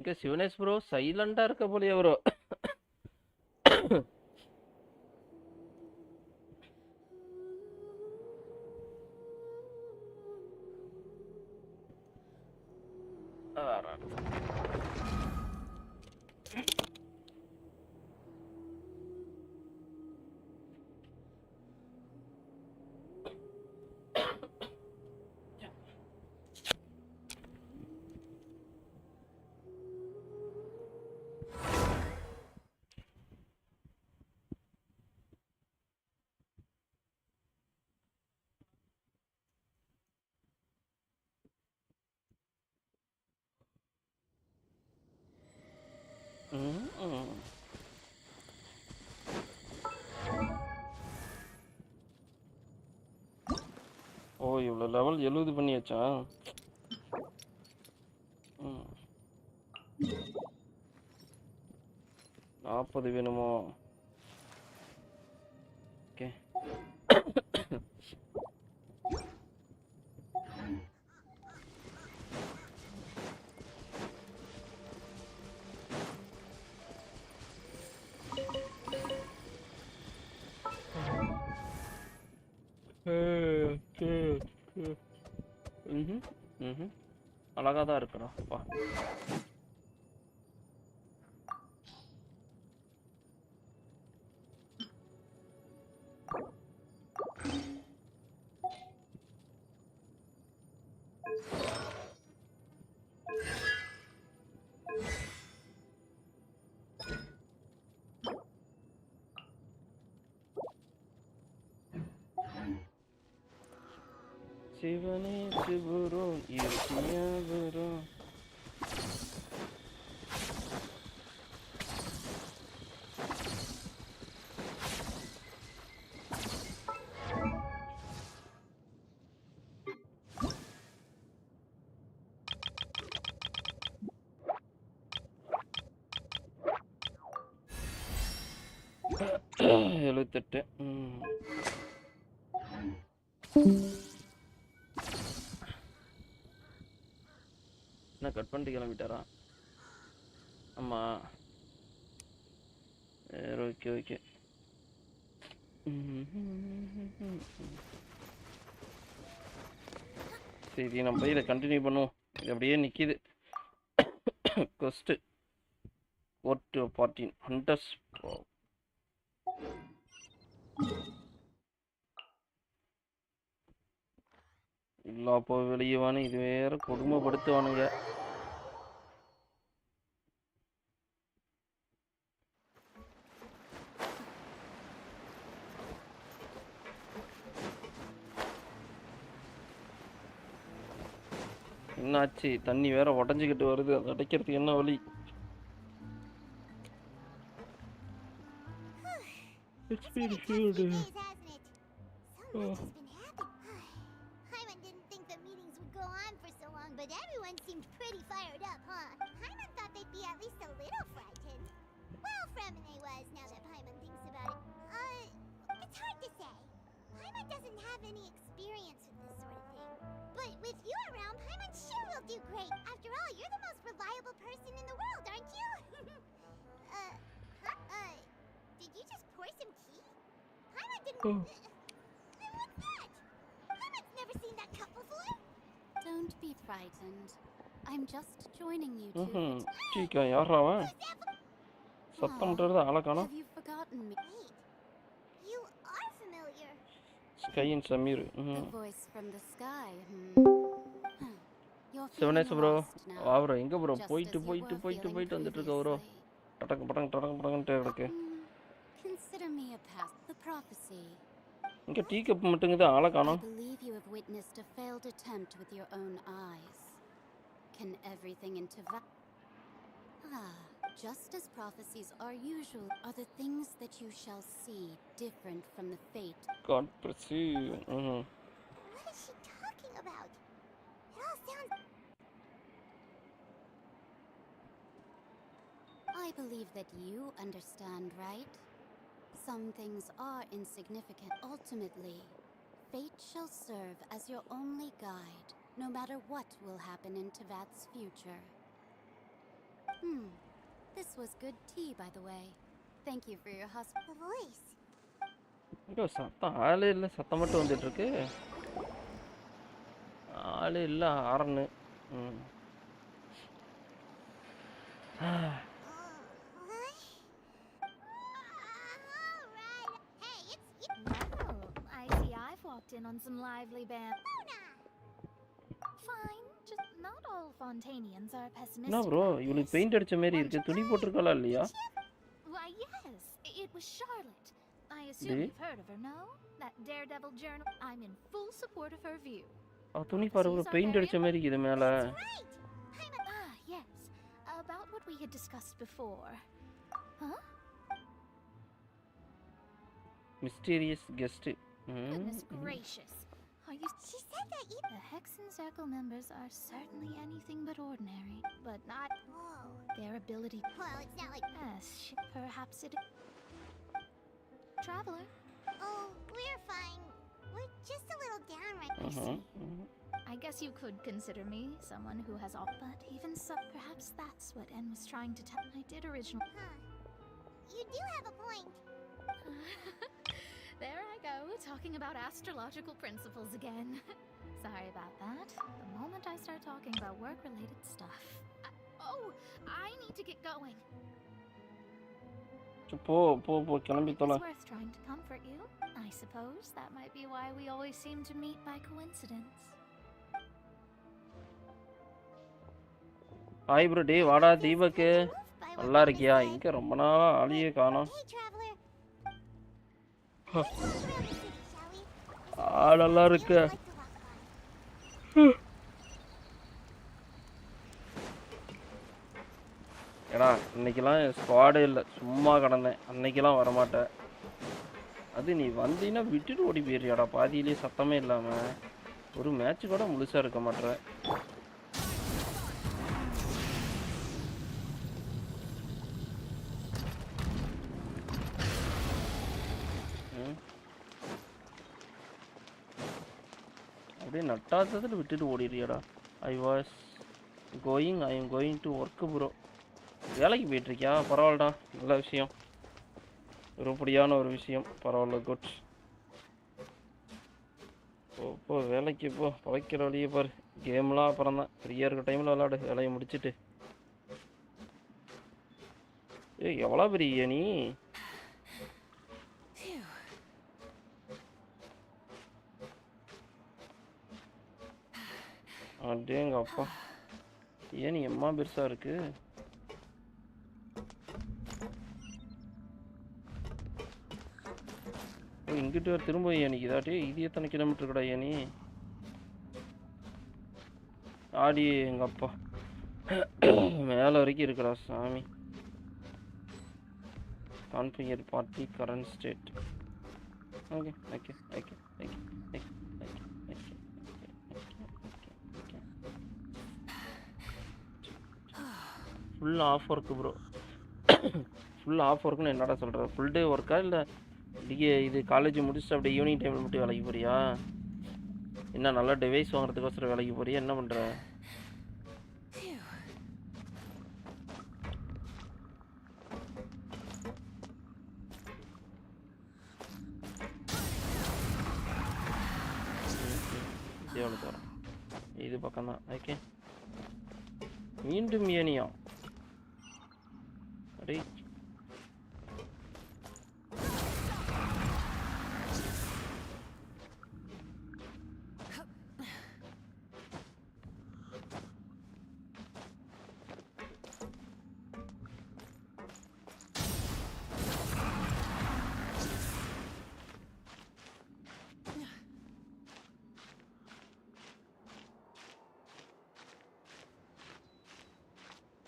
இங்க சிவனேஷ் ப்ரோ சைலண்டா இருக்க போலியே ப்ரோ. ஓ இவ்வளோ லெவல் 70 பண்ணியாச்சா? 40 வேணுமோ? ஓகே அழகா தான் இருக்கிறா. சிவனே சிவரும் இருக்கியவரும். எழுபத்தெட்டு. என்ன கட் பண்ணிட்டு கிளம்பிட்டாரா? ஆமா சரி ஓகே ஓகே சரி நம்ம போய் இதை கண்டினியூ பண்ணுவோம். இது அப்படியே நிற்கிது. Cost 4 to 14 hunters. இல்லா போ வெளியவானு இது வேற கொடுமைப்படுத்துவானுங்க. என்னாச்சு? தண்ணி வேற உடஞ்சிக்கிட்டு வருது. அதை அடைக்கிறதுக்கு என்ன வழி? It's been huge. Hyman didn't think the meetings would go on for so long, but everyone seemed pretty fired up, huh? Hyman thought they'd be at least a little frightened. Well, Fremine was, now that Hyman thinks about it. It's hard to say. Hyman doesn't have any experience with this sort of thing. But with you around, Hyman sure will do great. After all, you're the most reliable person in the world, aren't you? Did you just pour some tea? Hyman didn't... What's that? Hyman's never seen that cup before. Don't be frightened. I'm just joining you two. Chica, யாரவா? சத்தம்ன்றது ஆள காணோம். Have you forgotten me? Wait. You are familiar. Sky and Samir. The voice from the sky. Zebronics bro. வா bro, எங்க bro? போயிட்டு வந்துட்டு இருக்க bro. டடக் படங்கன்ட்டே இருக்கு. Consider me a past the prophecy. இங்க tea cup மட்டும்ங்குது ஆள காணோம். I believe you have witnessed a failed attempt with your own eyes. Can everything into just as prophecies are usual, are the things that you shall see different from the fate? God pursue. What is she talking about? It all sounds... I believe that you understand, right? Some things are insignificant. Ultimately, fate shall serve as your only guide, no matter what will happen in Teyvat's future. This was good tea, by the way. Thank you for your The voice. இங்க சத்தம் ஆளே இல்ல, சத்தம் மட்டும் வந்துட்டு இருக்கு. ஆளே இல்ல, ஆரன்னு. Walked in on some lively band. Fine, just not all Fontanians are pessimistic. என்ன bro, இவளுக்கு பெயிண்ட் அடிச்ச மாதிரி இருக்கு. துணி போட்டுருக்காளா இல்லையா? Why yes, it was Charlotte. I assume you've heard of her, no? That daredevil journal. I'm in full support of her view. துணி பாரு bro, paint அடிச்ச மாதிரி இருக்குது மேல. Yes. About what we had discussed before. Huh? Mysterious guest. Goodness gracious. Are you... She said that you... The Hexen Circle members are certainly anything but ordinary, but not... Whoa. Their ability... Well, it's not like... Yes, perhaps it... Traveler? Oh, we're fine. We're just a little down right now. I guess you could consider me someone who has all... But even so, perhaps that's what N was trying to tell... I did originally... Huh. You do have a point. There I go, talking about astrological principles again. Sorry about that. The moment I start talking about work-related stuff... I need to get going. போ கிளம்பி தொலை. It's worth trying to comfort you. I suppose that might be why we always seem to meet by coincidence. Hi bro, டேய் வாடா தீபக். நல்லா இருக்கியா? இங்க ரொம்ப நாளா ஆளியே காணோம். நல்லா இருக்கு. ஏடா இன்னைக்கெல்லாம் ஸ்குவாடே இல்லை, சும்மா கிடந்தேன். அன்னைக்கெல்லாம் வரமாட்டேன். அது நீ வந்தீங்கன்னா விட்டுட்டு ஓடி போயிடுறியாடா பாதியிலே, சத்தமே இல்லாம. ஒரு மேட்ச் கூட முழுசா இருக்க மாட்டேற. அப்படியே நட்டாத்ததில் விட்டுட்டு ஓடிடுறியாடா. I am going to work bro. வேலைக்கு போயிட்டுருக்கியா? பரவாயில்லடா, நல்ல விஷயம், உருப்படியான ஒரு விஷயம். பரவாயில்ல, குட். போ வேலைக்கு போ, பழைக்கிற வழியை பாரு. கேம்லாம் அப்புறம் தான், ஃப்ரீயாக இருக்க டைமில் விளாடு, வேலையை முடிச்சுட்டு. எவ்வளோ பெரிய நீ? அடேங்க அப்பா, ஏன் நீ எம்மா பெருசா இருக்கு? இங்கிட்டு திரும்ப ஏனிக்குதாட்டி? இது எத்தனை கிலோமீட்டர் கூட ஏனி ஆடி? எங்க அப்பா மேல வரைக்கும் இருக்குடா சாமி. Configure party current state. Okay okay okay okay okay okay. Full of work bro. Full of ஒர்க்குன்னு என்னடா சொல்கிற? ஃபுல் டே ஒர்க்கா இல்லை இது காலேஜ் முடிச்சுட்டு அப்படியே ஈவினிங் டைமில் மட்டும் வேலைக்கு போறியா? என்ன நல்லா டிவைஸ் வாங்குறதுக்கோசரம் வேலைக்கு போறியா? என்ன பண்ணுற? எவ்வளோ தூரம்? இது பக்கம்தான். ஓகே, மீண்டும் ஏனியா? அடே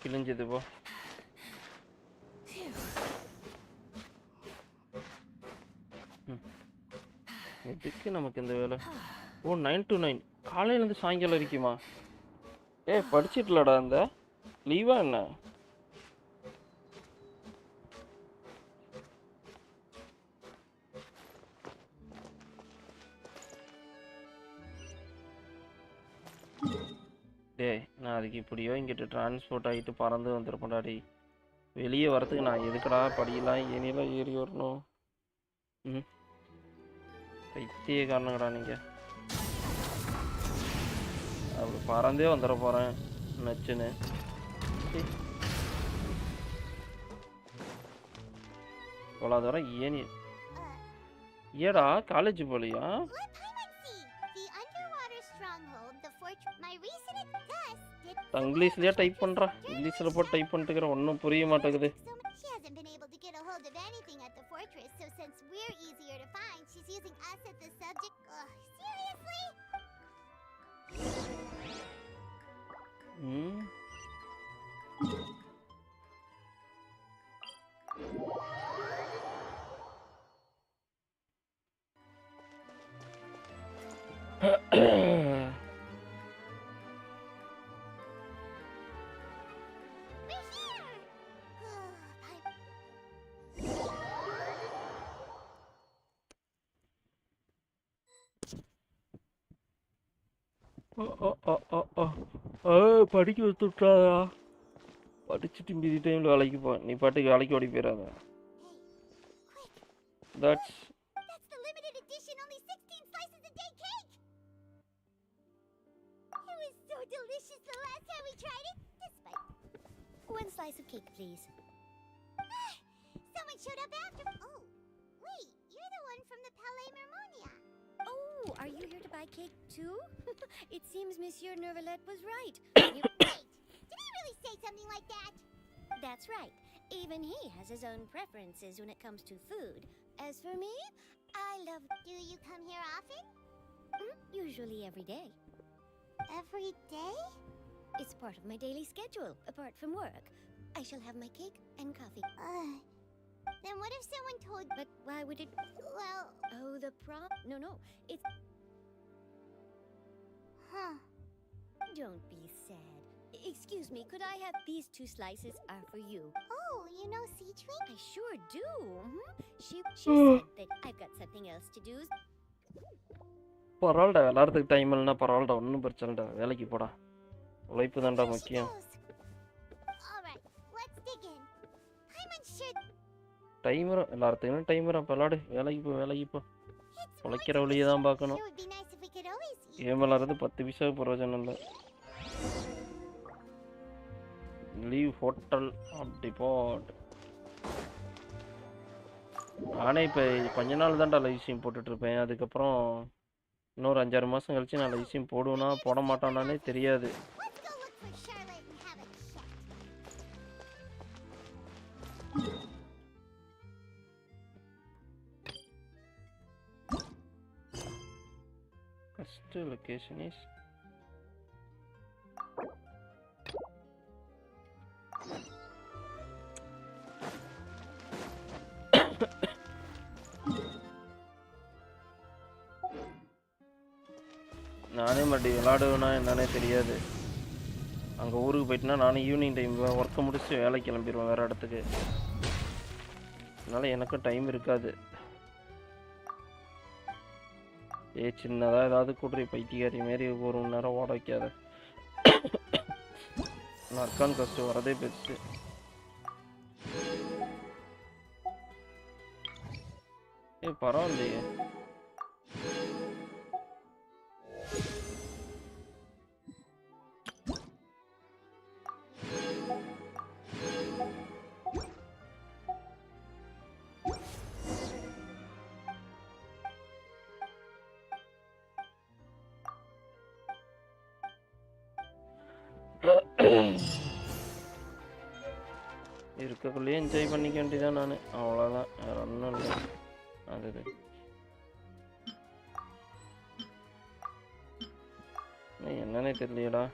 கிழிஞ்சது போ. எதுக்கு நமக்கு இந்த வேலை? ஓ 9 to 9 காலையிலேருந்து சாயங்காலம் இருக்குமா? படிச்சிட்டலடா, இந்த லீவா என்ன? நான் அதுக்கு இப்படியோ இங்கிட்டு டிரான்ஸ்போர்ட் ஆகிட்டு பறந்து வந்துருப்பேன்டாடி. வெளியே வரத்துக்கு நான் எதுக்கடா படியெல்லாம் ஏனியெல்லாம் ஏறி வரணும்? பைத்திய காரணங்கடா நீங்கள். அப்படி பறந்தே வந்துட போகிறேன் நச்சுன்னு. இவ்வளோ தூரம் ஏனி ஏடா காலேஜ் போலியா? இங்கிலீஷ்லயே டைப் பண்றா. இங்கிலீஷ்ல போட்டு டைப் பண்ணிட்டுக்கிற, ஒன்றும் புரிய மாட்டேங்குது. படிக்க வச்சுட்டாரா? படிச்சுட்டு மீதி டைமில் வேலைக்கு போ. நீ பாட்டுக்கு வேலைக்கு ஓடி போயிடாத. That's the limited edition, only 16 slices a day cake. It was so delicious the last time we tried it. Despite 1 slice of cake, please. Someone showed up after. Oh, wait, you're the one from the Palais Mermonia. Oh, are you here to buy cake too? It seems Monsieur Nervalet was right. Wait, did he really say something like that? That's right. Even he has his own preferences when it comes to food. As for me, I love... Do you come here often? Usually every day. Every day? It's part of my daily schedule, apart from work. I shall have my cake and coffee. Then what if someone told... But why would it... Well... Oh, the No, it's... Huh. Don't be sad. Excuse me, could I have these 2 slices are for you? Oh, you know Seachwing? I sure do. She said that I've got something else to do. பரவாயில்லடா, விளாட்றதுக்கு time இல்லைன்னா பரவாயில்லடா, ஒன்றும் பிரச்சனைடா. வேலைக்கு போடா, உழைப்பு தான்டா முக்கியம். Alright, let's dig sure timer எல்லாத்துக்கும் டைமர் அப்போ விளாடு. வேலைக்கு போ. உழைக்கிற வழியை தான் பார்க்கணும். sure would be nice if we could always eat. Game விளாட்றது 10 பைசா பிரயோஜனம் இல்லை. Leave hotel depart. நானே இப்போ கொஞ்ச நாள் தான்டா லைவ் ஸ்ட்ரீம் போட்டுட்ருப்பேன். அதுக்கப்புறம் இன்னொரு 5-6 மாதம் கழிச்சு நான் லைவ் ஸ்ட்ரீம் போடுவேனா போட மாட்டானானே தெரியாது. Let's go look for Charlotte and have a chat. First location is நானே மறுபடியும் விளாடுவேனா என்னன்னே தெரியாது. அங்கே ஊருக்கு போயிட்டுனா நானும் ஈவினிங் டைம் ஒர்க்கை முடிச்சுட்டு வேலைக்கு கிளம்பிடுவேன் வேறு இடத்துக்கு. அதனால் எனக்கும் டைம் இருக்காது. சின்னதாக ஏதாவது கூட்டுறி பைத்தியக்காரி மாரி 1 மணி நேரம் ஓட வைக்காத. நற்கான் கஷ்டம் வரதே பெருசு. பரவாயில்லையே. இருக்கக்குள்ளேயே என்ஜாய் பண்ணிக்க வேண்டியதான். நான் அவ்வளோதான், வேற ஒன்றும் இல்லை. அது என்னன்னே தெரியலடா.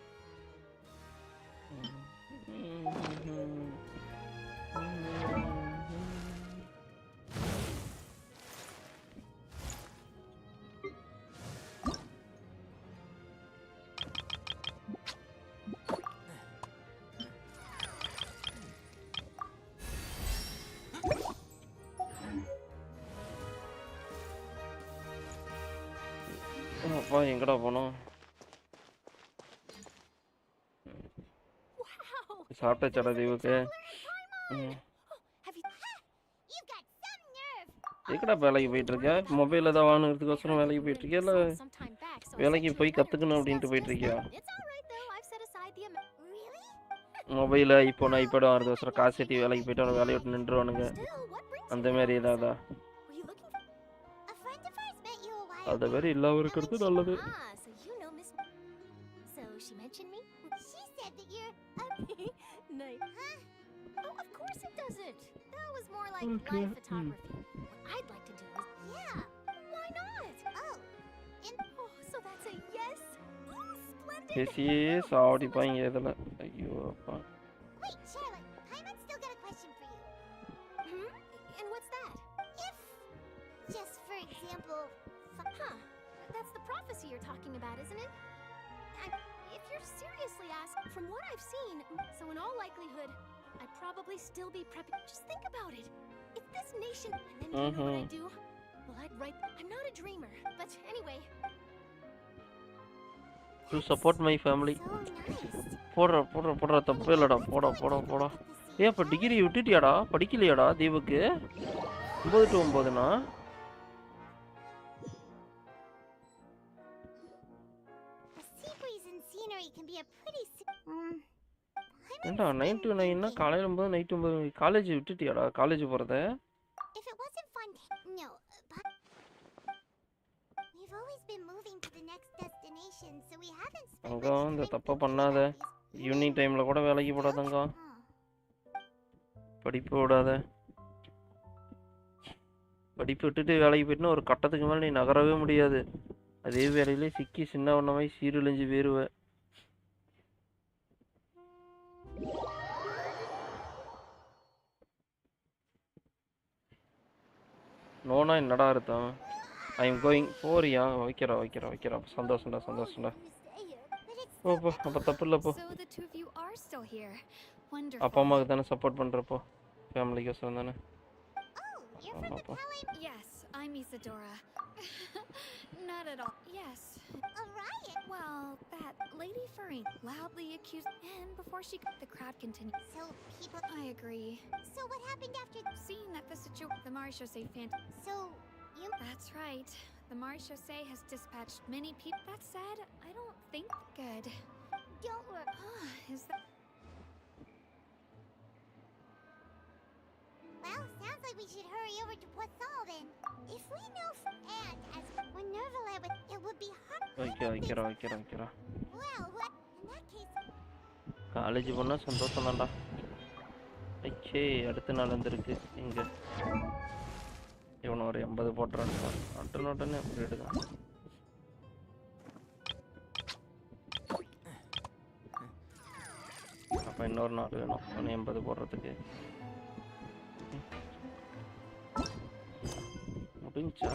அப்பா எங்கடா போனோம்? சாப்பிட்டாச்சடா தீவுக்கு? எங்கடா வேலைக்கு போயிட்டு இருக்க? மொபைலில் தான் வாங்குறதுக்கோசரம் வேலைக்கு போயிட்டு இருக்கியா, இல்லை வேலைக்கு போய் கற்றுக்கணும் அப்படின்ட்டு போயிட்டு இருக்கியா? மொபைலில் இப்போ நான் இப்போ வாங்குறதுக்கோசரம் காசு கட்டி வேலைக்கு போயிட்டு வேலையை விட்டு நின்றுவானுங்க. அந்த மாதிரி ஏதாவதா? அது மாதிரி இல்லாமல் இருக்கிறது நல்லது. So she mentioned me? She said that you're nice. Huh? Oh, of course it doesn't. That was more like live photography. What I'd like to do is... Yeah, why not? Oh, so that's a yes? Oh, splendid. பேசியே சாவடிப்பாங்க இதில். ஐயோ அப்பா. Wait, Charlotte, Paimon's still got a question for you. And what's that? If, just for example... Huh, that's the prophecy you're talking about, isn't it? If you're seriously asked, from what I've seen, so in all likelihood, I'd probably still be prepping. Just think about it. If this nation, and then you know what I'd do? Well, I'd write. I'm not a dreamer, but anyway. To support my family. போடுற தப்பு இல்லடா. போடா. அப்போ degree விட்டுட்டியாடா? படிக்கலையாடா தீவுக்கு? 9 to 9னா? ஏண்டா 9 to 9னா காலையில் 9 night 9? College விட்டுட்டியாடா? College போகிறத? அங்கே இந்த தப்பை பண்ணாத. ஈவினிங் டைமில் கூட வேலைக்கு போடாதங்க. படிப்பு விடாத. படிப்பு விட்டுட்டு வேலைக்கு போயிட்டுனா ஒரு கட்டத்துக்கு மேலே நீ நகரவே முடியாது. அதே வேலையிலே சிக்கி சின்ன ஒன்றமாய் சீரழிஞ்சு வேறுவ. நோனா என்னடா அர்த்தம்? ஐ எம் கோயிங். போறியா? வைக்கிறா. சந்தோஷம்டா. போ அப்போ தப்பு இல்லை. போ. அப்பா அம்மாவுக்கு தானே சப்போர்ட் பண்ணுறப்போ, ஃபேமிலிக்கோசரம் தானே. ஆமாப்பா. Yes, I'm Isadora. Not at all. Yes. A riot? Well, that lady furry loudly accused, and before the crowd continued. So people... I agree. So what happened after The Marechaussee So, you... That's right. The Marechaussee has dispatched many people. That said, I don't think good. Don't worry. Is that... Well, sounds like we should hurry over to Poisson then. If we know and as when Nerval it would be hard. வைக்கிறோம். Well, what? In that case... college போனா சந்தோஷம் தான்டா. Okay, அடுத்த நாள் வந்திருக்கு இங்க. இவன் ஒரு 80 போட்டுறான். உடனே அப்படி எடுக்கலாம். அப்ப இன்னொரு நாள் வேணும் 80 போடுறதுக்கு. முடிஞ்சா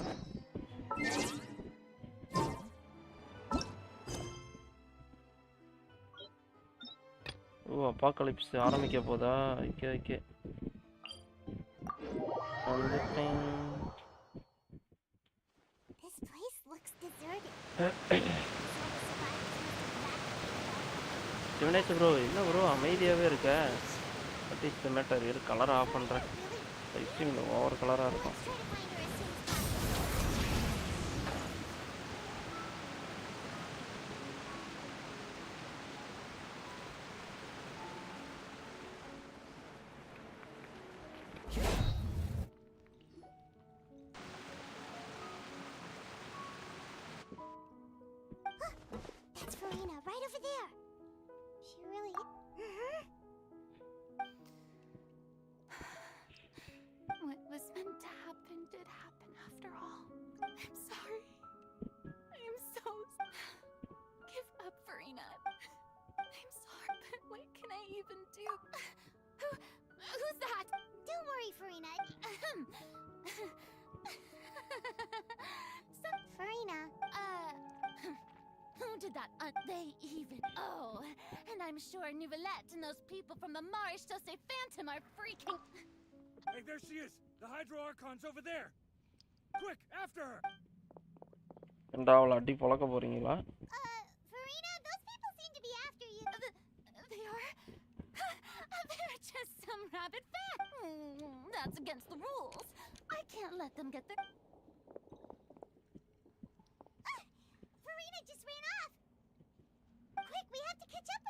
அப்பாகலிப்ஸ் ஆரம்பிக்க போதா? Okay. This place looks deserted. Divinesh bro, என்ன ப்ரோ அமைதியாவே இருக்க? What is the matter? இரு கலர் ஆஃப் பண்றேன். எக்ஸ்ட்ரீம் ஓவர் கலரா இருக்கும். That's Farina, right over there. She really... What was meant to happen did happen after all. I'm sorry. I am so... Give up, Farina. I'm sorry, but what can I even do? Who's that? Don't worry, Farina. Farina. Who did that? They even... Oh, and I'm sure Nouvellette and those people from the Marechaussee Phantom are freaking... Hey, there she is! The Hydro Archon's over there! Quick, after her! ரெண்டாவது அடி பொளக்க போறீங்களா? Farina, those people seem to be after you. They are... They're just some rabid fan. That's against the rules. I can't let them get their... Farina just ran off. Quick, we have to catch up.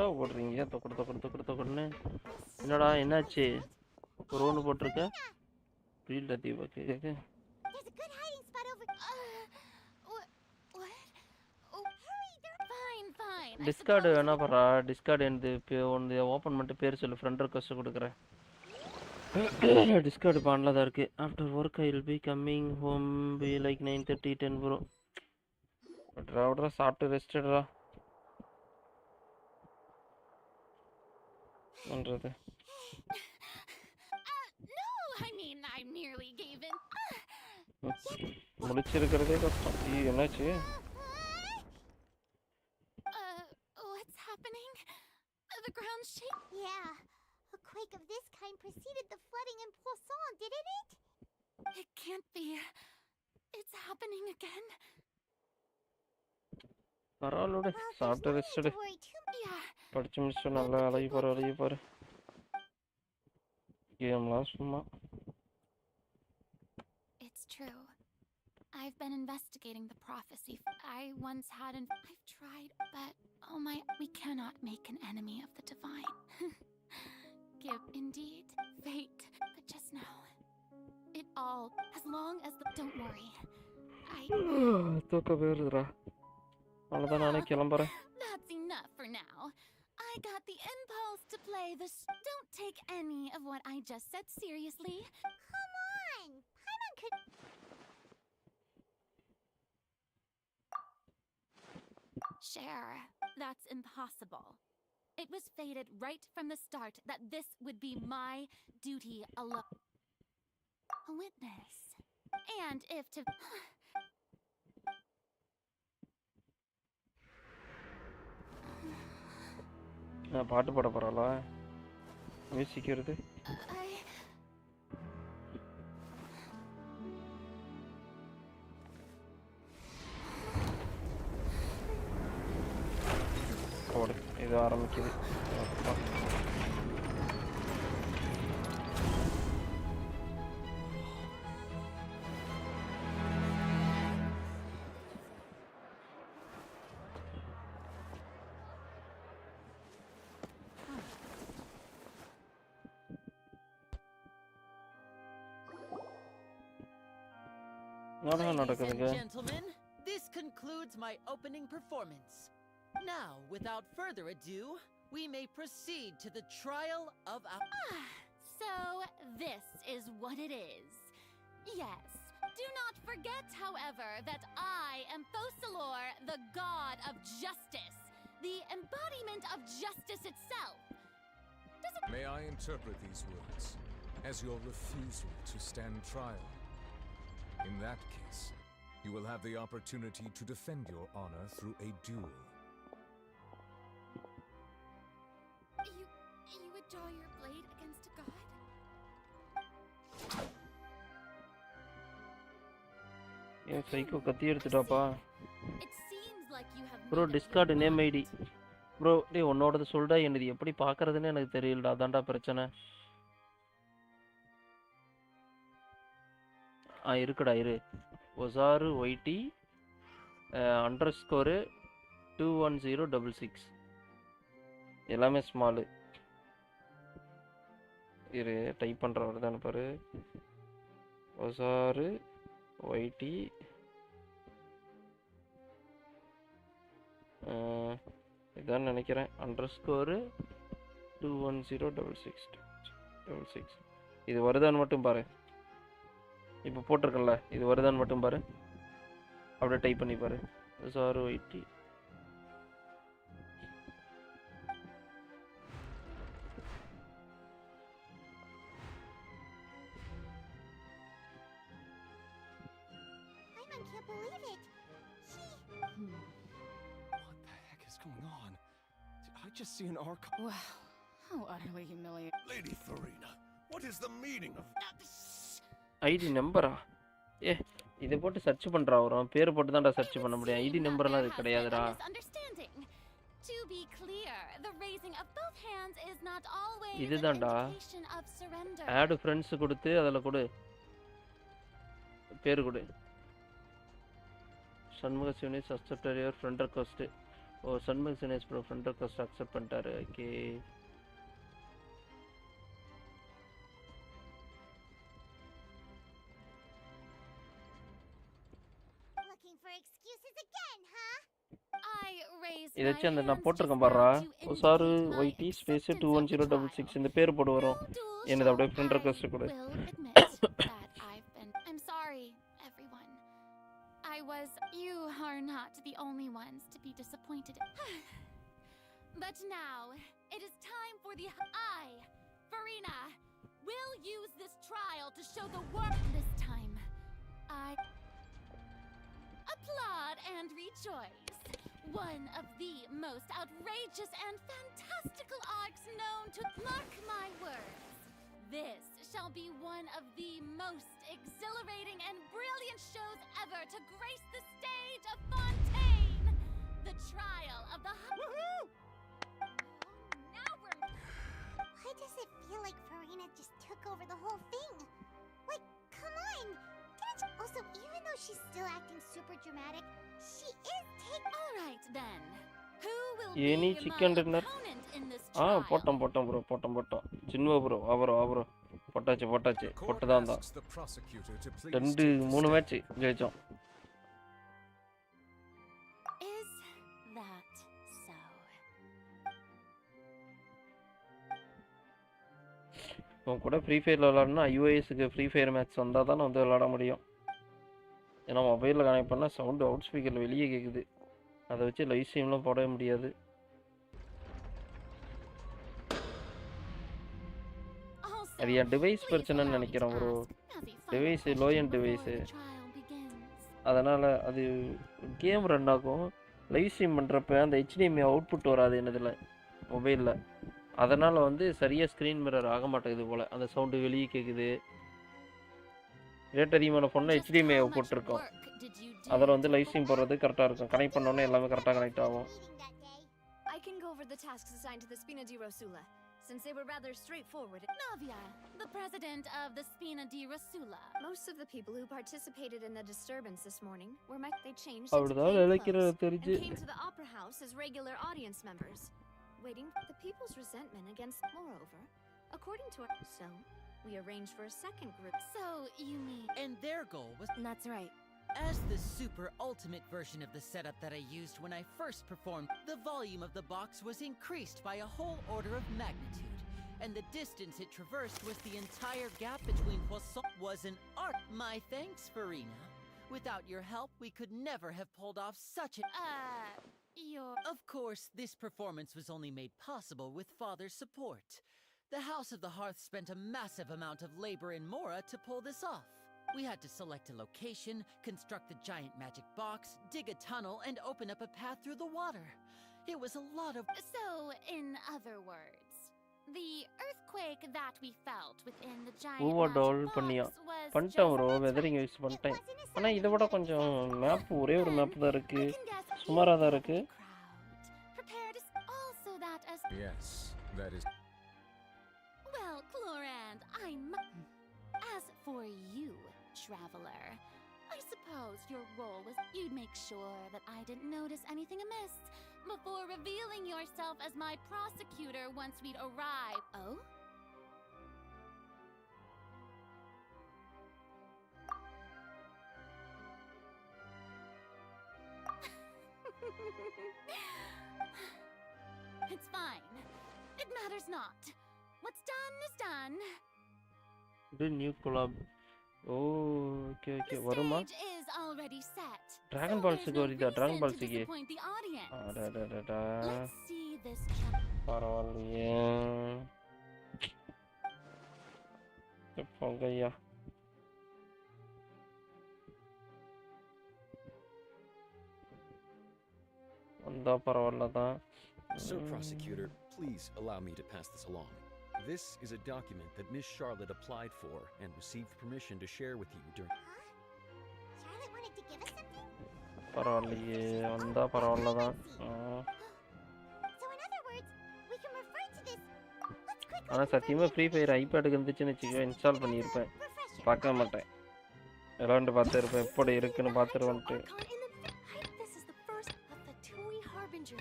என்னடா போடுறீங்க? தொக்கடுன்னு என்னடா என்னாச்சு? ஒரு ஒன்று போட்டிருக்க field Deepa cake. There's a good hiding spot over... What? Oh, hurry, fine. Discord வேணா பாரா. Discord எனக்கு open பண்ணிட்டு பேர் சொல்லு. ஃப்ரெண்ட் ரெக்வெஸ்ட் கொடுக்குறேன். டிஸ்கார்டு பான்ல தான் இருக்கு. After work I will be coming home be like 9:30 10 bro. விட்றா சாப்பிட்டு ரெஸ்ட் எடுறா. பண்றது No, I mean, I nearly gave in. முடிச்சிருக்கிறதே கஷ்டம். என்னாச்சு? What's happening? The ground shake? Yeah. A quake of this kind preceded the flooding in Poisson, didn't it? It can't be. It's happening again. பரவாயில்ல, சாப்பிட்டு rest எடு. Yeah. படிச்சு முடிச்சு நல்லா அழகி பாரு. கேம்லாம் சும்மா. It's true. I've been investigating the prophecy. I once had an... I've tried, but... Oh my... We cannot make an enemy of the divine. Give, indeed, fate. But just now... It all... As long as the... Don't worry. தூக்க வருதுடா. அவ்வளோதான், நானே கிளம்புறேன். That's enough for now. I got the impulse to play this. Don't take any of what I just said seriously. Come on! Paimon could... Share. That's impossible. It was fated right from the start that this would be my duty alone. A witness. And if to... பாட்டு பாட போகிறாளா? Music வருது. போடு, இது ஆரம்பிக்குது. Ladies and gentlemen, this concludes my opening performance. Now, without further ado, we may proceed to the trial of our... So, this is what it is. Yes. Do not forget, however, that I am Thosalor, the god of justice. The embodiment of justice itself. May I interpret these words as your refusal to stand trial? In that case, you will have the opportunity to defend your honor through a duel. You would draw your blade against a god? ஏன் psycho கத்தி எடுத்துட்டாப்பா. It seems like you have bro Discord name ID. Bro டேய் உன்னோடது சொல்டா, என்னது எப்படி பார்க்கறதுன்னு எனக்கு தெரியலடா, அதான்டா பிரச்சனை. இருக்குடா இரு. Oozaru YT _ 21066 எல்லாமே ஸ்மாலு. இரு டைப் பண்ணுற வருதான்னு பாரு. Oozaru YT இதான் நினைக்கிறேன். _ 21066 இது வருதான்னு மட்டும் பாரு. இப்போ போட்டிருக்கல, இது வருதான்னு மட்டும் பாரு. அப்படியே டைப் பண்ணி பாரு. Oozaru YT can't believe it. She... What the heck is going on? Did I just see an archive? Wow, how utterly humiliating. Lady Farina, what is the meaning of... ID நம்பரா? இதை போட்டு search பண்ணுறா வரும். பேர் போட்டு தான்டா search பண்ண முடியும். ஐடி நம்பர்லாம் அது கிடையாதுடா. To be clear, the raising of both hands is not always an இதுதான்டா. indication of surrender. Add friends கொடுத்து அதில் கொடு, பேர் கொடு. Shanmuga Sivanesh accepted your friend request. ஓ Shanmuga Sivanesh bro friend request accept பண்ணிட்டாரு. ஓகே இதை வச்சு அந்த நான் போட்டிருக்கேன் பாடுறா. Oozaru YT space 21066 இந்த பேர் போட்டு வரும். என்னது அப்படியே ஃப்ரெண்ட் ரெக்வெஸ்ட் கொடு. I'm sorry, everyone. You are not the only ones to be disappointed. But now, it is time for the Farina, will use this trial to show the world. This time, I applaud and rejoice. One of the most outrageous and fantastical arcs known to mark my words. This shall be one of the most exhilarating and brilliant shows ever to grace the stage of Fontaine. The trial of the... Woohoo! Now we're... Why does it feel like Farina just took over the whole thing? Like, come on! Also, even though she's still acting super dramatic, she is taking... Alright then. Who will Any be chicken my dinner? opponent in this trial? போட்டோம் bro. சின்ன bro அவரோ போட்டாச்சு போட்டதான் தான். 2-3 match ஜெயிச்சோம். Is that so? உன் கூட free ஃபயர்ல விளையாடணும்னா iOS-க்கு free fire match வந்தால் தான் வந்து விளையாட முடியும். ஏன்னா மொபைலில் கனெக்ட் பண்ணால் சவுண்டு அவுட் ஸ்பீக்கரில் வெளியே கேட்குது. அதை வச்சு லைவ் ஸ்ட்ரீம்லாம் போடவே முடியாது. அது என் டிவைஸ் பிரச்சனைன்னு நினைக்கிறேன் bro. Device low end device, அதனால் அது கேம் ரன் ஆகும். லைவ் ஸ்ட்ரீம் பண்ணுறப்ப அந்த HDMI அவுட்புட் வராது என்னதில். மொபைலில். அதனால் வந்து சரியாக ஸ்க்ரீன் மிரர் ஆக மாட்டேங்குது போல். அந்த சவுண்டு வெளியே கேட்குது. ரேட் அதிகமான ஃபோனில் HDMI போட்டிருக்கோம். அதில் வந்து லைவ் ஸ்ட்ரீம் போடுறது கரெக்டாக இருக்கும். கனெக்ட் பண்ணோன்னே எல்லாமே கரெக்டாக கனெக்ட் ஆகும். I can go over the tasks assigned to the Spina di Rosula, since they were rather straightforward. Navia, the president of the Spina di Rosula. Most of the people who participated in the disturbance this morning were they changed அவ்வளோதான் into plain நினைக்கிறது clothes தெரிஞ்சு. and came to the opera house as regular audience members, waiting for the people's resentment against. Moreover, according to our we arranged for a second group. So you mean? And their goal was. That's right. As the super ultimate version of the setup that I used when I first performed, the volume of the box was increased by a whole order of magnitude, and the distance it traversed was the entire gap between Poisson was an art. My thanks, Farina. Without your help, we could never have pulled off such a. Of course, this performance was only made possible with Father's support. The House of the Hearth spent a massive amount of labor in Mora to pull this off. We had to select a location, construct the giant magic box, dig a tunnel, and open up a path through the water. It was a lot of. So, in other words, the earthquake that we felt within the giant ஓவர்டால் magic பண்ணியா box was பண்ணிட்டேன் bro. Weathering use பண்ணிட்டேன். ஆனால் இதை விட கொஞ்சம் map ஒரே ஒரு map தான் இருக்குது. சுமாராக தான் இருக்குது. prepared also that as. Yes, that is. Well, Clorand, as for you, traveler, I suppose your role was you'd make sure that I didn't notice anything amiss before revealing yourself as my prosecutor once we'd arrive. Oh? It's fine. It matters not. What's done is done. இது new collab. Oh okay okay வருமா? Stage is already set. Dragon பால்ஸுக்கு வருதா? Dragon பால்ஸுக்கு. Disappoint the audience. அடடடடா. Let's see this. பரவாயில்லையே. போங்கய்யா. வந்தா பரவாயில்ல தான். Sir Prosecutor, please allow me to pass this along. This is a document that Miss Charlotte applied for and received permission to share with you during. Charlotte wanted to give us something? பரவாயில்லையே வந்தா பரவாயில்ல தான். So in other words, we can refer to this. Let's quickly. ஆனால் சத்தியமாக free fire ஐபேடுக்கு இருந்துச்சுன்னு வச்சுக்கோ install பண்ணியிருப்பேன். பார்க்க மாட்டேன். விளாண்டு பார்த்துருப்பேன் எப்படி இருக்குன்னு பார்த்துருவேன்ட்டு. This is the first of the Tui Harbinger.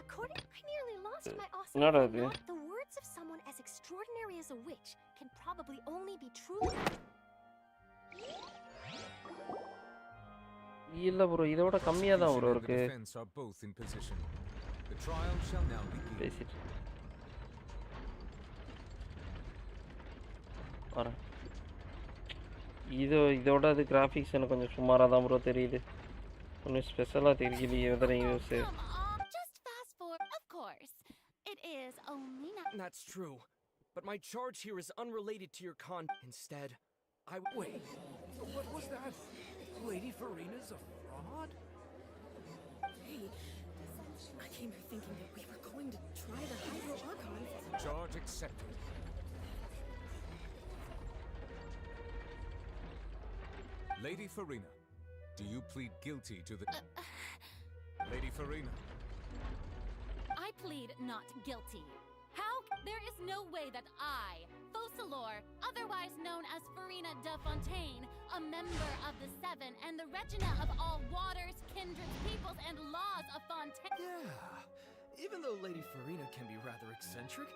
According, I nearly lost my awesome. என்னடா இது? The words of someone as extraordinary as a witch can probably only be truly. இல்ல ப்ரோ இதை விட கம்மியாக தான் ப்ரோ இருக்கு. பேசிட்டு வரேன். இதோட அது கிராஃபிக்ஸ் எனக்கு கொஞ்சம் சுமாராக தான் ப்ரோ தெரியுது. ஒன்றும் ஸ்பெஷலாக தெரியலையே weathering use. Just fast forward. Of course, it is only not. That's true, but my charge here is unrelated to your Instead, wait. What was that? Lady Farina's a fraud? Hey, I came here thinking that we were going to try the Hydro Archon. Charge accepted. Lady Farina, do you plead guilty to the... Lady Farina. I plead not guilty. How? There is no way that I, Focalor, otherwise known as Farina de Fontaine, a member of the Seven and the Regina of all waters, kindreds, peoples, and laws of Fontaine. Yeah, even though Lady Farina can be rather eccentric,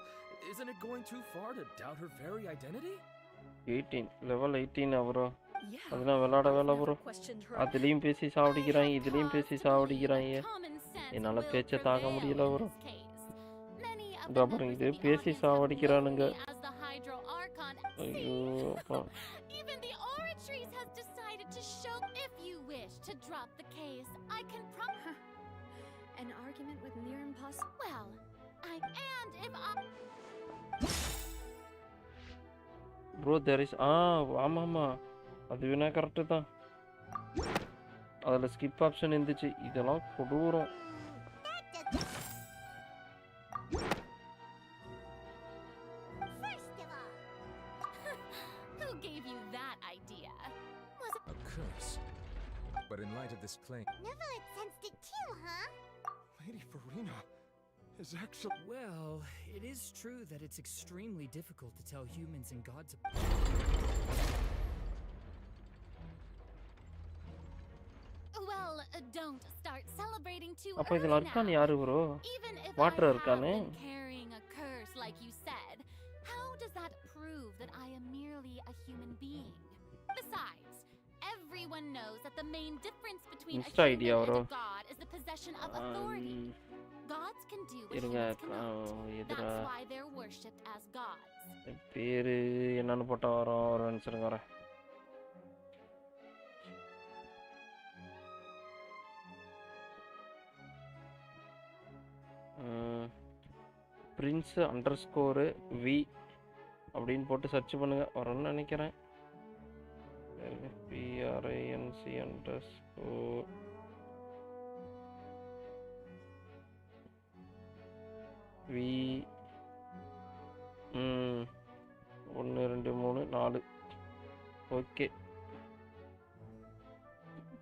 isn't it going too far to doubt her very identity? 18 level 18 bro. அதெல்லாம் விளையாடவே இல்லை bro. அதுலேயும் பேசி சாவடிக்கிறாங்க இதுலேயும் பேசி சாவடிக்கிறாங்க. என்னால் பேச்சை தாங்க முடியல ப்ரோ. அப்புறம் இது பேசி சாவடிக்கிறானுங்க. ஐயோ அப்பா. Even the Oratrice has decided to show. If you wish to drop the case, I can An argument with near impossible. Well, and if I. Bro, there is ஆமாம்மா அது வேணா கரெக்டு தான். அதில் ஸ்கிப் ஆப்ஷன் இருந்துச்சு. இதெல்லாம் கொடூரம். But in light of this claim, Neville sensed it too, huh? Lady Farina is actually. Well, it is true that it's extremely difficult to tell humans and gods Well, don't start celebrating too அப்ப early இதுல இருக்கான் now. யாரு bro? Even if water I have இருக்கானே. been carrying a curse like you said, how does that prove that I am merely a human being? Besides, everyone knows that the main difference between a Insta human idea, and bro. a god is the possession of authority. Gods can do what இருங்க humans cannot. எதுடா That's why they're worshipped as gods. பேரு என்னன்னு போட்டா வரும் ஒரு நிமிஷம் வரேன். Prince _ we அப்படின்னு போட்டு சர்ச் பண்ணுங்க வரும்னு நினைக்கிறேன். PRINC _ V 1 2 3 4 okay.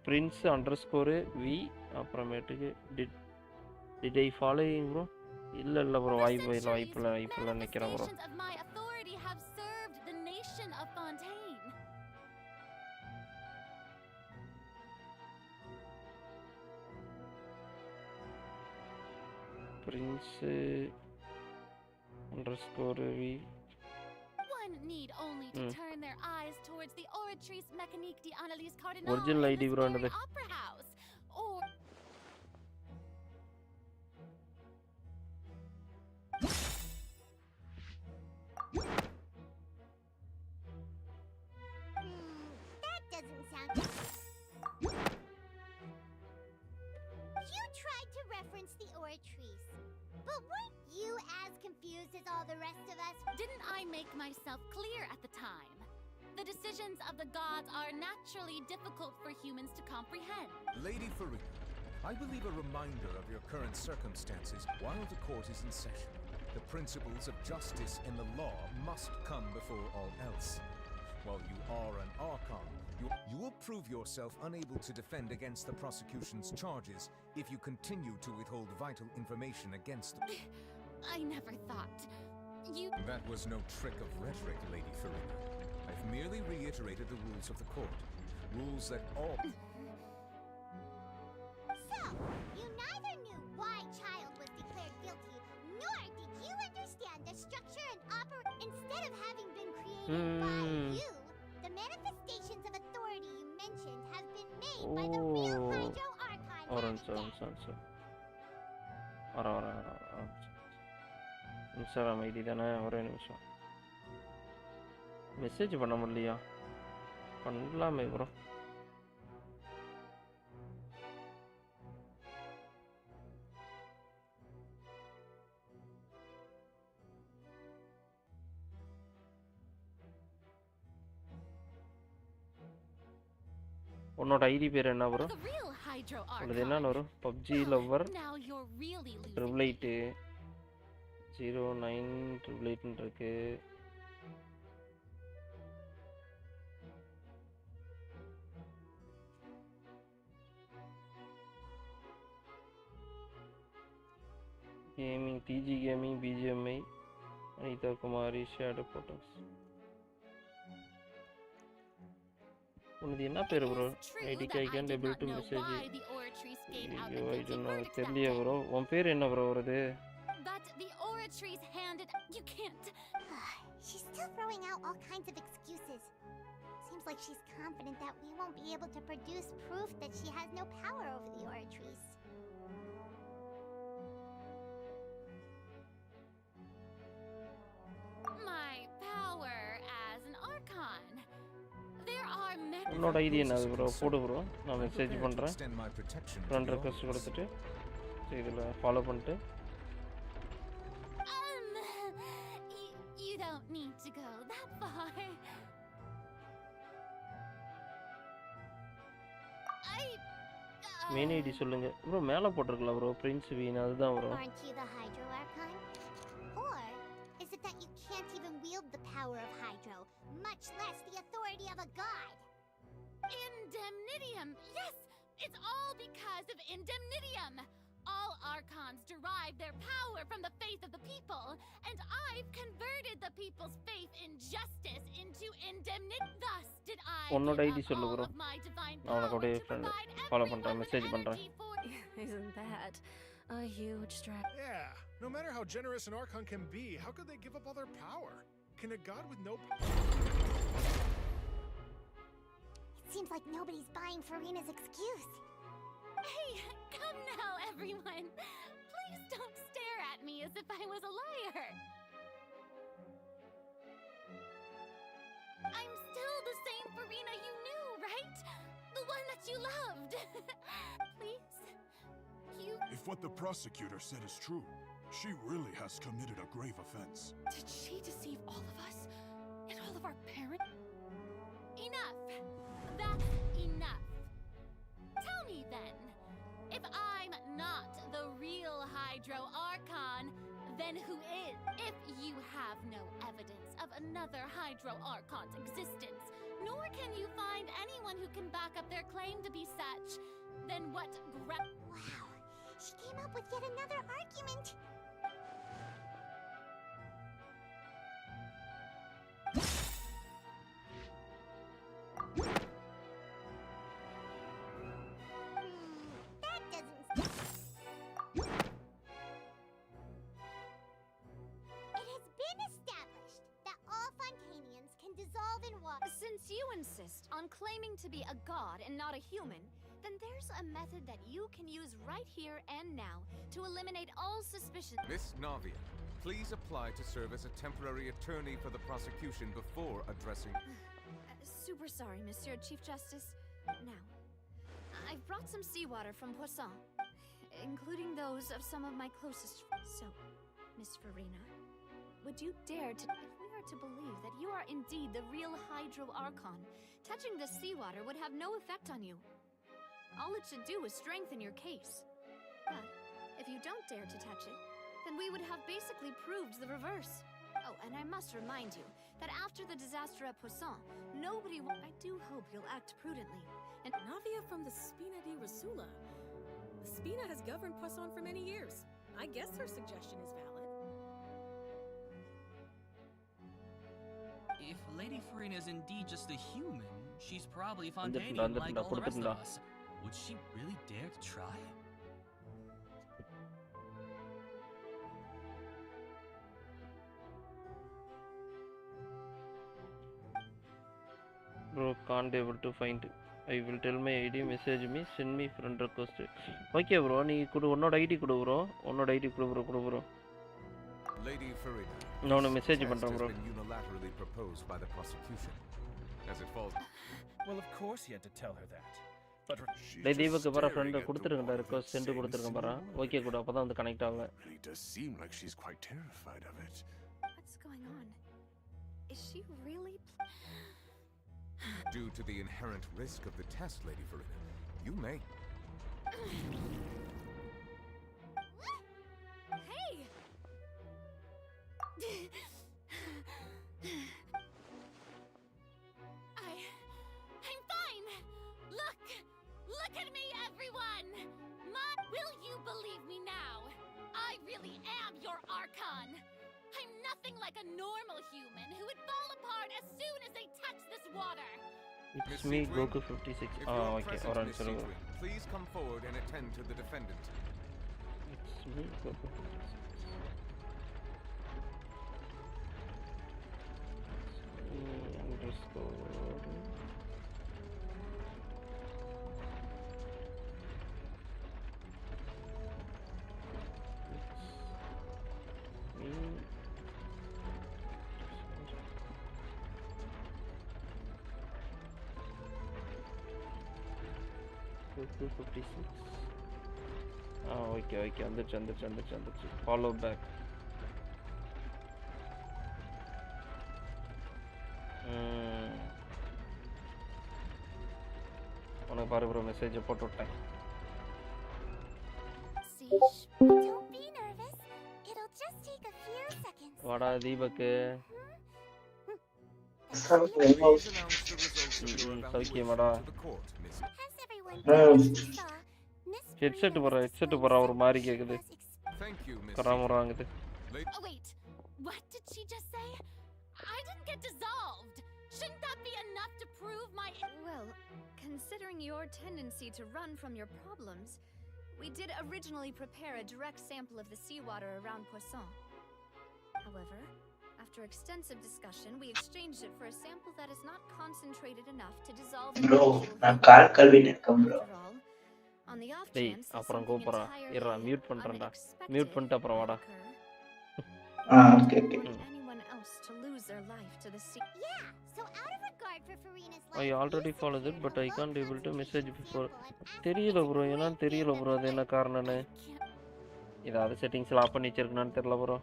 Prince _ V அப்புறமேட்டுக்கு டிட் ஐ ஃபாலோயிங் ப்ரோ? இல்ல ப்ரோ வாய்ப்பு நினைக்கிறேன் bro. Manifestations of my authority have served the nation of Fontaine. Prince _ V One need only to turn their eyes towards the Oratrice Mécanique d'Analyse Cardinal Original in ID this bro very என்னது? opera house, or That doesn't sound. You tried to reference the Oratrice, but weren't you as confused as all the rest of us? didn't I make myself clear at the time? The decisions of the gods are naturally difficult for humans to comprehend. Lady Farina, I believe a reminder of your current circumstances while the court is in session. The principles of justice in the law must come before all else. While you are an Archon, you will prove yourself unable to defend against the prosecution's charges if you continue to withhold vital information against them. I never thought. You. That was no trick of rhetoric, Lady Farina. I've merely reiterated the rules of the court. Rules that all... So, you neither knew why Child was declared guilty, nor did you understand the structure and instead of having been created by you, the manifestations of authority you mentioned have been made by the real Hydro Archon. Instagram ID தானே? ஒரே நிமிஷம். Message பண்ண முடியலையா? பண்ணலாமே bro. உன்னோட ID பேர் என்ன bro? The real Hydro உனது என்ன Archon. வரும்? PUBG lover Now you're really losing. 888 09 இருக்கு. Gaming DG gaming BGMI Anitha Kumari shadow photos. உனது என்ன பேர் ப்ரோ? ஐடிக்கு I can able to message. ஐயோ இது நான் தெரியல ப்ரோ. உன் பேர் என்ன ப்ரோ வருது? But the Oratrice handed. You can't. She's still throwing out all kinds of excuses. Seems like she's confident that we won't be able to produce proof that she has no power over the Oratrice. My power as an Archon. There are many. உன்னோட ID என்னது bro? போடு bro, நான் message பண்ணுறேன். Friend request கொடுத்துட்டு இதில் follow பண்ணிட்டு. You don't need to go that far. Main ID சொல்லுங்க bro. மேலே போட்டிருக்கலாம் ப்ரோ, பிரின்ஸ் வீன், அதுதான் bro. Aren't you the Hydro Archon? Or is it that you can't even wield the power of Hydro, much less the authority of a god? Indemnitium. Yes, It's all because of indemnitium. All archons derive their power from the faith of the people, and I've converted the people's faith in justice into indemnity. Thus did I உன்னோட give ID up சொல்லு all bro. of my divine நான் உனக்கு power அப்படியே to friend provide follow everyone பண்றேன், with message பண்றேன். energy for. Isn't that a huge strap? Yeah, no matter how generous an Archon can be, how could they give up all their power? Can a god with no... It seems like nobody's buying Farina's excuse. Hey, come now, everyone. Please don't stare at me as if I was a liar. I'm still the same Farina you knew, right? The one that you loved. Please, you... If what the prosecutor said is true, she really has committed a grave offense. Did she deceive all of us? And all of our parents? Enough. That's enough. Tell me then, if I'm not the real Hydro Archon, then who is? If you have no evidence of another Hydro Archon's existence, nor can you find anyone who can back up their claim to be such, then what Wow, she came up with yet another argument. That doesn't... It has been established that all Fontanians can dissolve in water. Since you insist on claiming to be a god and not a human, then there's a method that you can use right here and now to eliminate all suspicion. Miss Navia, please apply to serve as a temporary attorney for the prosecution before addressing... Super sorry, Monsieur Chief Justice. Now, I've brought some seawater from Poisson, including those of some of my closest friends. So, Miss Farina, would you dare to... If we are to believe that you are indeed the real Hydro Archon, touching this seawater would have no effect on you. All it should do is strengthen your case. But if you don't dare to touch it, then we would have basically proved the reverse. Oh, and I must remind you that after the disaster at Poisson, nobody will... I do hope you'll act prudently. And Navia from the Spina di Rasula. The Spina has governed Poisson for many years. I guess her suggestion is valid. If Lady Farina is indeed just a human, she's probably வந்துட்டுடா, Fontanian like வந்துட்டுடா, all the rest of கொடுத்துட்டுடா. us. Would she really dare to try? Bro, can't able to find. I will tell my ID, message me, send me friend request. Okay bro, நீ கொடு, உன்னோட ID கொடு bro. உன்னோட ID கொடு bro. Lady Farina, நான் this message test பண்றேன் has bro. been unilaterally proposed by the prosecution. As it falls... Well, of course he had to tell her that. But டேய் தீபக்கு பாரு ஃப்ரெண்ட் கொடுத்துருக்கேன்டா, ரிக்வெஸ்ட் சென்ட் கொடுத்துருக்கேன் பாரு. Okay கொடு, அப்பதான் வந்து connect ஆகும். It does seem like she's quite terrified of it. what's going on? Is she really... Due to the inherent risk of the test, Lady Farina, you may... Hey! I'm fine! Look at me, everyone! Will you believe me now? I really am your Archon! I'm nothing like a normal human who would fall apart as soon as they touch this water! It's me, Goku 56. If Ah, you're okay, present, alright, Miss sorry. Seedwing, please come forward and attend to the defendant. It's me, Goku 56. Underscore. It's me. Goku 56. Ah, okay, வந்துச்சு. Follow back. உனக்கு பாரு bro, message போட்டு விட்டேன். Don't be nervous. It'll just take a few seconds. வாடா தீபக்கு. Has சௌக்கியமாடா? everyone headset போற ஒரு மாதிரி கேக்குது. Thank you, Miss. கராமராங்குது. Oh wait, what did she just say? I didn't get dissolved. Shouldn't that be enough to prove my... Well, considering your tendency to run from your problems, we did originally prepare a direct sample of the seawater around Poisson. However, after extensive discussion, we exchanged it for a sample that is not concentrated enough to dissolve in Bro, actual நான் heat. கால் கழுவின்னு இருக்கேன் bro. After all, on the off டேய் chance that அப்புறம் something கூப்பிடுறா. இருடா entirely mute பண்றேன்டா. unexpected mute பண்ணிட்டு அப்புறம் வாடா. Okay, okay. anyone else to lose their life to the sea. Yeah, so out of regard for Farina's life, I already followed it, but I can't able to message before. தெரியல bro, என்னன்னு தெரியல bro, அது என்ன காரணம்னு. ஏதாவது செட்டிங்ஸ்ல of பண்ணி வச்சிருக்கேனான்னு தெரியல bro.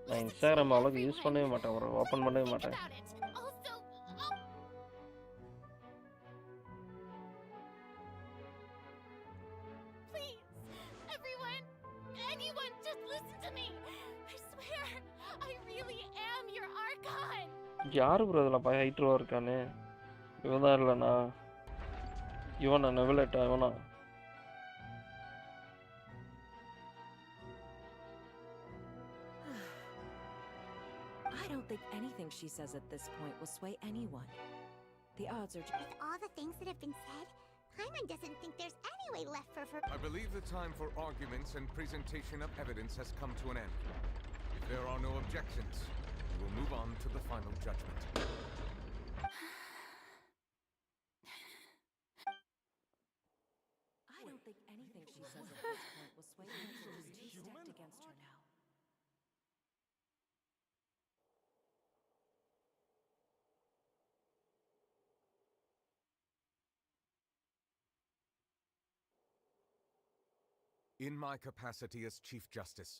நான் இன்ஸ்டாகிராம் அவ்வளோக்கு யூஸ் பண்ணவே மாட்டேன் ப்ரோ, ஓப்பன் பண்ணவே மாட்டேன். Anyone, just listen to me. I swear, I really am your Archon. யாரு ப்ரோ அதில் ஹைட்ரோ இருக்கானே? இவன் தான் இல்லைண்ணா. இவனா நெவலட்டா இவனா? I don't think anything she says at this point will sway anyone. The odds are... with all the things that have been said, Hyman doesn't think there's any way left for I believe the time for arguments and presentation of evidence has come to an end. If there are no objections, we will move on to the final judgment. I don't think anything she says at this point will sway anyone. She's too stacked against her now. In my capacity as Chief Justice,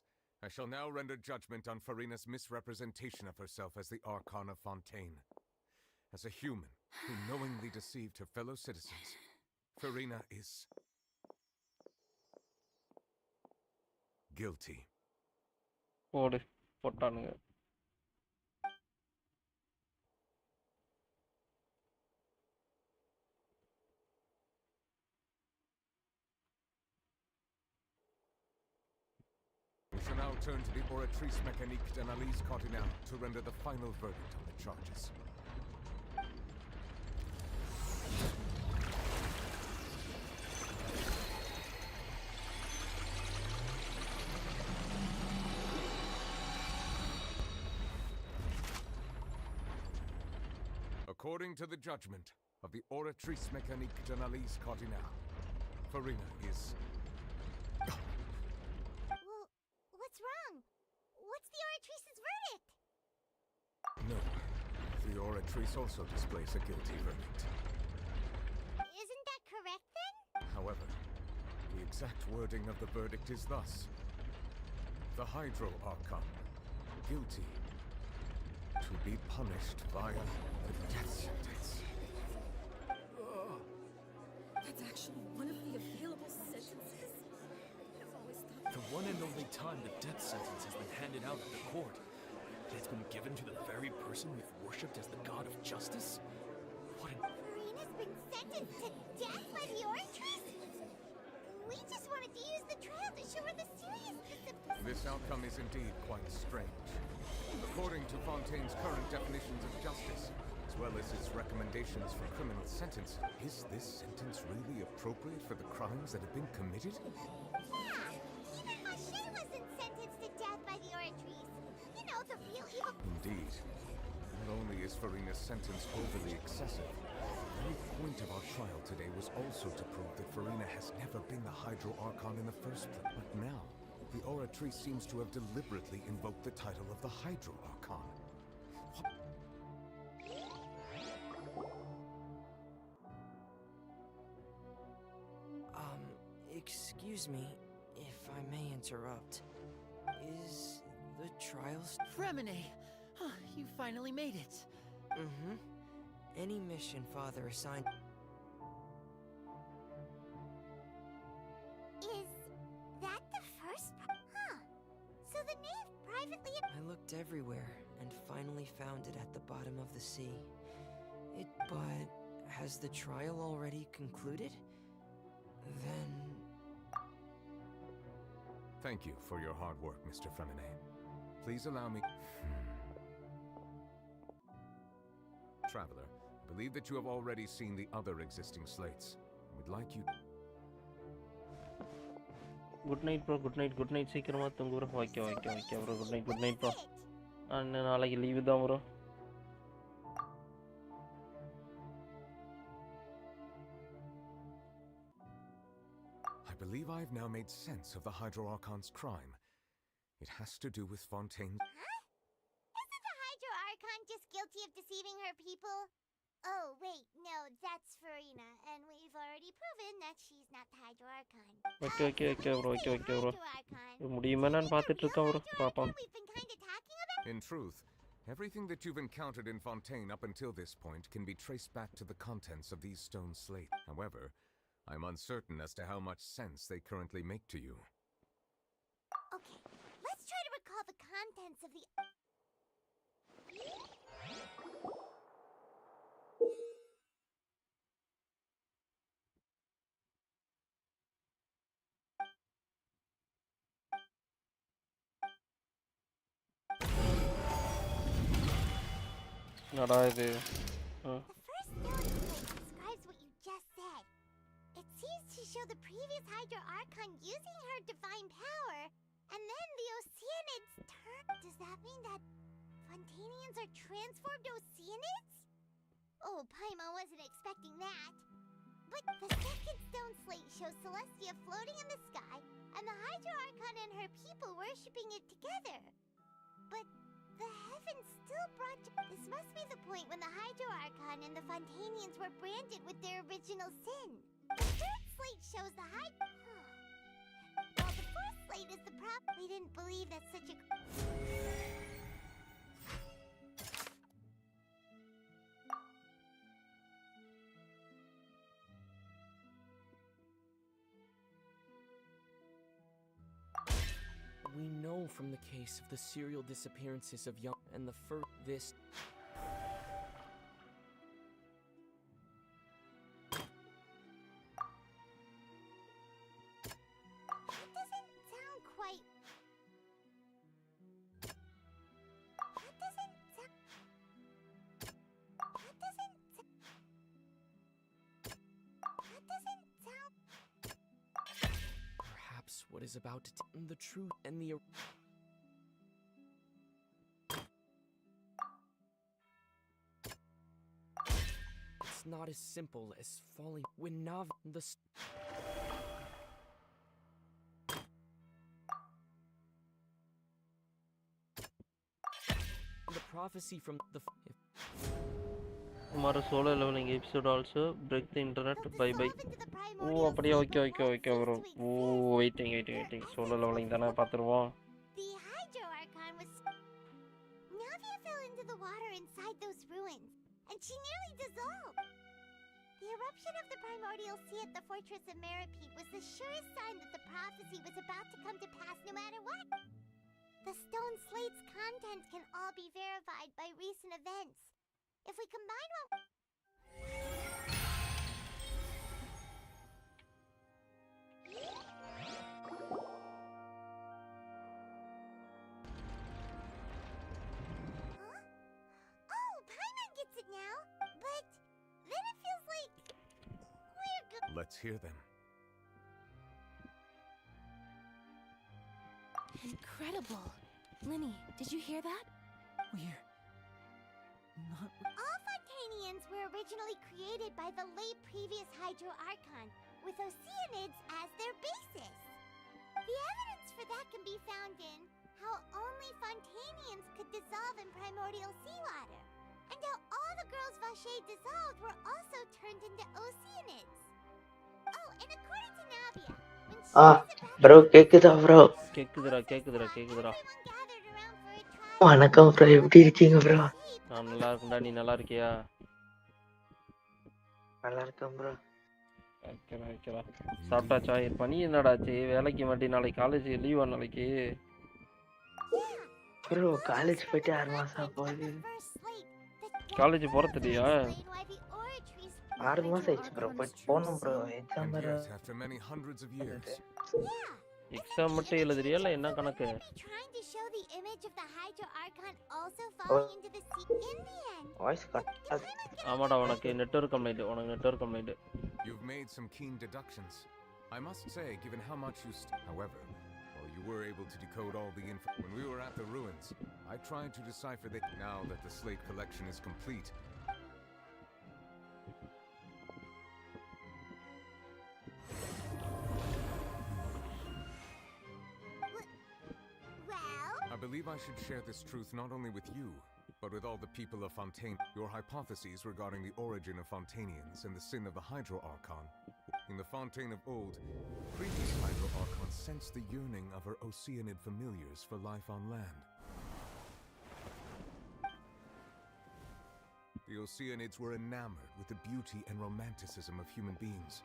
I shall now render judgment on Farina's misrepresentation of herself as the Archon of Fontaine. As a human who knowingly deceived her fellow citizens, Farina is guilty. போடு போட்டானுங்க. We shall now turn to the Oratrice Mécanique d'Analyse Cardinal to render the final verdict on the charges. According to the judgment of the Oratrice Mécanique d'Analyse Cardinal, Farina is... Well, what's wrong? What's the Oratrice's verdict? No, the Oratrice also displays a guilty verdict. Isn't that correct then? However, the exact wording of the verdict is thus. The Hydro Archon, guilty, to be punished via the death sentence. That's actually one of the available sentences? I've always thought... The one and only time the death sentence has been handed out at the court. And it's been given to the very person we've worshipped as the god of justice? What an... Farina's been sentenced to death by the Oratrice? We just wanted to use the trial to show her the seriousness of... This outcome is indeed quite strange. According to Fontaine's current definitions of justice, as well as his recommendations for criminal sentence, is this sentence really appropriate for the crimes that have been committed? Yeah, even Maché wasn't sentenced to death by the Oratrice. You know, the real evil... Indeed. Not only is Farina's sentence overly excessive, the very point of our trial today was also to prove that Farina has never been the Hydro Archon in the first place. But now, the Oratrice seems to have deliberately invoked the title of the Hydro Archon. Excuse me, if I may interrupt. Is the trial... Fremine! Huh, you finally made it. Mm-hmm. Any mission Father assigned... Is that the first... Huh. So the knave privately... I looked everywhere and finally found it at the bottom of the sea. But Has the trial already concluded? Then... Thank you for your hard work, Mr. Femine. Please allow me... Traveler, I believe that you have already seen the other existing slates. We'd like you... Good night bro, good night. சீக்கிரமா தூங்கு bro. Okay bro, good night bro. அண்ணா நாளைக்கு leave தான் bro. I believe I've now made sense of the Hydro Archon's crime. It has to do with Fontaine. Huh? Isn't the Hydro Archon just guilty of deceiving her people? Oh, wait, no, that's Farina, and we've already proven that she's not the Hydro Archon. Okay bro. முடியுமா நான் பார்த்துட்டு இருக்கேன் bro. பாப்போம். In truth, everything that you've encountered in Fontaine up until this point can be traced back to the contents of these stone slates. However, I'm uncertain as to how much sense they currently make to you. Okay, let's try to recall the contents of the... என்னடா இது? The first note describes what you just said. It seems to show the previous Hydro Archon using her divine power, and then the Oceanids turn. Does that mean that Fontanians are transformed Oceanids? Oh, Paimon wasn't expecting that. But the second stone slate shows Celestia floating in the sky, and the Hydro Archon and her people worshipping it together. But the heavens still brought... This must be the point when the Hydro Archon and the Fontanians were branded with their original sin. The third slate shows the While the fourth slate is the prop... They didn't believe that such a... We know from the case of the serial disappearances of young and the first this That doesn't sound quite... That doesn't sound... perhaps what is about to the truth and the It's not as simple as falling when the prophecy from the Tomorrow solo leveling episode also. Break the internet. Bye bye. Oh, அப்படியே okay bro. Oh, waiting. Solo leveling தான பாத்துருவோம். The Hydro Archon was... Navia fell into the water inside those ruins, and she nearly dissolved. The eruption of the primordial sea at the fortress of Meripede was the surest sign that the prophecy was about to come to pass no matter what. The stone slate's contents can all be verified by recent events. If we combine what... Oh, Paimon gets it now, but then it feels like we're good. Let's hear them. Incredible. Linny, did you hear that? We're not... All Fontanians were originally created by the late previous Hydro Archon, with Oceanids as their basis. The evidence for that can be found in how only Fontanians could dissolve in primordial seawater, and how all the girls Vache dissolved were also turned into Oceanids. Oh, and according to Navia, when she was about bro கேக்குதா bro? கேக்குதுடா. வணக்கம் bro, எப்படி இருக்கீங்க bro? நான் நல்லா இருக்கேன்டா, நீ நல்லா இருக்கியா? நல்லா இருக்கேன் bro. வைக்கிறா. சாப்பிட்டாச்சா? பனி என்னடாச்சு? வேலைக்கு மாட்டி நாளைக்கு காலேஜ் லீவா நாளைக்கு? bro காலேஜ் போயிட்டு 6 மாசம் போகுது. காலேஜ் போறது இல்லையா? 6 மாசம் ஆயிடுச்சு ப்ரோ போயிட்டு போகணும் ப்ரோ எக்ஸாம் And வேற yet, after many hundreds of years, exam மட்டும் எழுதுறியா இல்லை என்ன கணக்கு? Trying to show the image of the Hydro Archon also falling into the sea in the end. Voice cut ஆமாடா உனக்கு network complaint. you've made some keen deductions. I must say, given how much you however, while you were able to decode all the info when we were at the ruins, I tried to decipher that. Now that the slate collection is complete, I believe I should share this truth not only with you, but with all the people of Fontaine. Your hypotheses regarding the origin of Fontanians and the sin of the Hydro Archon. In the Fontaine of old, previous Hydro Archon sensed the yearning of her Oceanid familiars for life on land. The Oceanids were enamored with the beauty and romanticism of human beings,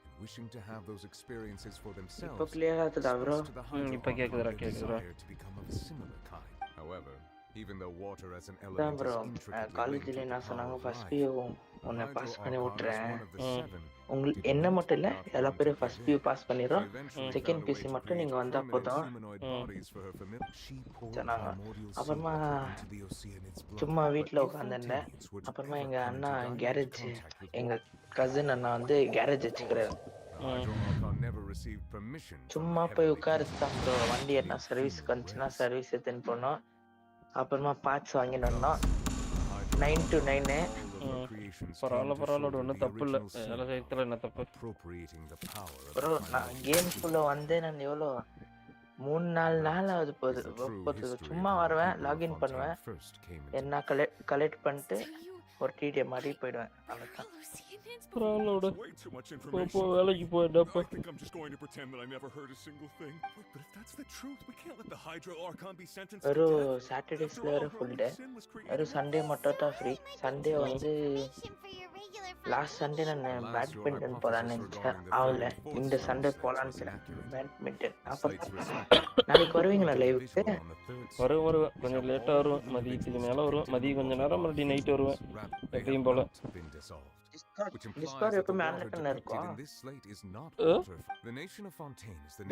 and wishing to have those experiences for themselves, expressed to the Hydro Archon their desire to become of a similar kind. However, even though water as an element is intricately காலேஜ்ல linked நான் to சொன்னாங்க power of first life, பியூ the உன்னை Hydro pass பண்ணி Archon விட்டுறேன். is one of the seven உங்களுக்கு did என்ன not மட்டும் இல்லை not எல்லா want பேரும் to ஃபர்ஸ்ட் prevent, பியூ பாஸ் பண்ணிடுறோம். eventually second found a way PC to மட்டும் create நீங்கள் வந்தால் permanent போதும் humanoid bodies for her familiar. She poured சொன்னாங்க. primordial அப்புறமா secret into the Oceanid's blood. சும்மா But வீட்டில் if உட்காந்துருந்தேன். Fontanians were to அப்புறமா ever எங்கள் come அண்ணா into direct garage contact with எங்கள் கசின் அண்ணா வந்து கேரேஜ் வச்சுக்கிறாரு. the Hydro Archon never received permission from the சும்மா போய் heavenly உட்காருத்தான் ப்ரோ. வண்டி என்ன சர்வீஸ்க்கு வந்துச்சுன்னா சர்வீஸ் எடுத்துன்னு போனோம். அப்புறமா பார்ட்ஸ் வாங்கிட்டு வந்தோம். 9 to 9 பரவாயில்ல ஒன்றும் தப்பு இல்லை. வேலை செய்யறதுல என்ன தப்பு? ப்ரோ நான் கேம்குள்ளே வந்து நான் எவ்வளோ 3-4 நாள் ஆகுது போகுது. சும்மா வருவேன், லாகின் பண்ணுவேன், என்ன கலெக்ட் பண்ணிட்டு ஒரு டிடிஎம் மாதிரி போயிடுவேன். அவ்வளோதான். பரவாயில்ல Way too much போ information. வேலைக்கு போயிட்டப்ப. I think I'm just going to pretend that I never heard a single thing. Wait, but if that's the truth, we can't let the Hydro Archon be sentenced to வெறும் death. சாட்டர்டேஸில் வேறு full day, வெறும் Sunday மட்டும் தான் free. Sunday வந்து last Sunday நான் badminton போகலான்னு நினச்சேன், ஆகல. இந்த சண்டே போகலான்னு பேட்மிண்டன். அப்புறம் நாளைக்கு வருவீங்களா லைவுக்கு? வருவேன், கொஞ்சம் லேட்டாக வருவேன். மதியத்துக்கு மேலே வருவேன். மதியம் கொஞ்சம் நேரம், மறுபடியும் நைட்டு வருவேன் எப்பயும் போல். டிஸ்கார்ட் எப்பவுமே ஆன்லைன்ல இருக்கும்.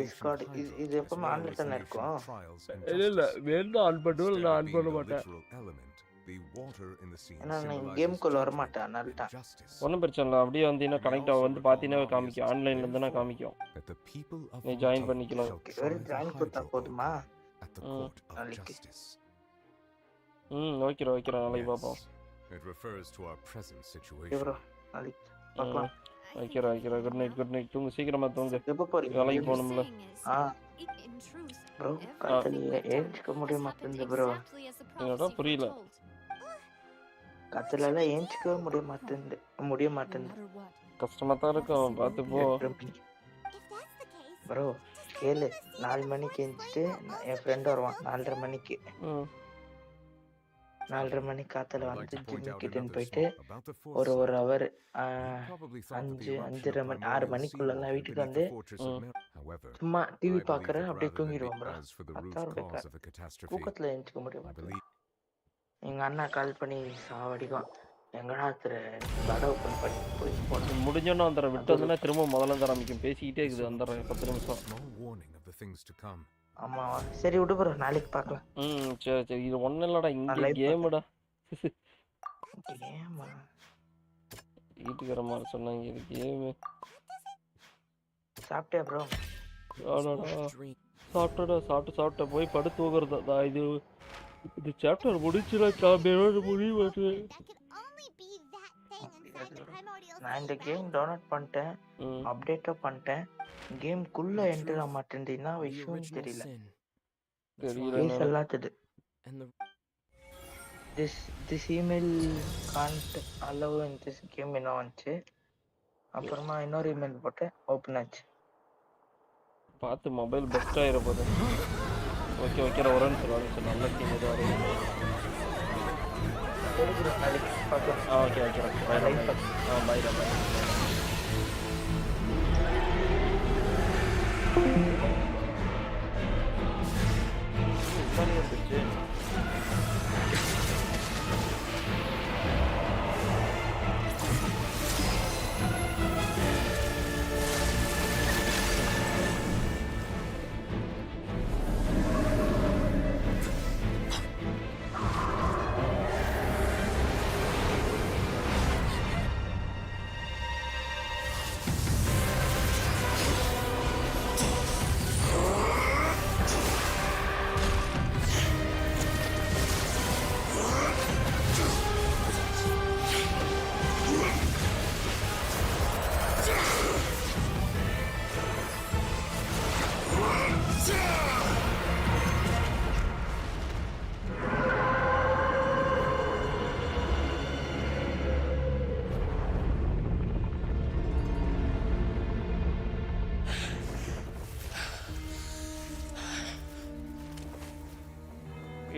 டிஸ்கார்ட் இது எப்பவுமே ஆன்லைன்ல இருக்கும். இல்லை வேணும் ஆன் பண்ணுவேன், நான் ஆன் பண்ண மாட்டேன். ஏன்னா நான் கேமுக்குள்ள வர மாட்டேன், அதனால தான். ஒன்றும் பிரச்சனை இல்லை. அப்படியே வந்தீங்கன்னா கனெக்ட் ஆக வந்து பார்த்தீங்கன்னா காமிக்கும். ஆன்லைன்ல இருந்துன்னா காமிக்கும், நீ ஜாயின் பண்ணிக்கலாம். வெறும் ஜாயின் கொடுத்தா போதுமா? நாளைக்கு வைக்கிறேன் நாளைக்கு பார்ப்போம். It refers to our present bro situation. நாளைக்கு பார்க்கலாம். வைக்கிறேன். Good night. தூங்கு, சீக்கிரமா தூங்கு. எப்போ போறீங்க? வேலைக்கு போகணும்ல. ப்ரோ காலையில ஏஞ்சிக்க முடிய மாட்டேங்குது ப்ரோ. என்னடா புரியல? காலையில ஏஞ்சிக்கவே முடிய மாட்டேங்குது. கஷ்டமா தான் இருக்கும், பார்த்து போ. ப்ரோ கேளு, 4 மணிக்கு எழுந்துட்டு என் ஃப்ரெண்ட் வருவான். 4:30 மணிக்கு 4:30 மணிக்கு காத்துல வந்து ஜிம்முக்கிட்டுன்னு போயிட்டு ஒரு ஹவர் 5:30 மணி 6 மணிக்குள்ளலாம் வீட்டுக்கு வந்து சும்மா டிவி பார்க்குறேன், அப்படியே தூங்கிடுவோம் ப்ரோ. தூக்கத்தில் எழுந்திக்க முடிய மாட்டேங்குது. எங்கள் அண்ணா கால் பண்ணி சாவடிக்கும், எங்கடா கடை ஓப்பன் பண்ணி போய் போனோம். முடிஞ்சோன்னா வந்துடுறேன். விட்டு வந்துன்னா திரும்ப முதல்ல இருந்து ஆரம்பிக்கும். பேசிக்கிட்டே இருக்குது, வந்துடுறேன் 10 நிமிஷம். ஆமா சரி விடு ப்ரோ, நாளைக்கு பார்க்கலாம். சரி. இது ஒன்றும் இல்லைடா, இங்கே கேமுடா. கேமா வீட்டுக்கிற மாதிரி சொன்னாங்க, இது கேமு. சாப்பிட்டியா ப்ரோ? சாப்பிட்ட போய் படுத்து தூங்குறதா. இது சாப்டர் முடிச்சுடா, காமியோட முடிய மாட்டேன். நான் இந்த கேம் டவுன்லோட் பண்ணிட்டேன், அப்டேட்டும் பண்ணிட்டேன். கேம்குள்ள என்டர் ஆக மாட்டேன்னா விஷயம் தெரியல. எல்லாத்துது this email can't allow in this game என்ன வந்துச்சு. அப்புறமா இன்னொரு இமெயில் போட்டு ஓப்பன் ஆச்சு. பார்த்து மொபைல் பெஸ்ட் ஆகிட போகுது. வைக்கிற ஒரு நிமிஷம் நல்ல கேம் ஏதோ வரும். நாளைக்கு பார்க்கலாம். ஓகே வைக்கிறேன். பாய். வந்துச்சு.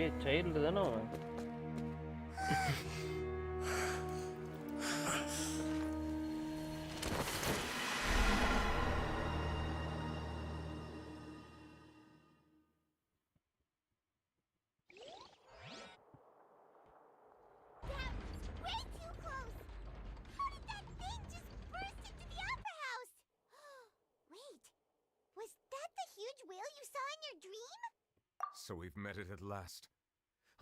ஏய் சைல்டு தானே அவன். Way too close! How did that thing just burst into the opera house? Wait, was that the huge whale you saw in your dream? So we've met it at last.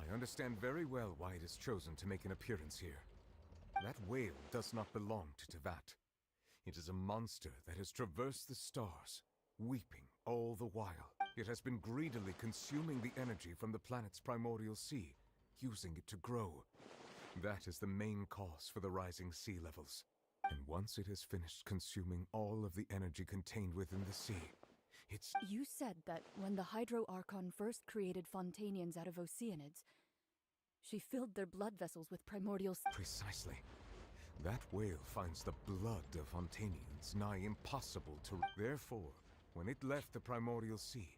I understand very well why it has chosen to make an appearance here. That whale does not belong to Teyvat. It is a monster that has traversed the stars, weeping all the while. It has been greedily consuming the energy from the planet's primordial sea, using it to grow. That is the main cause for the rising sea levels. And once it has finished consuming all of the energy contained within the sea, it's... You said that when the Hydro Archon first created Fontanians out of Oceanids, she filled their blood vessels with primordial... Precisely. That whale finds the blood of Fontanians nigh impossible to... Therefore, when it left the primordial sea,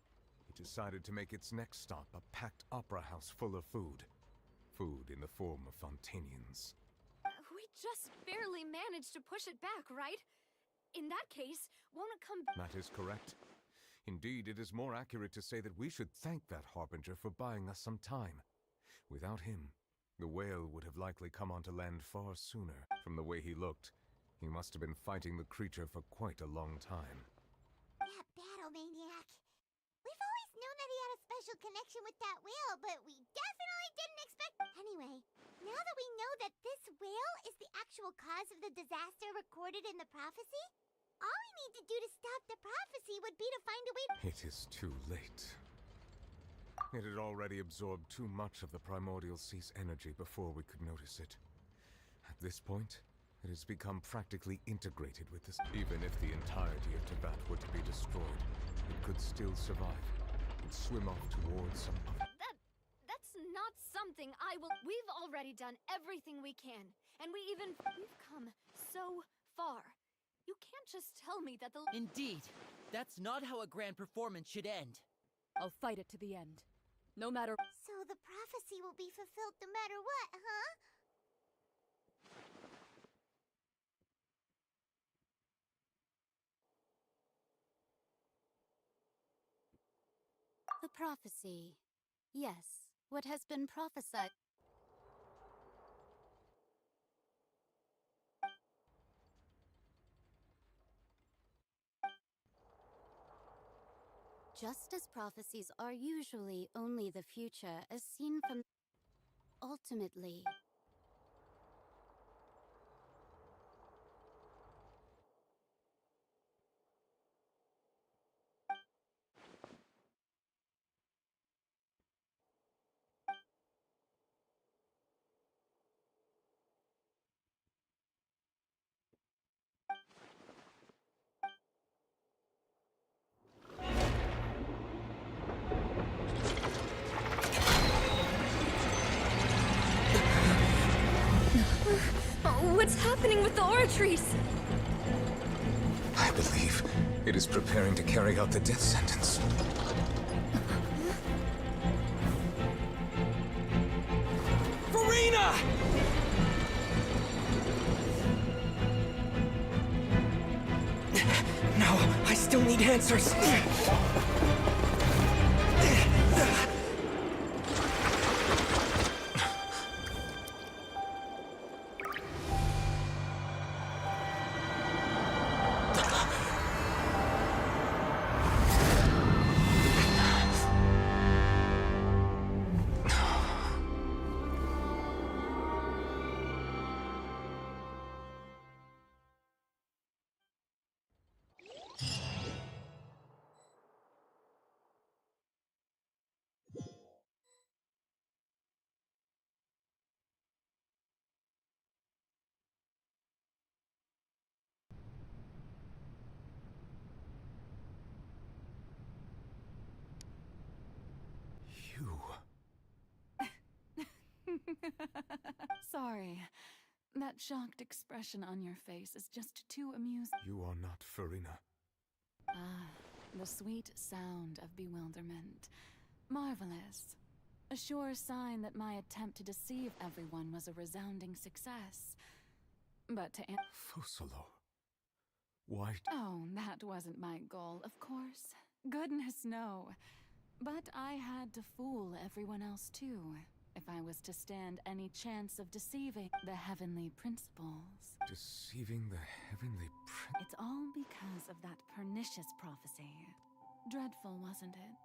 it decided to make its next stop a packed opera house full of food. Food in the form of Fontanians. We just barely managed to push it back, right? In that case, won't it come... That is correct. Indeed, it is more accurate to say that we should thank that Harbinger for buying us some time. Without him, the whale would have likely come onto land far sooner. From the way he looked, he must have been fighting the creature for quite a long time. That battle maniac. We've always known that he had a special connection with that whale, but we definitely didn't expect... Anyway, now that we know that this whale is the actual cause of the disaster recorded in the prophecy, all we need to do to stop the prophecy would be to find a way... It is too late. It had already absorbed too much of the primordial sea's energy before we could notice it. At this point, it has become practically integrated with this. Even if the entirety of Teyvat were to be destroyed, it could still survive and swim off towards some other... That's not something I will... We've already done everything we can, and we've come so far. You can't just tell me that the... Indeed, that's not how a grand performance should end. I'll fight it to the end. No matter... So the prophecy will be fulfilled no matter what, huh? The prophecy. Yes, what has been prophesied. Just as prophecies are usually only the future as seen from... Ultimately... What's happening with the oratories? I believe it is preparing to carry out the death sentence. Farina! No, I still need answers. Sorry. That shocked expression on your face is just too amusing. You are not Farina. Ah, the sweet sound of bewilderment. Marvelous. A sure sign that my attempt to deceive everyone was a resounding success. But to Focalor. Why? Oh, that wasn't my goal, of course. Goodness, no. But I had to fool everyone else too, if I was to stand any chance of deceiving the heavenly principles. Deceiving the heavenly It's all because of that pernicious prophecy. Dreadful, wasn't it?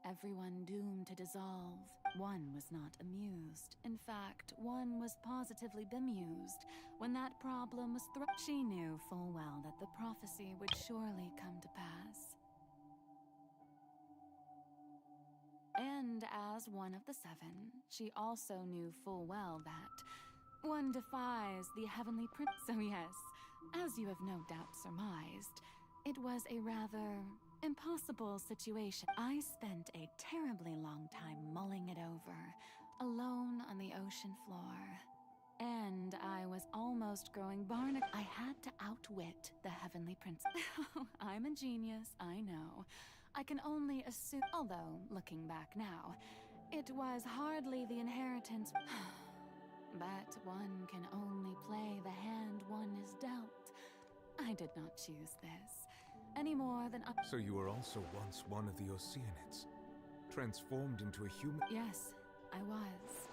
Everyone doomed to dissolve. One was not amused. In fact, one was positively bemused when that problem was She knew full well that the prophecy would surely come to pass. And as one of the seven, she also knew full well that one defies the heavenly prince. So yes, as you have no doubt surmised, it was a rather impossible situation. I spent a terribly long time mulling it over, alone on the ocean floor. And I was almost growing barnacle. I had to outwit the heavenly prince. I'm a genius, I know. I can only assume, although, looking back now, it was hardly the inheritance. But one can only play the hand one is dealt. I did not choose this. Any more than So you were also once one of the Oceanids, transformed into a human? Yes, I was.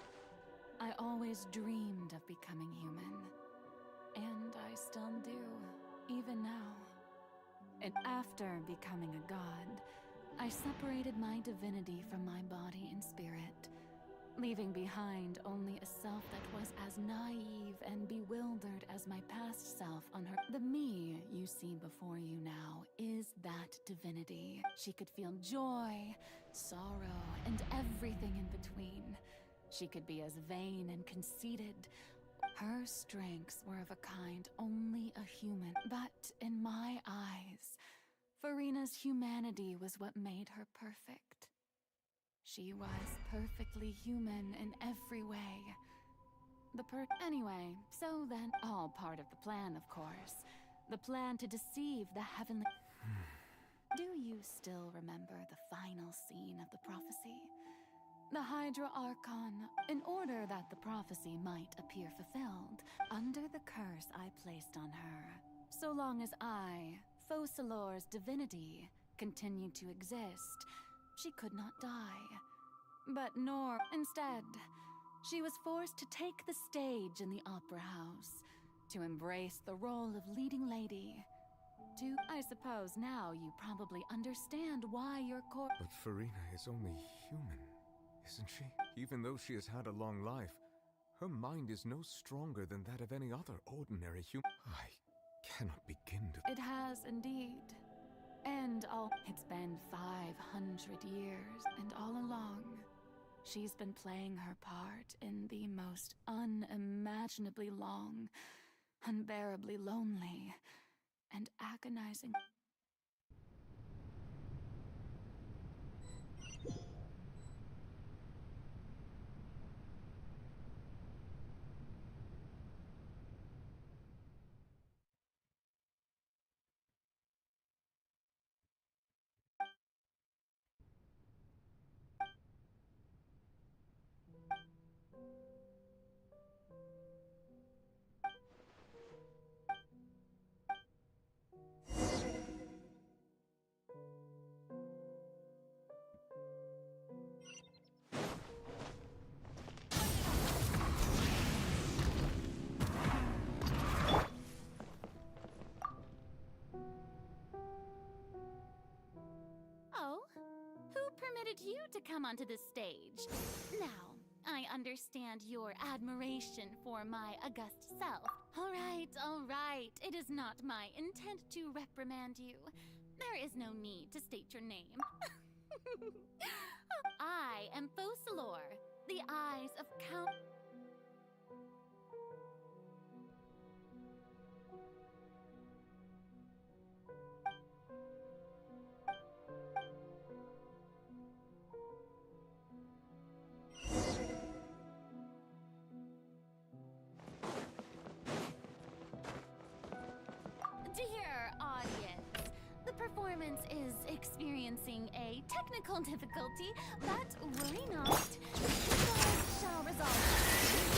I always dreamed of becoming human. And I still do, even now. And after becoming a god, I separated my divinity from my body and spirit, leaving behind only a self that was as naive and bewildered as my past self on her. The me you see before you now is that divinity. She could feel joy, sorrow, and everything in between. She could be as vain and conceited. Her strengths were of a kind only a human. But in my eyes, Furina's humanity was what made her perfect. She was perfectly human in every way. Anyway, so then, all part of the plan, of course. The plan to deceive the heavenly... Do you still remember the final scene of the prophecy? The Hydra Archon, in order that the prophecy might appear fulfilled, under the curse I placed on her, so long as I, Focalor's divinity, continued to exist, she could not die. But instead, she was forced to take the stage in the opera house, to embrace the role of leading lady. I suppose now you probably understand why your But Furina is only human, isn't she? Even though she has had a long life, her mind is no stronger than that of any other ordinary human. I cannot begin to... It has indeed. And it's been 500 years, and all along, she's been playing her part in the most unimaginably long, unbearably lonely, and agonizing... You to come onto the stage. Now, I understand your admiration for my august self. All right. It is not my intent to reprimand you. There is no need to state your name. I am Focalor, the eyes of Count... Dear audience, the performance is experiencing a technical difficulty, but worry not. The guards shall resolve.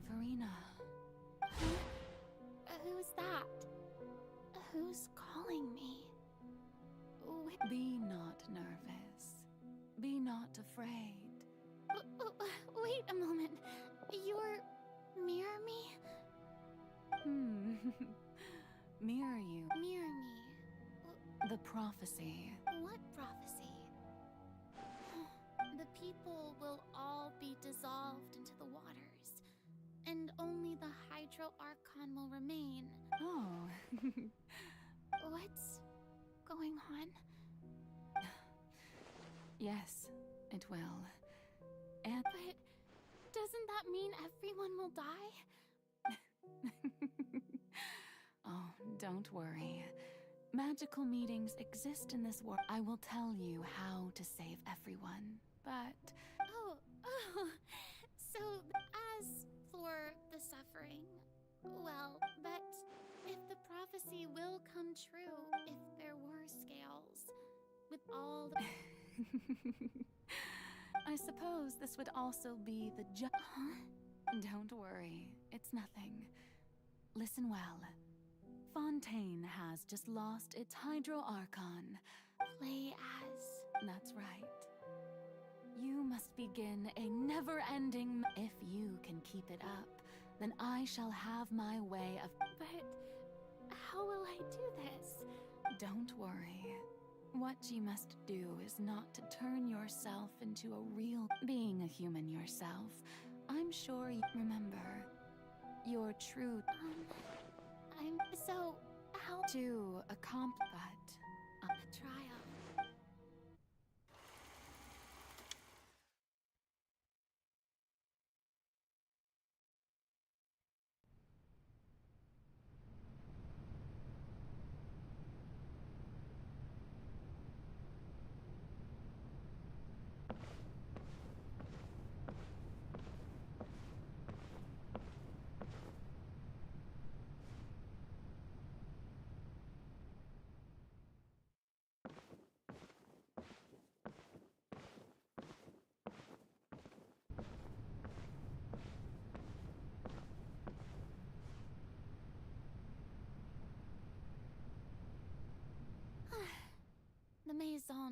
Farina. Who's that? Who's calling me? Be not nervous. Be not afraid. Wait a moment. You're... mirror me? Mirror you. Mirror me. The prophecy. What prophecy? The people will all be dissolved into the waters, and only the Hydro Archon will remain. Oh. What's going on? Yes, it will. And but doesn't that mean everyone will die? Oh, don't worry. Magical meetings exist in this world. I will tell you how to save everyone, but... Oh, so as for the suffering, well, but if the prophecy will come true, if there were scales, with all the... I suppose this would also be the Huh? Don't worry, it's nothing. Listen well. Fontaine has just lost its Hydro Archon. Play as... That's right. You must begin a never-ending... If you can keep it up, then I shall have my way of... But how will I do this? Don't worry. What you must do is not to turn yourself into a real... Being a human yourself, I'm sure you remember your true... I'm so... how to accomplish but... a trial.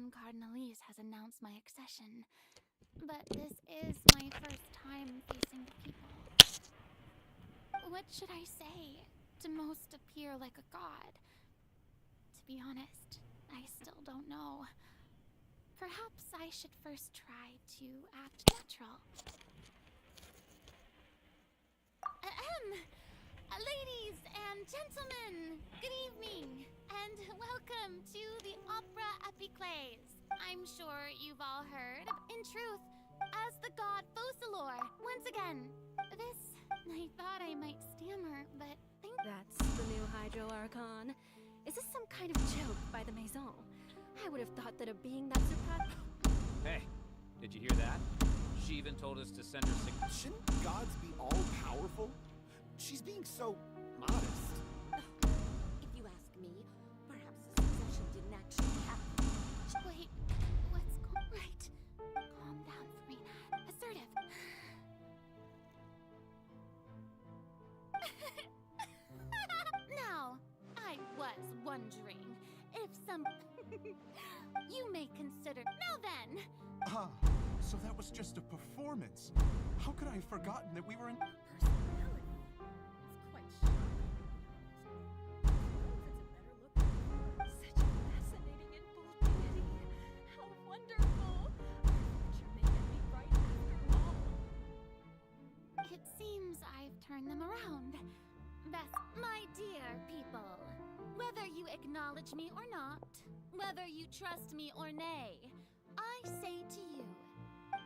Grand Cardinalese has announced my accession, but this is my first time facing the people. What should I say to most appear like a god? To be honest, I still don't know. Perhaps I should first try to act natural. Ladies and gentlemen, good evening, and welcome to the Opera Epiclese. I'm sure you've all heard, in truth, as the god Focalor. Once again, this, I thought I might stammer, but That's the new Hydro Archon. Is this some kind of joke by the Maison? I would have thought that a being that surpassed... Hey, did you hear that? She even told us to send her Shouldn't gods be all-powerful? She's being so modest. If you ask me, perhaps the succession didn't actually happen. Wait, what's going right? Calm down, Farina. Assertive. Now, I was wondering if some... you may consider... Now then! Ah, so that was just a performance. How could I have forgotten that we were in... Such a fascinating and bold deity. How wonderful! Your future may get me right after all. It seems I've turned them around. Thus, my dear people, whether you acknowledge me or not, whether you trust me or nay, I say to you,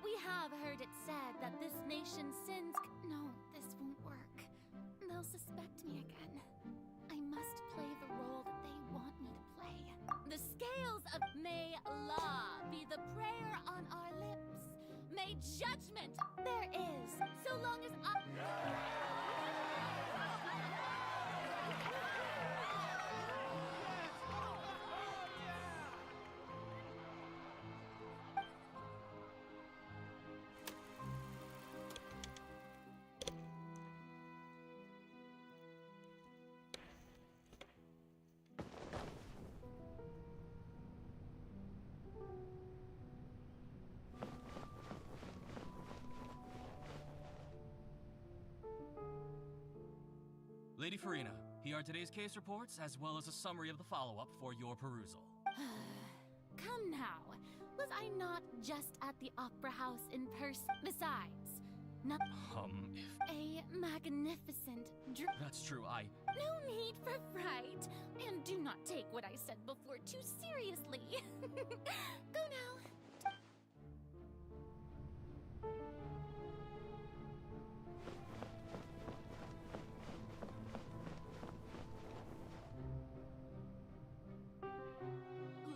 we have heard it said that this nation sins... No, this won't work. They'll suspect me again. I must play the role that they want me to play. The scales of... May law be the prayer on our lips. May judgment there is, so long as I... Lady Farina, here are today's case reports, as well as a summary of the follow-up for your perusal. Come now. Was I not just at the Opera House in person? Besides, not If a magnificent that's true, No need for fright, and do not take what I said before too seriously. Go now.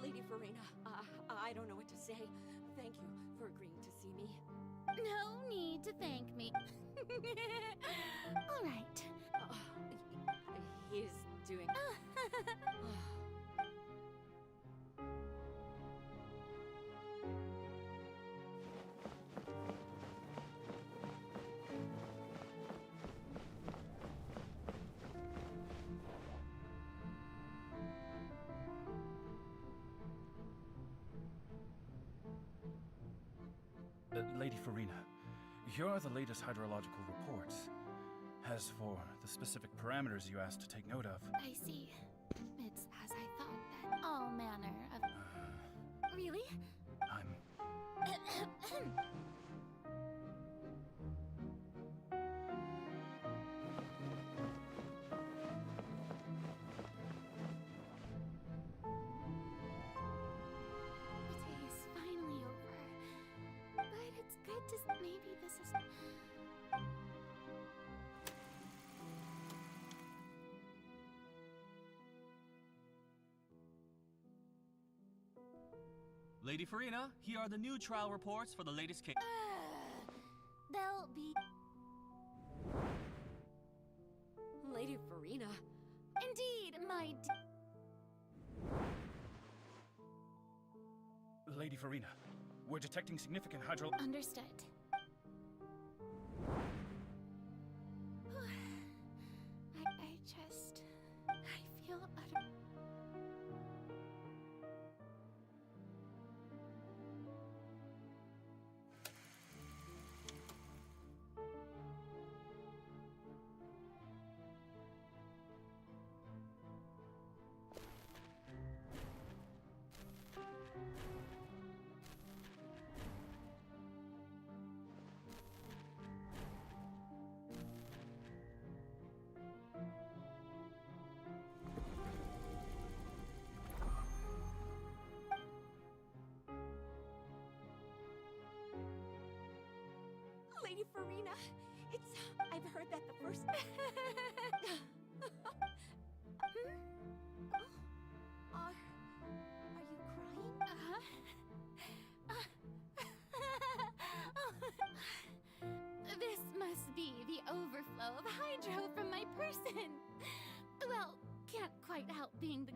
Lady Farina, I don't know what to say. Thank you for agreeing to see me. No need to thank me. All right. He's doing... Lady Farina, here are the latest hydrological reports. As for the specific parameters you asked to take note of... I see. It's as I thought then. All manner of... Really? The day is finally over. But it's good to... Maybe this is... Lady Farina, here are the new trial reports for the latest case. They'll be... Lady Farina. Indeed, my... Lady Farina, we're detecting significant hydro... Understood. I just... I feel utter... I've heard that the first. Are you crying? This must be the overflow of hydro from my person. Well, can't quite help being the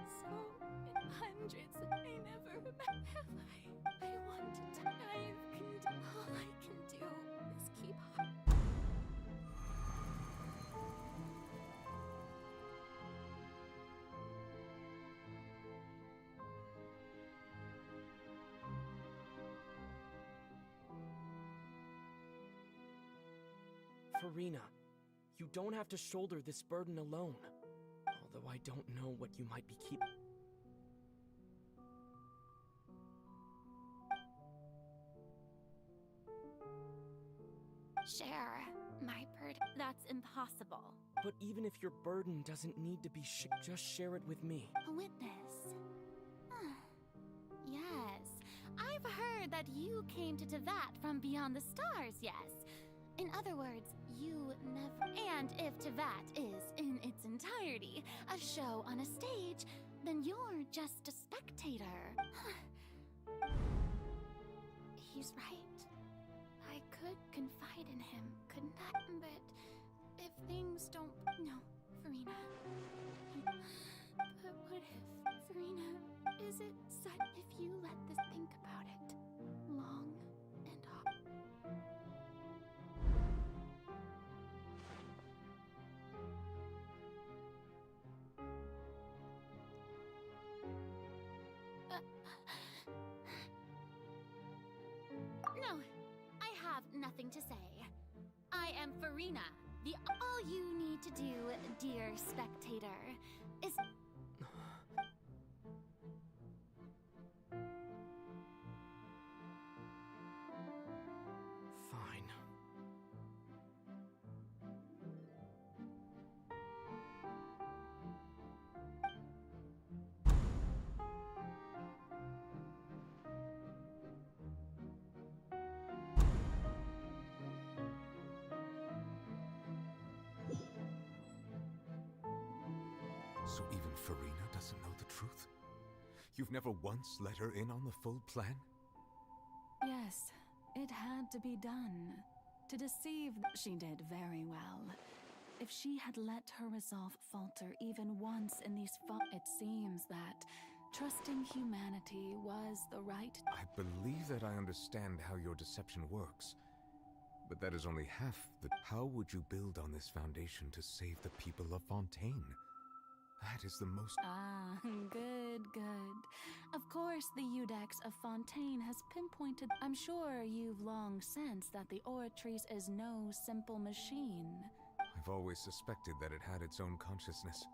So, in hundreds, I never have I want to die. All I can do is keep Farina, you don't have to shoulder this burden alone. Although I don't know what you might be keeping. Share my burden. That's impossible. But even if your burden doesn't need to be just share it with me. A witness. Yes, I've heard that you came to Tevat from beyond the stars, yes. In other words, you never... And if Tevat is, in its entirety, a show on a stage, then you're just a spectator. He's right. I could confide in him, couldn't I? But if things don't... No, Farina. But what if, Farina, is it such... If you let this think about it long and hard... No, I have nothing to say. I am Farina. All you need to do, dear spectator, is... Fine. So even Farina doesn't know the truth? You've never once let her in on the full plan? Yes, it had to be done. To deceive, she did very well. If she had let her resolve falter even once in these it seems that trusting humanity was the right... I believe that I understand how your deception works. But that is only half the... How would you build on this foundation to save the people of Fontaine? That is the most... Ah, good, good. Of course, the Udex of Fontaine has pinpointed... I'm sure you've long sensed that the Oratrice is no simple machine. I've always suspected that it had its own consciousness.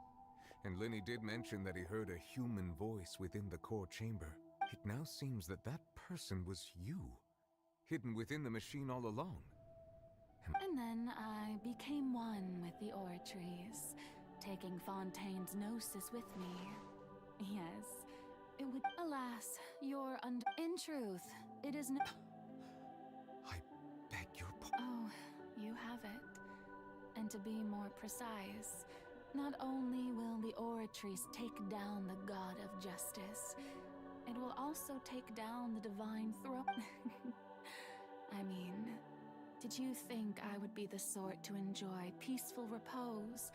And Linny did mention that he heard a human voice within the core chamber. It now seems that that person was you, hidden within the machine all along. And then I became one with the Oratrice, taking Fontaine's gnosis with me. Yes, it would... Alas, you're under... In truth, it is no... I beg your Oh, you have it. And to be more precise, not only will the Oratrice take down the God of Justice, it will also take down the Divine Throne. I mean, did you think I would be the sort to enjoy peaceful repose?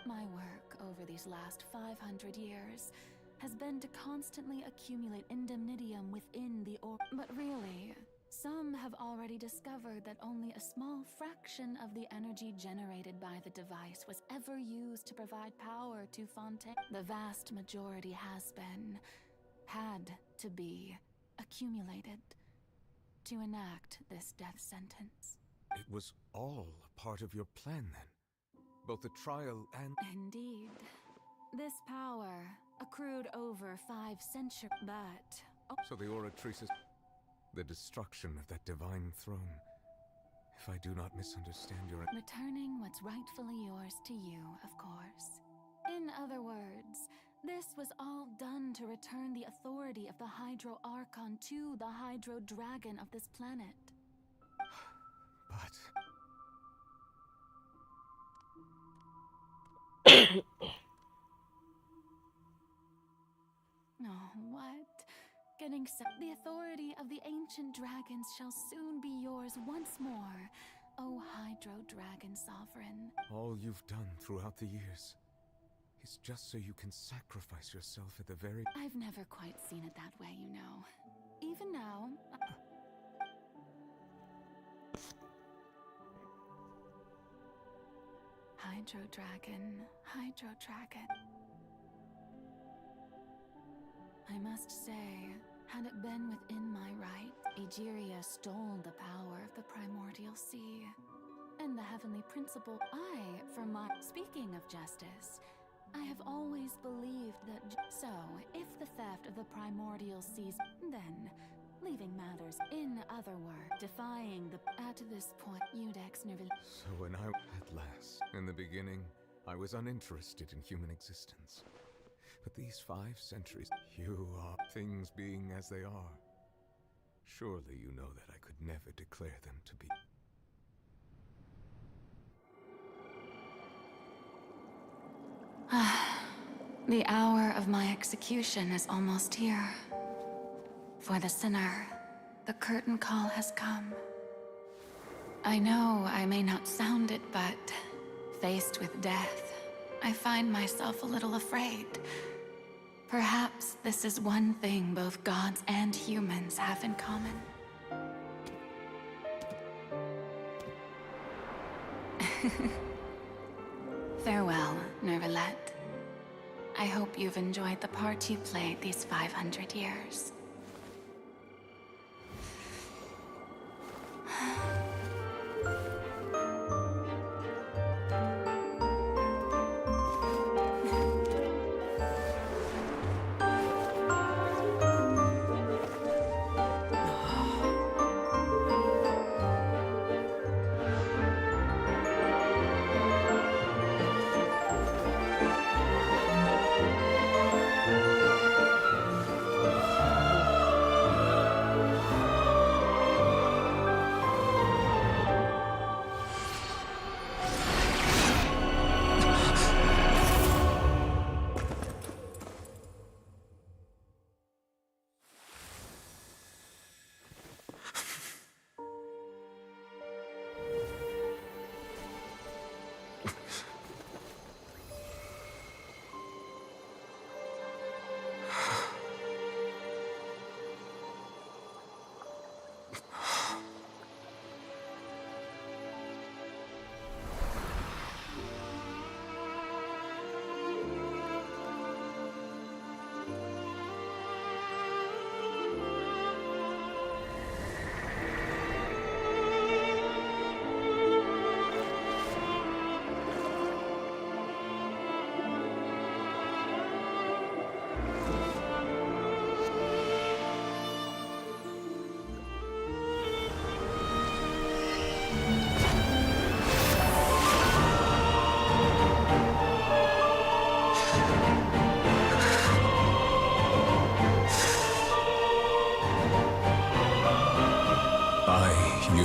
My work over these last 500 years has been to constantly accumulate indemnitium within the But really, some have already discovered that only a small fraction of the energy generated by the device was ever used to provide power to Fontaine. The vast majority had to be accumulated to enact this death sentence. It was all part of your plan then? Both the trial and... Indeed. This power accrued over 5 centuries, but... So the Oratrice is... the destruction of that divine throne. If I do not misunderstand your... Returning what's rightfully yours to you, of course. In other words, This was all done to return the authority of the Hydro Archon to the Hydro Dragon of this planet. But... Oh, what? Getting so. The authority of the ancient dragons shall soon be yours once more, O Hydro Dragon Sovereign. all you've done throughout the years is just so you can sacrifice yourself at the very... I've never quite seen it that way, you know. Even now... Hydro Dragon, Hydro Dragon. I must say, had it been within my right, Egeria stole the power of the primordial sea. And the heavenly principle, Speaking of justice, I have always believed that... So, if the theft of the primordial seas, then, leaving matters, in other words, defying the... At this point, Udex Nervil... So when I... At last, in the beginning, I was uninterested in human existence. But these 5 centuries, you are... Things being as they are. Surely you know that I could never declare them to be... The hour of my execution is almost here. For the sinner, the curtain call has come. I know I may not sound it, but faced with death, I find myself a little afraid. Perhaps this is one thing both gods and humans have in common. Farewell, Nervalette. I hope you've enjoyed the part you played these 500 years.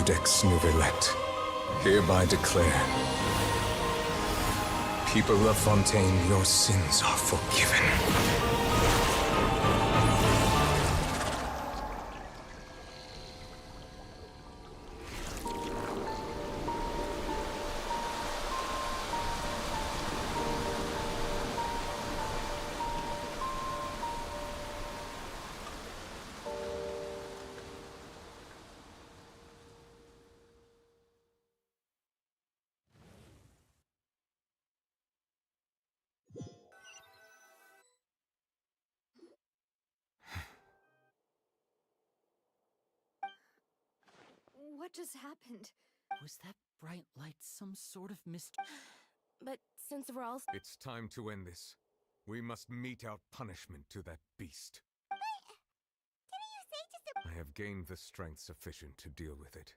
Udex Nervalette, hereby declare, people of Fontaine, your sins are forgiven. What just happened? Was that bright light some sort of mist? But since we're all... It's time to end this. We must mete out punishment to that beast. I have gained the strength sufficient to deal with it.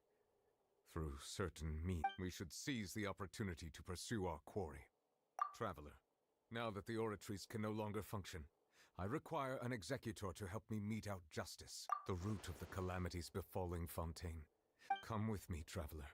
Through certain means, we should seize the opportunity to pursue our quarry. Traveler, Now that the oratories can no longer function, I require an executor to help me mete out justice, the root of the calamities befalling Fontaine. Come with me, traveler.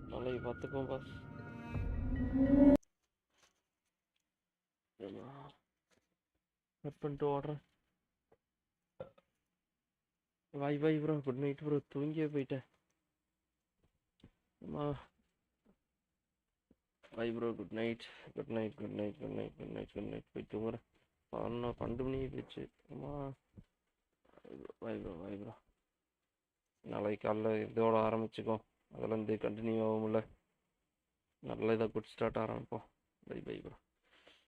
நாளைக்கு பார்த்துப்போம் pass. Cut பண்ணிட்டு ஓடுறேன். Bye bye bro, good night bro. தூங்கியே போயிட்டேன். Bye bro, good night. Good night good night good night good night good night. போய் தூங்குறேன். 12 மணி போயிடுச்சு. Bye bro bye bro. நாளைக்கு காலைல இதோட ஆரம்பிச்சுக்கோ. அதெல்லாம் கண்டினியூ ஆகும்ல. நல்ல இதாக குட் ஸ்டார்ட் ஆரம்பிப்போம். Bye bye bro.